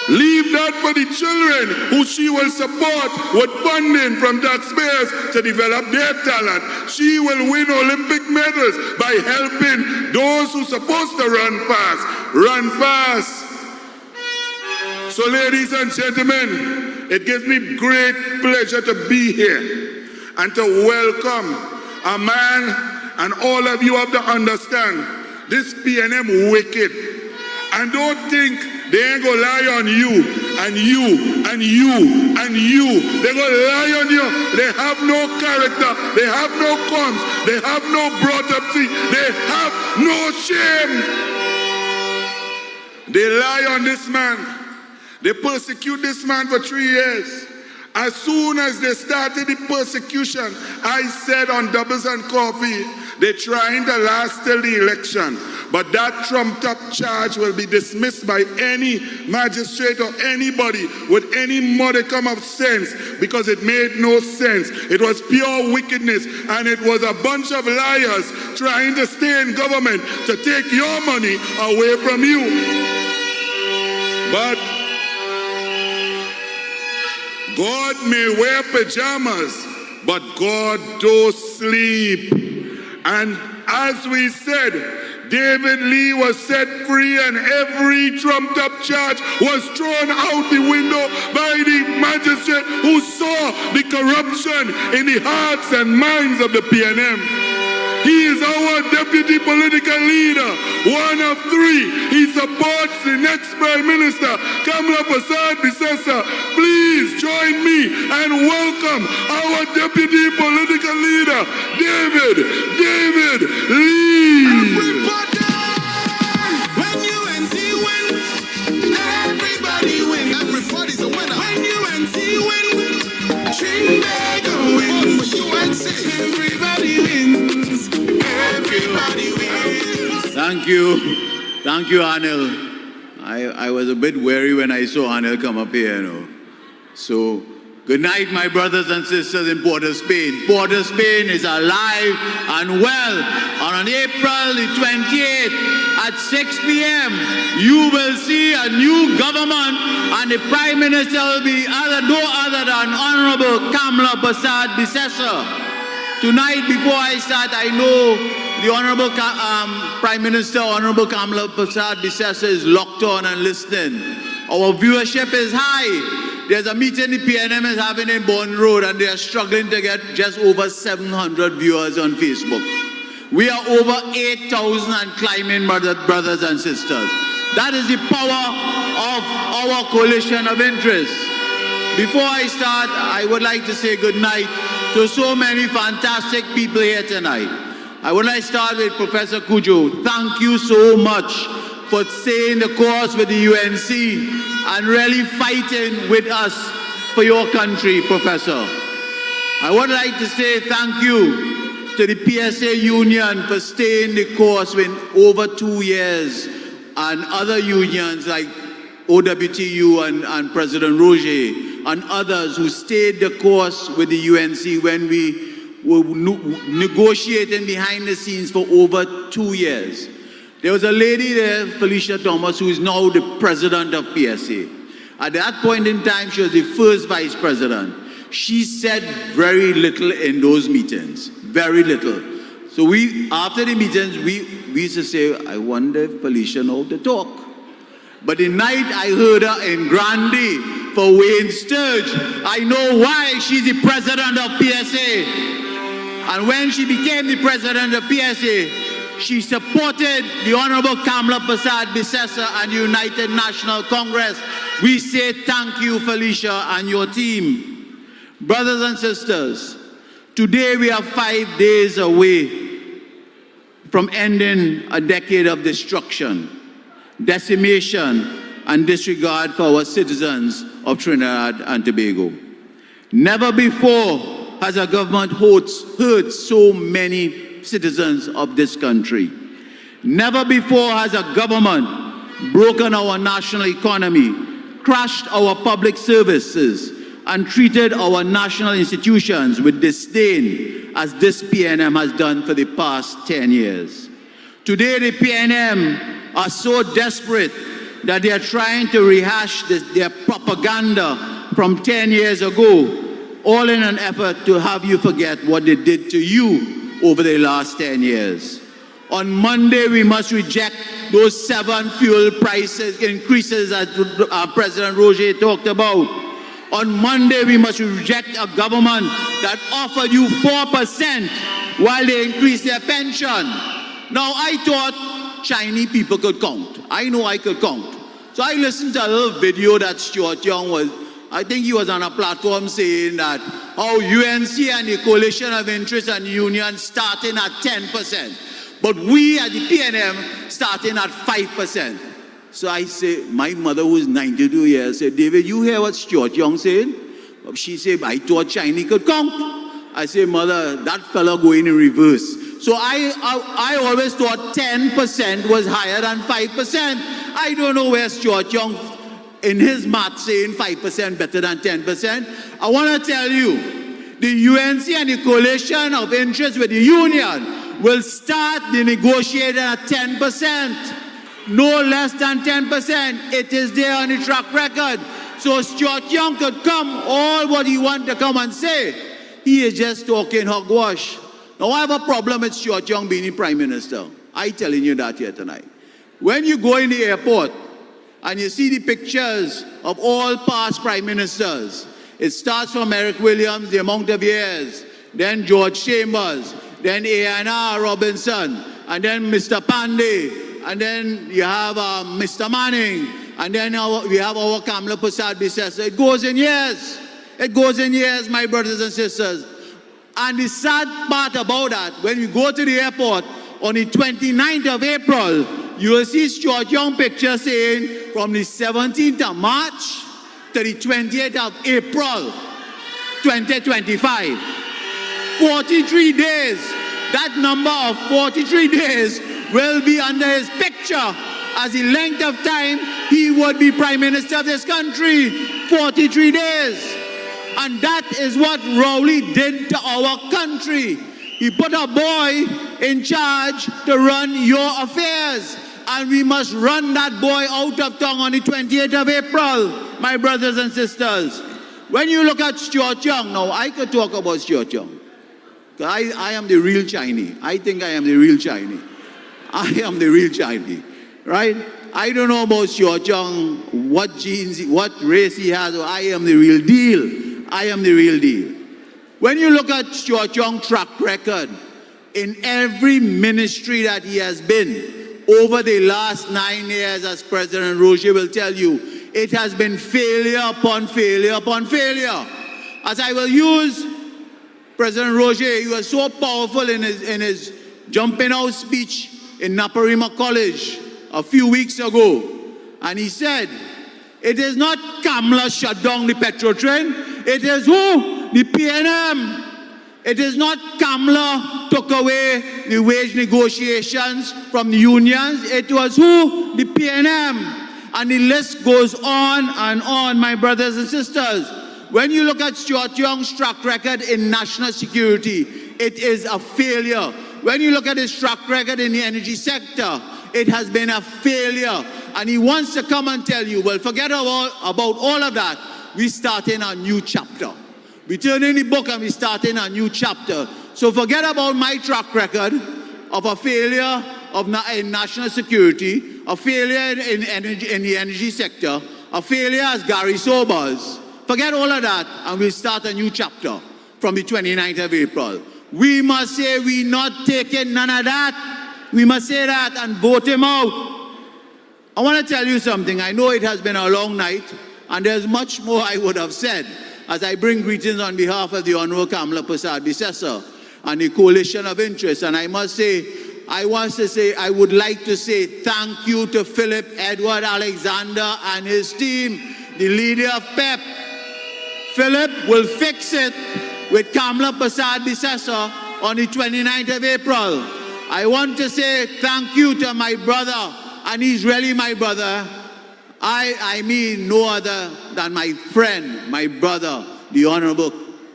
Leave that for the children who she will support with funding from taxpayers to develop their talent. She will win Olympic medals by helping those who are supposed to run fast. Run fast. So ladies and gentlemen, it gives me great pleasure to be here and to welcome a man, and all of you have to understand, this PNM wicked. And don't think they ain't gonna lie on you, and you, and you, and you. They're gonna lie on you. They have no character. They have no comes. They have no brought up thing. They have no shame. They lie on this man. They persecute this man for 3 years. As soon as they started the persecution, I said on Doubles and Coffee, they're trying to last till the election. But that trumped-up charge will be dismissed by any magistrate or anybody with any modicum of sense, because it made no sense. It was pure wickedness, and it was a bunch of liars trying to stay in government to take your money away from you. But God may wear pajamas, but God don't sleep. And as we said, David Lee was set free, and every trumped-up charge was thrown out the window by the magistrate who saw the corruption in the hearts and minds of the PNM. He is our deputy political leader, one of 3. He supports the next Prime Minister, Kamala Persad-Bissessar. Please join me and welcome our deputy political leader, David Lee. Everybody, when UNC win, everybody win. Everybody's a winner. When UNC win, Trinidad. Thank you. Thank you, Annel. I was a bit wary when I saw Annel come up here, you know. So, good night, my brothers and sisters in Port of Spain. Port of Spain is alive and well. And on April the 28th at 6 p.m., you will see a new government, and the Prime Minister will be no other than Honorable Kamla Prasad Bisesa. Tonight, before I start, I know the Honorable Prime Minister, Honorable Kamla Prasad Bisesa, is locked on and listening. Our viewership is high. There's a meeting the PNM is having in Bond Road, and they are struggling to get just over 700 viewers on Facebook. We are over 8,000 and climbing, brothers and sisters. That is the power of our coalition of interest. Before I start, I would like to say good night to so many fantastic people here tonight. I would like to start with Professor Cudjoe. Thank you so much for staying the course with the UNC and really fighting with us for your country, Professor. I would like to say thank you to the PSA Union for staying the course with over 2 years, and other unions like OWTU and President Roget and others who stayed the course with the UNC when we were negotiating behind the scenes for over 2 years. There was a lady there, Felicia Thomas, who is now the president of PSA. At that point in time, she was the first vice president. She said very little in those meetings, very little. So after the meetings, we used to say, I wonder if Felicia knows how to talk. But the night I heard her in Grande for Wayne Sturge, I know why she's the president of PSA. And when she became the president of PSA, she supported the Honorable Kamla Prasad Bisesa and the United National Congress. We say thank you, Felicia, and your team. Brothers and sisters, today we are 5 days away from ending a decade of destruction, decimation, and disregard for our citizens of Trinidad and Tobago. Never before has a government hurt so many citizens of this country. Never before has a government broken our national economy, crushed our public services, and treated our national institutions with disdain as this PNM has done for the past 10 years. Today, the PNM are so desperate that they are trying to rehash their propaganda from 10 years ago, all in an effort to have you forget what they did to you over the last 10 years. On Monday, we must reject those 7 fuel prices increases that President Roget talked about. On Monday, we must reject a government that offered you 4% while they increased their pension. Now, I thought Chinese people could count. I know I could count. So I listened to a little video that Stuart Young was, I think he was on a platform saying that how UNC and the coalition of interest and unions starting at 10%, but we at the PNM starting at 5%. So I say, my mother who is 92 years said, David, you hear what Stuart Young said? She said, I thought Chinese could count. I say, mother, that fella going in reverse. So I always thought 10% was higher than 5%. I don't know where Stuart Young in his math saying 5% better than 10%. I want to tell you, the UNC and the coalition of interest with the union will start the negotiating at 10%. No less than 10%. It is there on the track record. So Stuart Young could come all what he wants to come and say. He is just talking hogwash. Now I have a problem with Stuart Young being the Prime Minister. I'm telling you that here tonight. When you go in the airport and you see the pictures of all past Prime Ministers, it starts from Eric Williams, the amount of years, then George Chambers, then Annel Robert, and then Mr. Pandey, and then you have Mr. Manning, and then we have our Kamla Prasad Bisesa. It goes in years. It goes in years, my brothers and sisters. And the sad part about that, when we go to the airport on the 29th of April, you will see Stuart Young picture saying from the 17th of March to the 28th of April, 2025. 43 days. That number of 43 days will be under his picture as the length of time he would be Prime Minister of this country, 43 days. And that is what Rowley did to our country. He put a boy in charge to run your affairs. And we must run that boy out of town on the 28th of April, my brothers and sisters. When you look at Stuart Young, now I could talk about Stuart Young. I am the real Chinese. I think I am the real Chinese. I am the real Chinese, right? I don't know about Stuart Young, what genes, what race he has. I am the real deal. I am the real deal. When you look at Stuart Young's track record, in every ministry that he has been over the last 9 years, as President Roget will tell you, it has been failure upon failure upon failure. As I will use President Roget, he was so powerful in his jumping out speech in Naparima College a few weeks ago. And he said, it is not Kamla shut down the petrol train, it is who? The PNM. It is not Kamla took away the wage negotiations from the unions, it was who? The PNM. And the list goes on and on, my brothers and sisters. When you look at Stuart Young's track record in national security, it is a failure. When you look at his track record in the energy sector, it has been a failure. And he wants to come and tell you, well, forget about all of that. We're starting a new chapter. We turn in the book and we start in a new chapter. So forget about my track record of a failure in national security, a failure in the energy sector, a failure as Gary Sobers. Forget all of that and we'll start a new chapter from the 29th of April. We must say we're not taking none of that. We must say that and vote him out. I want to tell you something. I know it has been a long night and there's much more I would have said as I bring greetings on behalf of the Honorable Kamla Prasad-Bissessar and the Coalition of Interest. And I must say, I would like to say thank you to Philip Edward Alexander and his team, the leader of PEP. Philip will fix it with Kamla Prasad-Bissessar on the 29th of April. I want to say thank you to my brother, and he's really my brother. I mean no other than my friend, my brother, the Honorable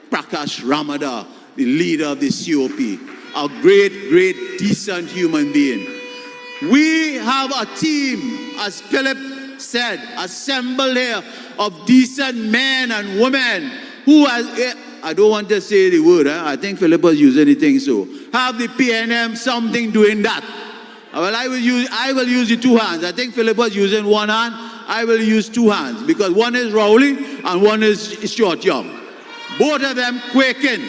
Prakash Ramadhar, the leader of the COP. A great, great, decent human being. We have a team, as Philip said, assembled here of decent men and women who has, I don't want to say the word, I think Philip was using anything so. Have the PNM something doing that. Well, I will use the two hands. I think Philip was using one hand. I will use two hands because one is Rowley and one is Stuart Young. Both of them quaking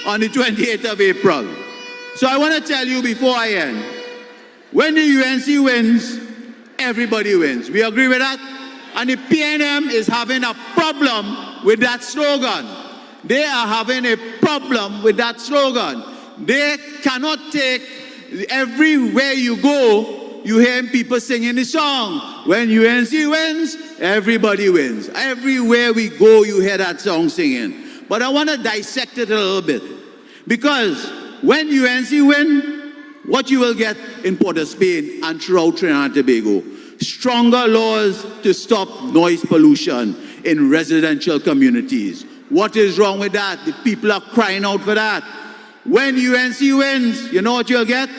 on the 28th of April. So I want to tell you before I end, when the UNC wins, everybody wins. We agree with that? And the PNM is having a problem with that slogan. They are having a problem with that slogan. They cannot take, everywhere you go, you hear people singing the song. When UNC wins, everybody wins. Everywhere we go, you hear that song singing. But I want to dissect it a little bit. Because when UNC win, what you will get in Port of Spain and throughout Trinidad and Tobago, stronger laws to stop noise pollution in residential communities. What is wrong with that? The people are crying out for that. When UNC wins, you know what you'll get?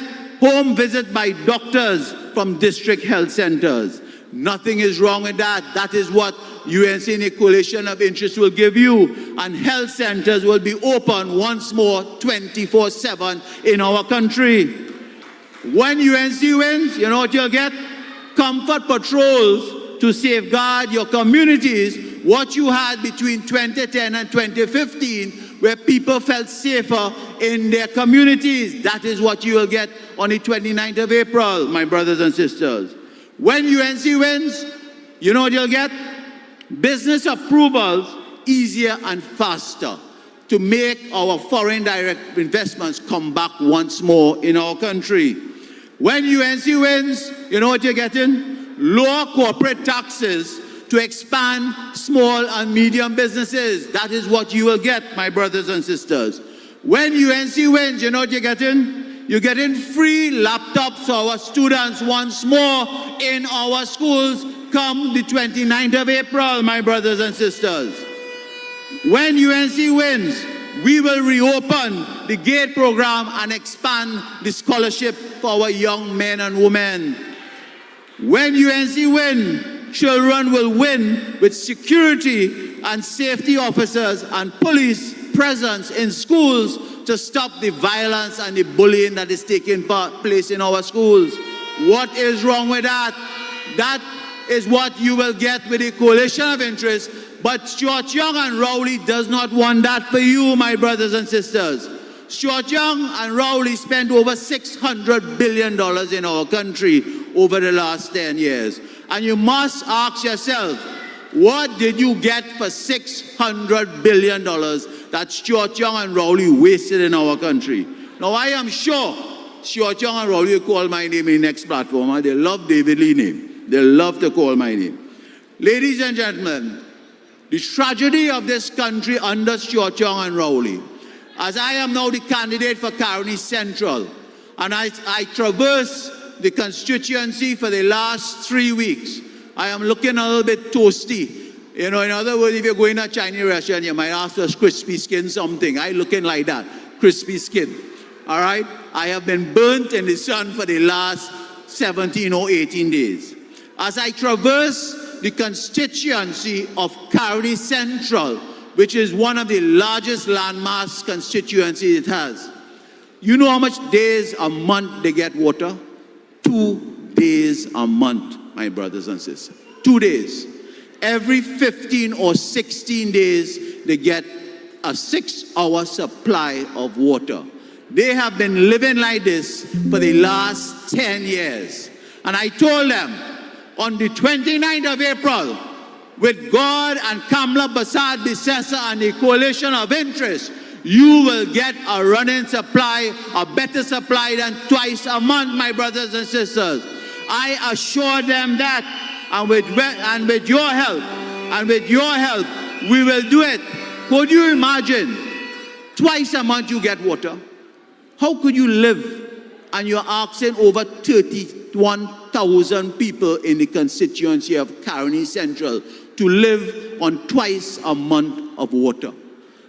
Home visit by doctors from district health centers. Nothing is wrong with that. That is what UNC and the Coalition of Interest will give you. And health centers will be open once more 24/7 in our country. When UNC wins, you know what you'll get? Comfort patrols to safeguard your communities. What you had between 2010 and 2015, where people felt safer in their communities. That is what you will get on the 29th of April, my brothers and sisters. When UNC wins, you know what you'll get? Business approvals easier and faster to make our foreign direct investments come back once more in our country. When UNC wins, you know what you're getting? Lower corporate taxes to expand small and medium businesses. That is what you will get, my brothers and sisters. When UNC wins, you know what you're getting? You're getting free laptops for our students once more in our schools come the 29th of April, my brothers and sisters. When UNC wins, we will reopen the GATE program and expand the scholarship for our young men and women. When UNC win, children will win with security and safety officers and police presence in schools to stop the violence and the bullying that is taking place in our schools. What is wrong with that? That is what you will get with the coalition of interest. But Stuart Young and Rowley does not want that for you, my brothers and sisters. Stuart Young and Rowley spent over $600 billion in our country over the last 10 years. And you must ask yourself, what did you get for $600 billion that Stuart Young and Rowley wasted in our country? Now, I am sure Stuart Young and Rowley will call my name in the next platform. And they love David Lee's name. They love to call my name. Ladies and gentlemen, the tragedy of this country under Stuart Young and Rowley, as I am now the candidate for Caroni Central, and I traverse the constituency for the last 3 weeks, I am looking a little bit toasty. You know, in other words, if you're going to a Chinese restaurant, you might ask for crispy skin something. I looking like that, crispy skin. All right? I have been burnt in the sun for the last 17 or 18 days. As I traverse the constituency of Caroni Central, which is one of the largest landmass constituencies it has, you know how much days a month they get water? 2 days a month, my brothers and sisters. 2 days. Every 15 or 16 days, they get a 6-hour supply of water. They have been living like this for the last 10 years. And I told them, on the 29th of April, with God and Kamla Basad Bissessa and the coalition of interest, you will get a running supply, a better supply than twice a month, my brothers and sisters. I assure them that, and with your help, we will do it. Could you imagine, twice a month you get water? How could you live? And you're asking over 31,000 people in the constituency of Caroni Central to live on twice a month of water.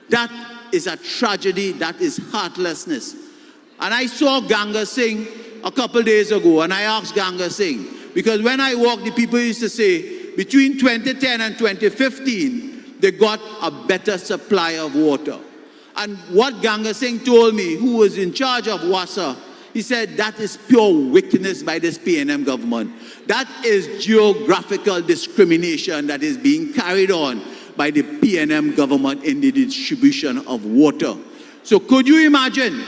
That is a tragedy, that is heartlessness. And I saw Ganga Singh a couple days ago, and I asked Ganga Singh, because when I walked, the people used to say, between 2010 and 2015, they got a better supply of water. And what Ganga Singh told me, who was in charge of WASA, he said that is pure wickedness by this PNM government. That is geographical discrimination that is being carried on by the PNM government in the distribution of water. So could you imagine,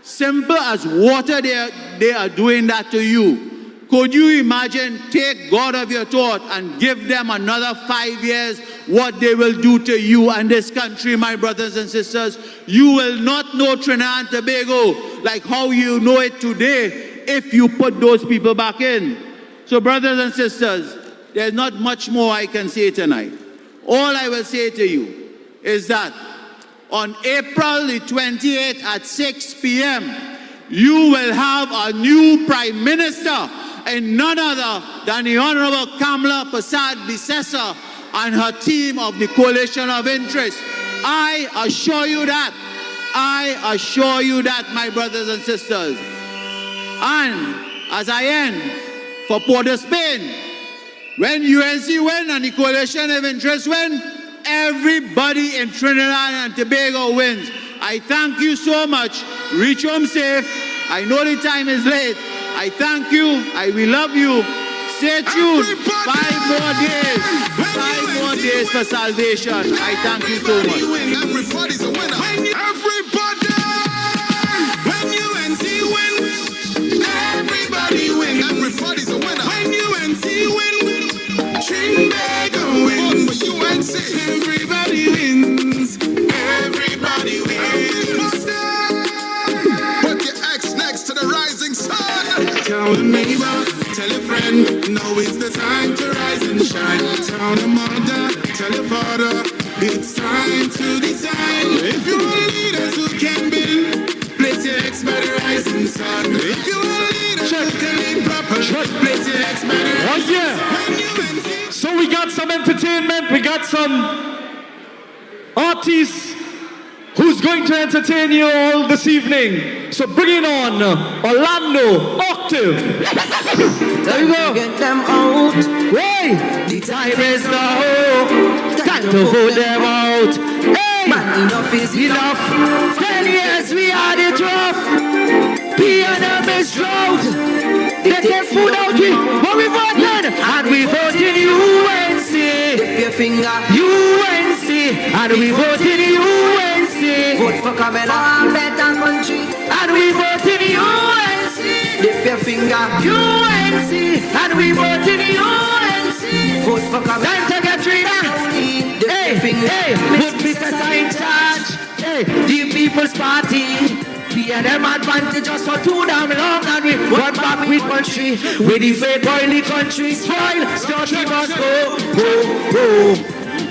simple as water, they are doing that to you. Could you imagine, take God of your thought and give them another 5 years, what they will do to you and this country, my brothers and sisters? You will not know Trinidad and Tobago like how you know it today if you put those people back in. So brothers and sisters, there's not much more I can say tonight. All I will say to you is that on April the 28th at 6 p.m., you will have a new Prime Minister, and none other than the Honorable Kamla Basad Bissessa and her team of the coalition of interest. I assure you that. I assure you that, my brothers and sisters. And as I end, for Port of Spain, when UNC win and the coalition of interest win, everybody in Trinidad and Tobago wins. I thank you so much. Reach home safe. I know the time is late. I thank you. We love you. Stay tuned. 5 more days. 5 more days for salvation. I thank you so much. Everybody's a winner. Everybody. When UNC win, everybody win. Everybody's a winner. When UNC win, Trinbago wins. UNC. Everybody wins. Everybody wins. Put your X next to the rising sun. Tell a neighbor, tell a friend, now is the time to rise and shine. Tell a mother, tell a father, it's time to decide. If you want leaders who can build, place your X by the rising So we got some entertainment, we got some artists who's going to entertain you all this evening. So bring it on, Orlando, Octave. There you go. Get them out. Hey, The time is now. time to vote them out. Hey, Man, enough is enough. 10 years we had it rough. P&M is drought. They take food out, but we voted. And we voted UNC. Dip your finger. UNC. And we voted UNC. Vote for Camilla. Better country. And we voted UNC. Dip your finger. UNC. And we voted UNC. Vote for Camilla. Time to get rid of. Hey, hey, put Mr. in charge. Hey, the People's Party. P&M advantage us for too damn long, and we run back with country. With the fate oil, the country spoil. Stuarty must go, go, go.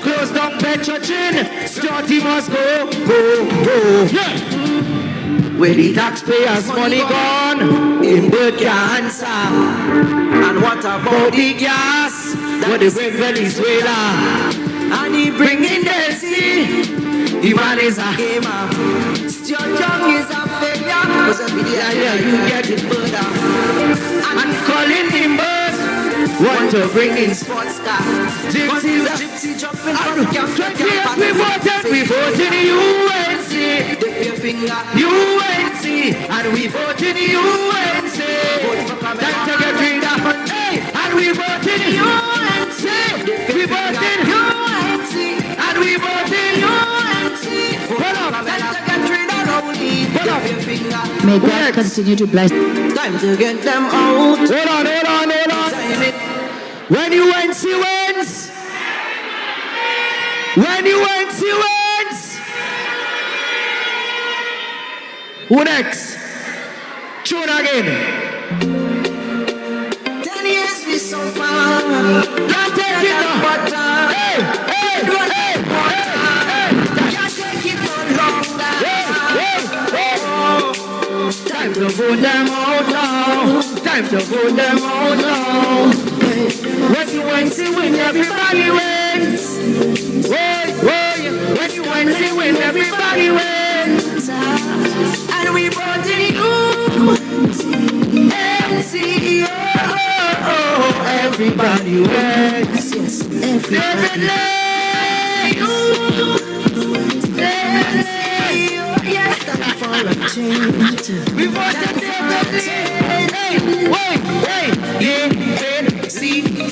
Close down Petro Chin. Stuarty must go, go, go. Yeah. Where the taxpayers' money gone, in bird can't answer. And what about the gas? What they bring Venezuela? And he bring in the sea. The man is a gamer. Stuart Young is a failure. Cause every day I hear you get it murder. And calling him bird. Want to bring in sports car. gypsy jumping from the camp. 20 years we voted UNC. Dip your finger. UNC. And we voted UNC. Time to get rid of. Hey, and we voted UNC. We voted UNC. And we voted UNC. Hold up. May God continue to bless. Time to get them out. Hold on. When UNC wins. When UNC wins. Who next? Tune again. 10 years we so far. Can't take it no. Hey. Can't take it no longer. Time to vote them out now. Time to vote them out now. When UNC win, everybody wins. When UNC win, everybody wins. And we brought in you. Everybody wins. Yes, everybody. Yes, time for a change. We voted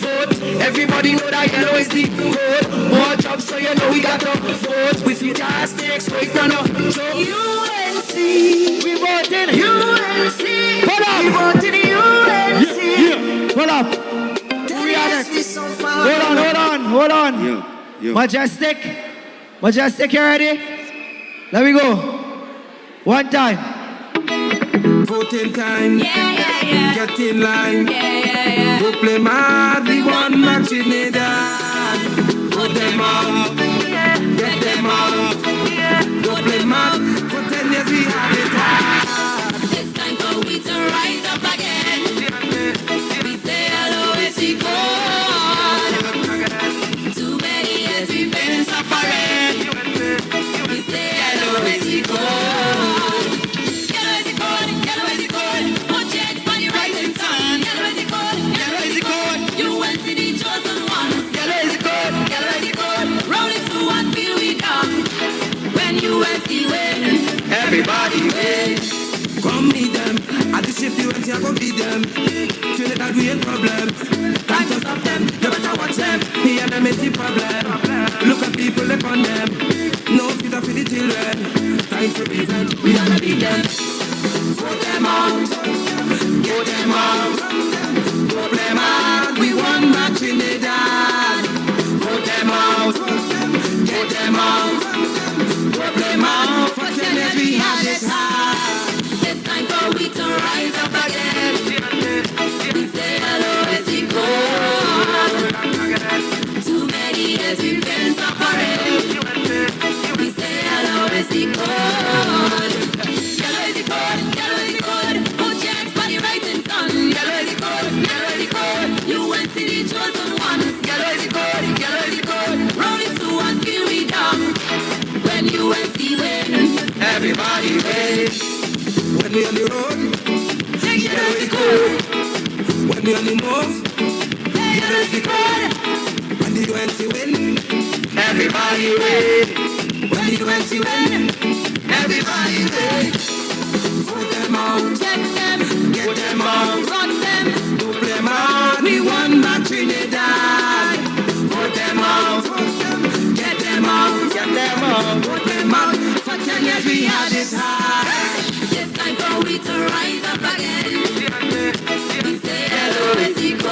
vote. Everybody know that yellow is the vote. More jobs, so you know we got to vote. With your stakes, wait on us. So UNC. We voted UNC. Hold up. We voted UNC. Yeah. Hold up. We are next. Hold on. Majestic, you ready? Let me go. One time. Voting time. Yeah. Get in line. Yeah. Go play mad. We want match in it. Put them out. Get them out. Go play mad. For 10 years we had it hard. It's time for we to rise up again. We say hello, it's God. Too many years we've been suffering. We say hello, it's God. Yellow is God. Put your heads on the rising sun. Yellow is God. You went to the chosen ones. Yellow is God. Rolling through and feel we come. When you went to win, Everybody wins. Come meet them. At the shift you went here, go beat them. Till it that we ain't problems. Time to stop them. You better watch them. Me and them is the problem. Look at people look on them. No future for the children. Time to reason. We gotta beat them. Vote them out. Vote them out. Vote them out. We want match in the dark. Vote them out. Vote them out. Vote them out. For 10 years we had it hard. It's time for we to rise up again. We say hello, it's God. Too many years we've been suffering. We say hello, it's God. Yellow is God. Put your hands When we on the road, yellow is good. When we on the move, yellow is good. When the UNC win, everybody win. When the UNC win, everybody win. Put them out, get them out, run them, don't play them out. We won back Trinidad. Put them out, get them out, put them out. For 10 years we had it hard. It's time for we to rise up again. We say hello is equal.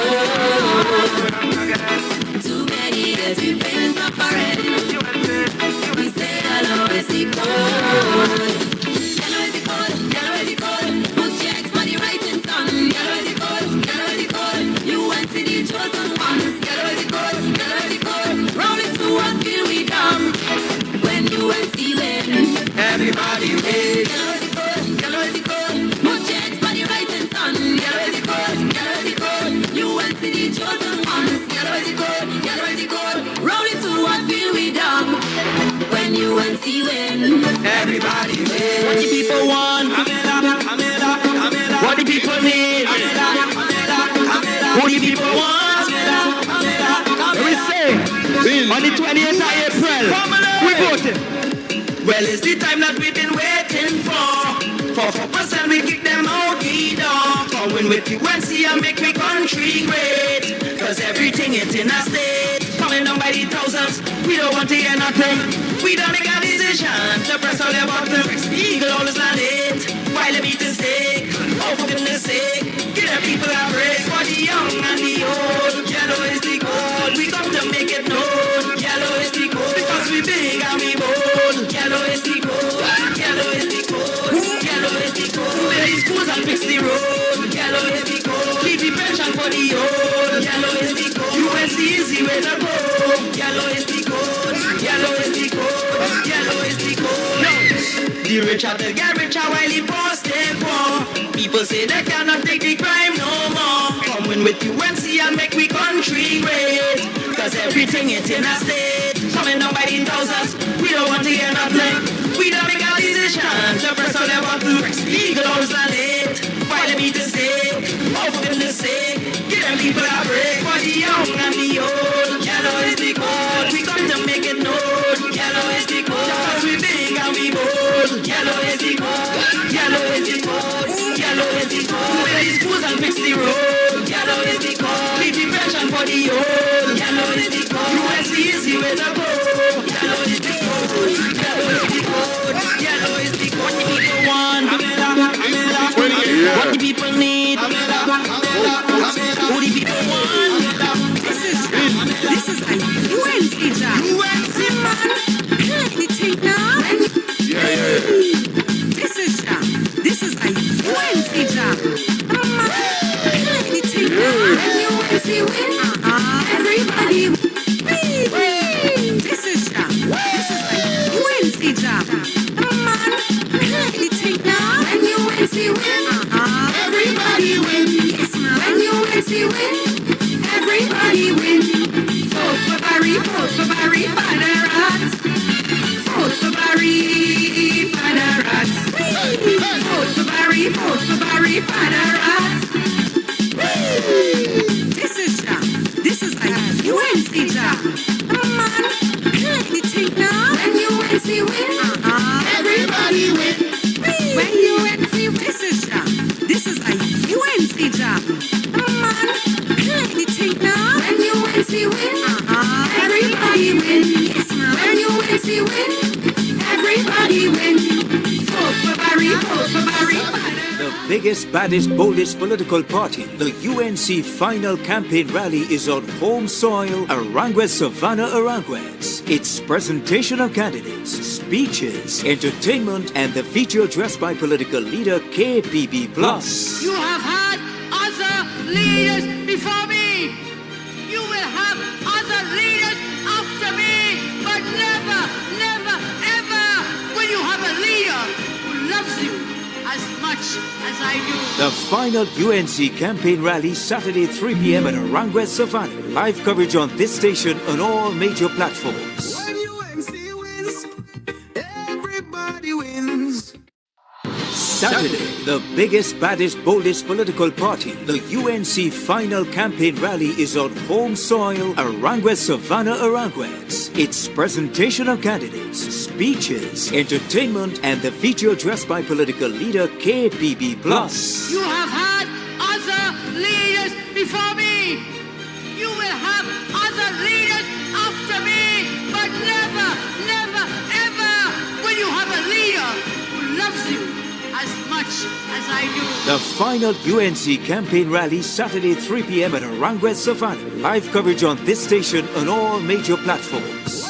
Too many years we've been suffering. We say hello is equal. Yellow is equal. Put your X money right in sun. Yellow is equal. You went to the chosen ones. Yellow is equal. Round it to one feel we dumb. When you went stealing, everybody win. Yellow is equal. Put your X money right in sun. Yellow is equal. You went to the chosen ones. Yellow is equal. Round it to one feel we dumb. When you went stealing, everybody win. What the people want? What the people need? Who the people want? We say on the 28th of April, we voted. Well, it's the time that we've been waiting for 4% we kick them out the door. For when with UNC and make me country great. Cause everything is in a state. Coming down by the thousands, we don't want to hear nothing. We don't make a decision to press all their buttons. Eagle always landed, while the beat is sick. Oh, for goodness sake, give the people a break. For the young and the old, yellow is the gold. We come to make it known. Yellow is the gold, because we big and we bold. Yellow is the gold, yellow is the gold. Yellow is the gold, where the schools and fix the road. Yellow is the gold, keep the pension for the old. Yellow is the gold, UNC is the way to go. Yellow is the gold, yellow is the gold. Yellow is the gold. No. The rich have to get richer while the poor stay poor. People say they cannot take the crime no more. Coming with UNC and make we country great. Cause everything is in a state. Coming down by the thousands, we don't want to hear nothing. We don't make a decision to press all their buttons. Eagle always landed, while the beat is sick. Oh, for goodness sake, give them people a break. For the young and the old, yellow is the gold. We come to make it known. Yellow is the gold, cause we big and we bold. Yellow is the gold, yellow is the gold. Yellow is the gold, where the schools and fix the road. Yellow is the gold, keep the pension for the old. Yellow is the gold, UNC is the way to go. Yellow is the gold, yellow is the gold. Yellow is the gold, what the people want. What the people need. Who the people want. This is a UNC job. UNC man. Anything now? This is a UNC job. Anything now? UNC win. Everybody win. This is a UNC job. Anything now? When UNC win. Everybody win. Yes, man. When UNC win. Everybody win. Vote for Barry, Father Rats. Vote for Barry, Father Rats. Vote for Barry, Father Rats. This is a UNC job. Man, anything now? When UNC win, everybody win. When UNC win, this is a UNC job. Man, anything now? When UNC win, everybody win. Yes, man. When UNC win, everybody win. Vote for Barry, The biggest, baddest, boldest political party, the UNC final campaign rally is on home soil, Arangwez, Savannah, Arangwez. It's presentation of candidates, speeches, entertainment, and the feature addressed by political leader KPB+. You have had other leaders before me. You will have other leaders after me. But never, ever will you have a leader who loves you as much as I do. The final UNC campaign rally, Saturday 3 p.m. at Arangwez, Savannah. Live coverage on this station on all major platforms. When UNC wins, everybody wins. Saturday, the biggest, baddest, boldest political party, the UNC final campaign rally is on home soil, Arangua, Savannah, Aranguez. It's presentation of candidates, speeches, entertainment, and the feature addressed by political leader KPB Plus. You have had other leaders before me. You will have other leaders after me, but never, never, ever will you have a leader who loves you as much as I do. The final UNC campaign rally Saturday 3 p.m. at Aranguez, Savannah. Live coverage on this station on all major platforms.